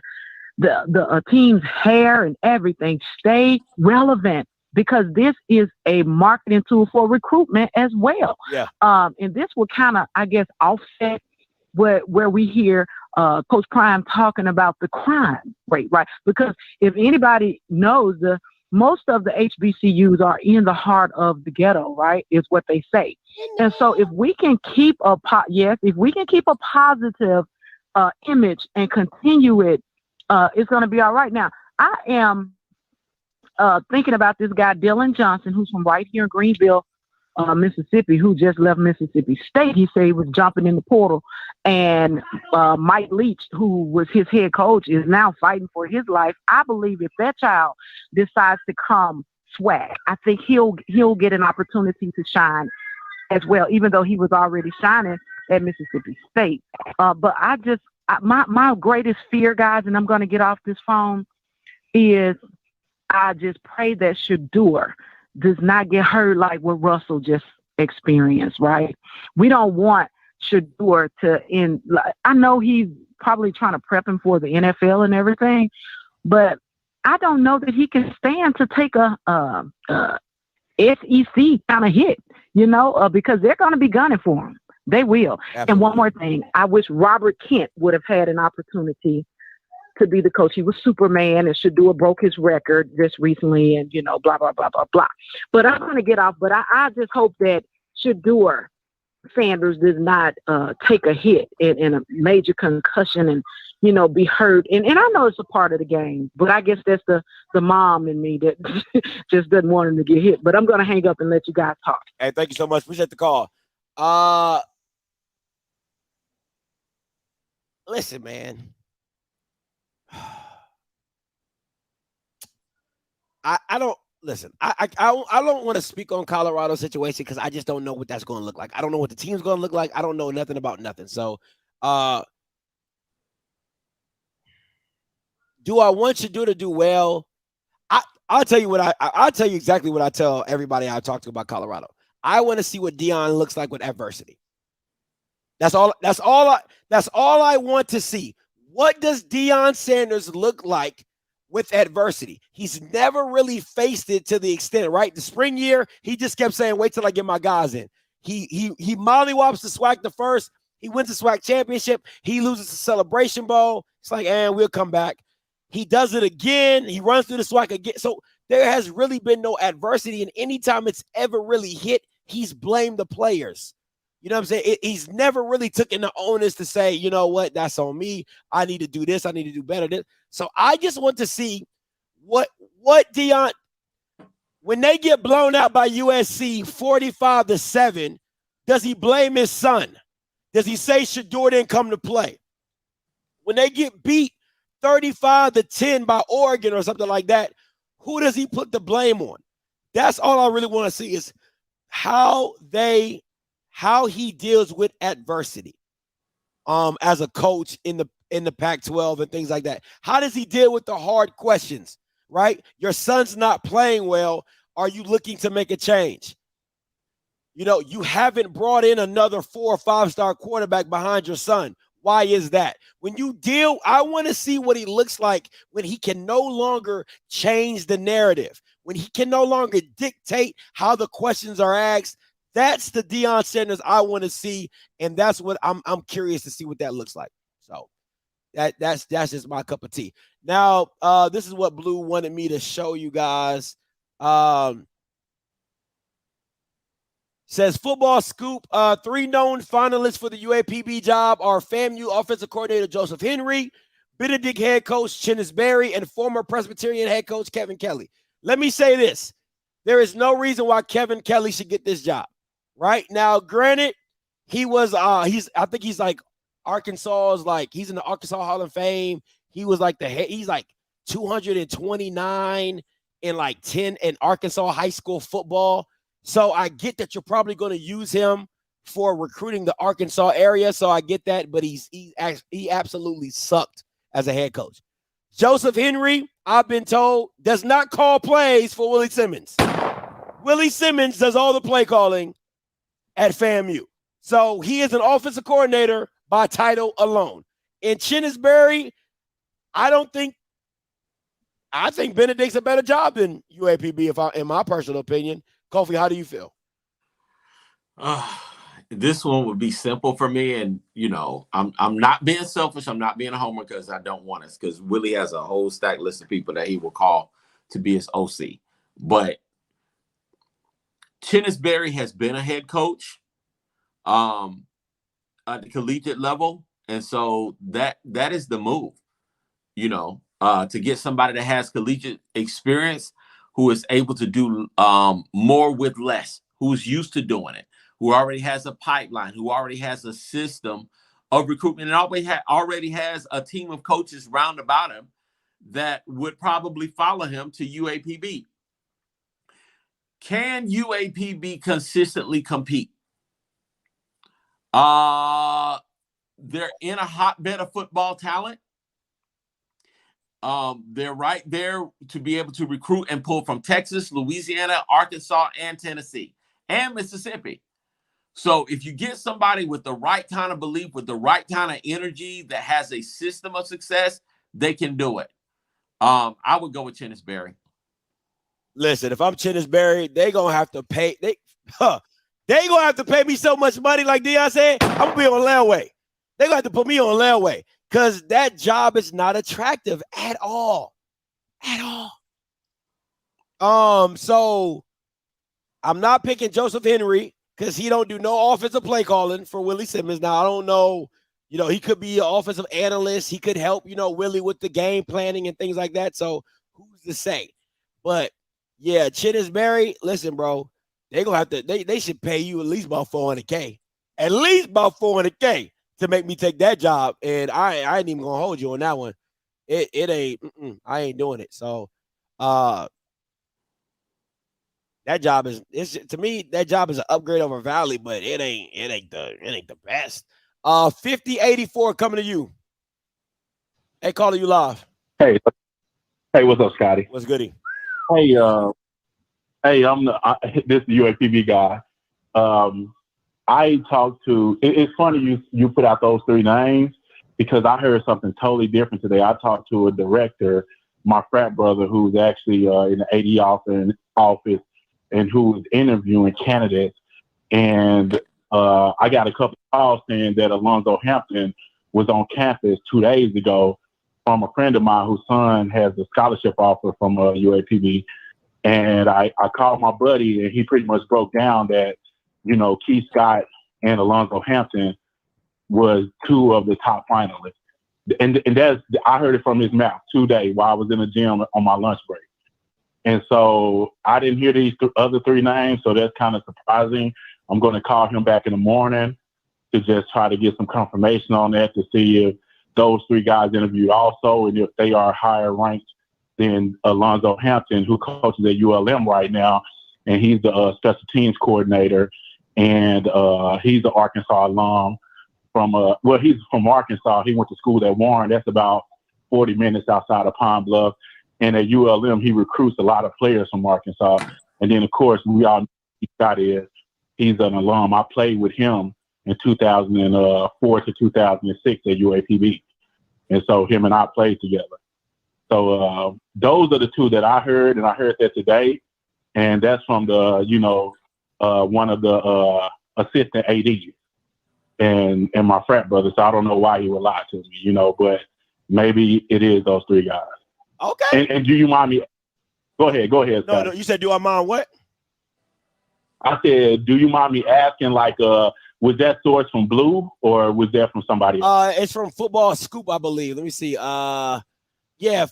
the team's hair and everything. Stay relevant, because this is a marketing tool for recruitment as well. Yeah. And this will kind of, I guess, offset where we hear Coach Prime talking about the crime rate, right? Because if anybody knows, most of the HBCUs are in the heart of the ghetto, right? Is what they say. And so if we can keep a positive image and continue it, it's going to be all right. Now, I am thinking about this guy, Dylan Johnson, who's from right here in Greenville, Mississippi, who just left Mississippi State. He said he was jumping in the portal. And Mike Leach, who was his head coach, is now fighting for his life. I believe if that child decides to come swag, I think he'll get an opportunity to shine as well, even though he was already shining at Mississippi State. But my greatest fear, guys, and I'm going to get off this phone, is I just pray that Shador does not get hurt like what Russell just experienced, right? We don't want Shador to end. I know he's probably trying to prep him for the NFL and everything, but I don't know that he can stand to take a SEC kind of hit, because they're going to be gunning for him. They will. Absolutely. And one more thing, I wish Robert Kent would have had an opportunity to be the coach. He was Superman, and Shador broke his record just recently, and blah, blah, blah, blah, blah. But I'm going to get off, but I just hope that Shador Sanders does not take a hit in a major concussion and, be hurt. And I know it's a part of the game, but I guess that's the mom in me that just doesn't want him to get hit. But I'm going to hang up and let you guys talk. Hey, thank you so much. Appreciate the call. Listen, man. I don't listen. I don't want to speak on Colorado's situation because I just don't know what that's going to look like. I don't know what the team's going to look like. I don't know nothing about nothing. So, do I want Shador to do well? I'll tell you I'll tell you exactly what I tell everybody I talk to about Colorado. I want to see what Deion looks like with adversity. That's all I want to see. What does Deion Sanders look like with adversity? He's never really faced it to the extent, right? The spring year, he just kept saying, wait till I get my guys in. He mollywops the SWAC the first. He wins the SWAC championship. He loses the Celebration Bowl. It's like, we'll come back. He does it again. He runs through the SWAC again. So there has really been no adversity. And anytime it's ever really hit, he's blamed the players. You know what I'm saying? He's never really taken the onus to say, you know what, that's on me. I need to do this. I need to do better. So I just want to see what Deion, when they get blown out by USC 45-7, does he blame his son? Does he say Shador didn't come to play? When they get beat 35-10 by Oregon or something like that, who does he put the blame on? That's all I really want to see is how he deals with adversity. as a coach in the Pac-12 and things like that? How does he deal with the hard questions, right? Your son's not playing well. Are you looking to make a change? You know, you haven't brought in another 4 or 5-star quarterback behind your son. Why is that? When you deal, I want to see what he looks like when he can no longer change the narrative, when he can no longer dictate how the questions are asked. That's the Deion Sanders I want to see, and that's what I'm curious to see what that looks like. So that's just my cup of tea. Now, this is what Blue wanted me to show you guys. Says Football Scoop, 3 known finalists for the UAPB job are FAMU offensive coordinator Joseph Henry, Benedict head coach Chennis Berry, and former Presbyterian head coach Kevin Kelly. Let me say this. There is no reason why Kevin Kelly should get this job. Right now, granted, he was I think he's like Arkansas's, like he's in the Arkansas Hall of Fame. He was like he's like 229 in like 10 in Arkansas high school football. So I get that you're probably going to use him for recruiting the Arkansas area. So I get that, but he absolutely sucked as a head coach. Joseph Henry, I've been told, does not call plays for Willie Simmons. Willie Simmons does all the play calling at FAMU. So he is an offensive coordinator by title alone. In Chennis Berry, I think Benedict's a better job than UAPB, in my personal opinion. Kofi, how do you feel? This one would be simple for me, and you know, I'm not being selfish. I'm not being a homer because I don't want us. Because Willie has a whole stack list of people that he will call to be his OC. But Chennis Berry has been a head coach at the collegiate level, and so that is the move. You know, to get somebody that has collegiate experience, who is able to do more with less, who's used to doing it, who already has a pipeline, who already has a system of recruitment, and already has a team of coaches round about him that would probably follow him to UAPB. Can UAPB consistently compete? They're in a hotbed of football talent. They're right there to be able to recruit and pull from Texas, Louisiana, Arkansas, and Tennessee, and Mississippi. So if you get somebody with the right kind of belief, with the right kind of energy that has a system of success, they can do it. I would go with Chennis Berry. Listen, if I'm Chennis Berry, they're going to have to pay. They going to have to pay me so much money, like Deion said, I'm going to be on layaway. They're going to have to put me on layaway. Because that job is not attractive at all. At all. So I'm not picking Joseph Henry because he don't do no offensive play calling for Willie Simmons. Now, I don't know, you know, he could be an offensive analyst. He could help, you know, Willie with the game planning and things like that. So who's to say? But yeah, Chennis Berry, listen, bro, they're going to have to, they should pay you at least about $400K. At least about $400K. To make me take that job, and I ain't even gonna hold you on that one. It ain't. I ain't doing it. So, that job is to me. That job is an upgrade over Valley, but it ain't the best. 5084 coming to you. Hey, calling you live. Hey, what's up, Scotty? What's goody? Hey, I'm this is the UAPB guy. I talked to, it's funny you put out those 3 names because I heard something totally different today. I talked to a director, my frat brother, who's actually in the AD office and who's interviewing candidates. And I got a couple of calls saying that Alonzo Hampton was on campus 2 days ago from a friend of mine whose son has a scholarship offer from UAPB. And I called my buddy and he pretty much broke down that, you know, Keith Scott and Alonzo Hampton was 2 of the top finalists. And that's, I heard it from his mouth today while I was in the gym on my lunch break. And so I didn't hear these other 3 names, so that's kind of surprising. I'm going to call him back in the morning to just try to get some confirmation on that to see if those 3 guys interviewed also and if they are higher ranked than Alonzo Hampton, who coaches at ULM right now, and he's the special teams coordinator. And he's an Arkansas alum from he's from Arkansas. He went to school at Warren. That's about 40 minutes outside of Pine Bluff. And at ULM, he recruits a lot of players from Arkansas. And then, of course, we all know who Scott is. He's an alum. I played with him in 2004 to 2006 at UAPB. And so him and I played together. So those are the two that I heard, and I heard that today. And that's from the, one of the assistant ADs and my frat brother. So I don't know why he would lie to me, but maybe it is those three guys. Okay. And do you mind me? Go ahead, Scott. No, you said, do I mind what? I said, do you mind me asking, was that source from Blue or was that from somebody else? It's from Football Scoop, I believe. Let me see.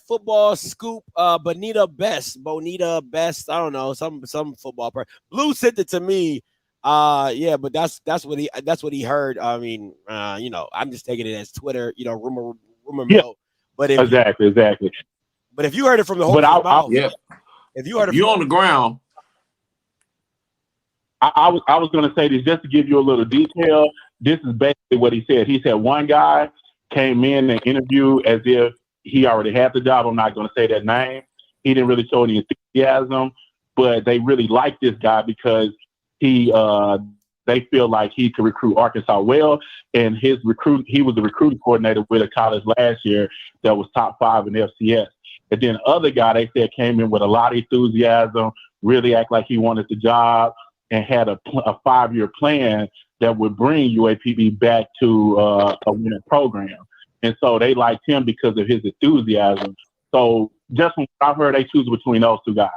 Football Scoop, Bonita Best. I don't know, some football person. Blue sent it to me. But that's what he heard. I mean, I'm just taking it as Twitter, rumor mill. But exactly. But if you heard it from the whole mouth, if you heard it, you on the ground. I was going to say this just to give you a little detail. This is basically what he said. He said one guy came in and interviewed as if he already had the job. I'm not going to say that name. He didn't really show any enthusiasm, but they really liked this guy because they feel like he could recruit Arkansas well. And he was the recruiting coordinator with a college last year that was top 5 in FCS. And then the other guy, they said, came in with a lot of enthusiasm, really act like he wanted the job, and had a 5-year plan that would bring UAPB back to a winning program. And so they liked him because of his enthusiasm. So just from what I've heard, they choose between those two guys.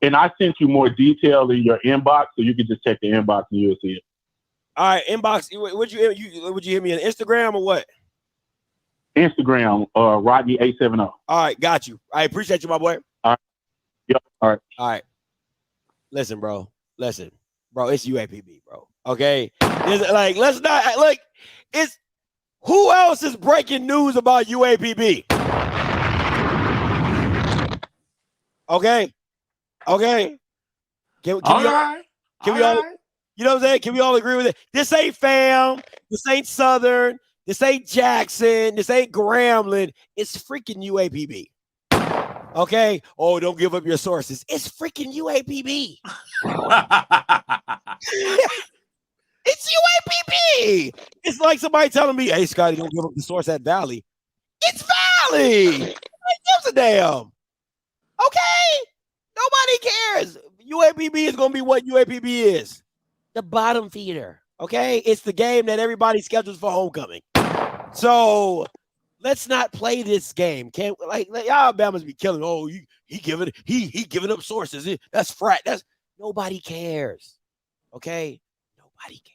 And I sent you more detail in your inbox, so you can just check the inbox and you'll see it. All right, inbox. Would you hit me on Instagram or what? Instagram, Rodney 870. All right, got you. I appreciate you, my boy. All right. Yep. All right. Listen, bro. It's UAPB, bro. Okay. Let's not it's who else is breaking news about UAPB? Okay. Can we all, you know what I'm saying? Can we all agree with it? This ain't fam. This ain't Southern. This ain't Jackson. This ain't Grambling. It's freaking UAPB. Okay? Oh, don't give up your sources. It's freaking UAPB. It's UAPB. It's like somebody telling me, hey, Scotty, don't give up the source at Valley. It's Valley. Nobody gives a damn. Okay? Nobody cares. UAPB is going to be what UAPB is. The bottom feeder. Okay? It's the game that everybody schedules for homecoming. So let's not play this game. Can't like y'all Alabama's be killing. Oh, he giving up sources. That's frat. That's nobody cares. Okay? Nobody cares.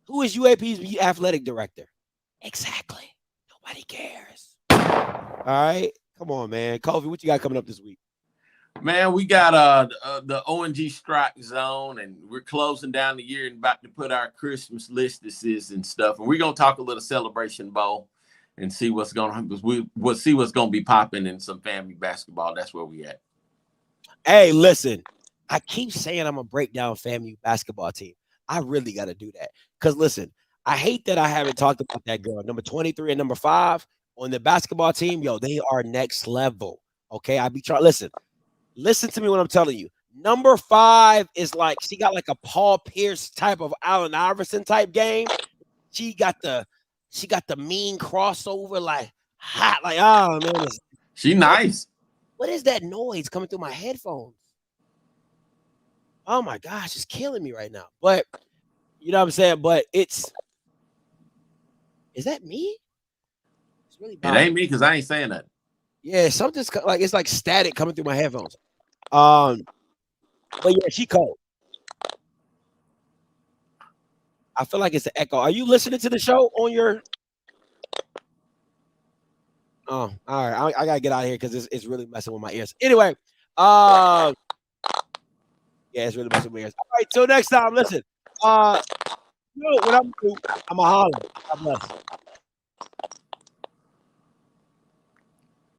Who is UAP's athletic director? Exactly. Nobody cares. All right. Come on, man. Kofi, what you got coming up this week? Man, we got the ONG strike zone, and we're closing down the year and about to put our Christmas lists and stuff. And we're gonna talk a little Celebration Bowl and see what's gonna happen. We'll see what's gonna be popping in some family basketball. That's where we at. Hey, listen, I keep saying I'm gonna break down FAMU basketball team. I really gotta do that. Because listen, I hate that I haven't talked about that girl, number 23 and number 5 on the basketball team. Yo, they are next level. Okay. I be trying. Listen to me when I'm telling you. Number 5 is like she got like a Paul Pierce type of Allen Iverson type game. She got the mean crossover, like hot, like oh man. She nice. What is that noise coming through my headphones? Oh my gosh, it's killing me right now. But you know what I'm saying? But is that me? It's really bad. It ain't me because I ain't saying that. Yeah, something's like it's like static coming through my headphones. But yeah, she cold. I feel like it's an echo. Are you listening to the show on your? Oh, all right. I gotta get out of here because it's really messing with my ears. Anyway, yeah, it's really messing with my ears. All right, till next time. Listen, what I'm gonna do, I'm a holler. God bless.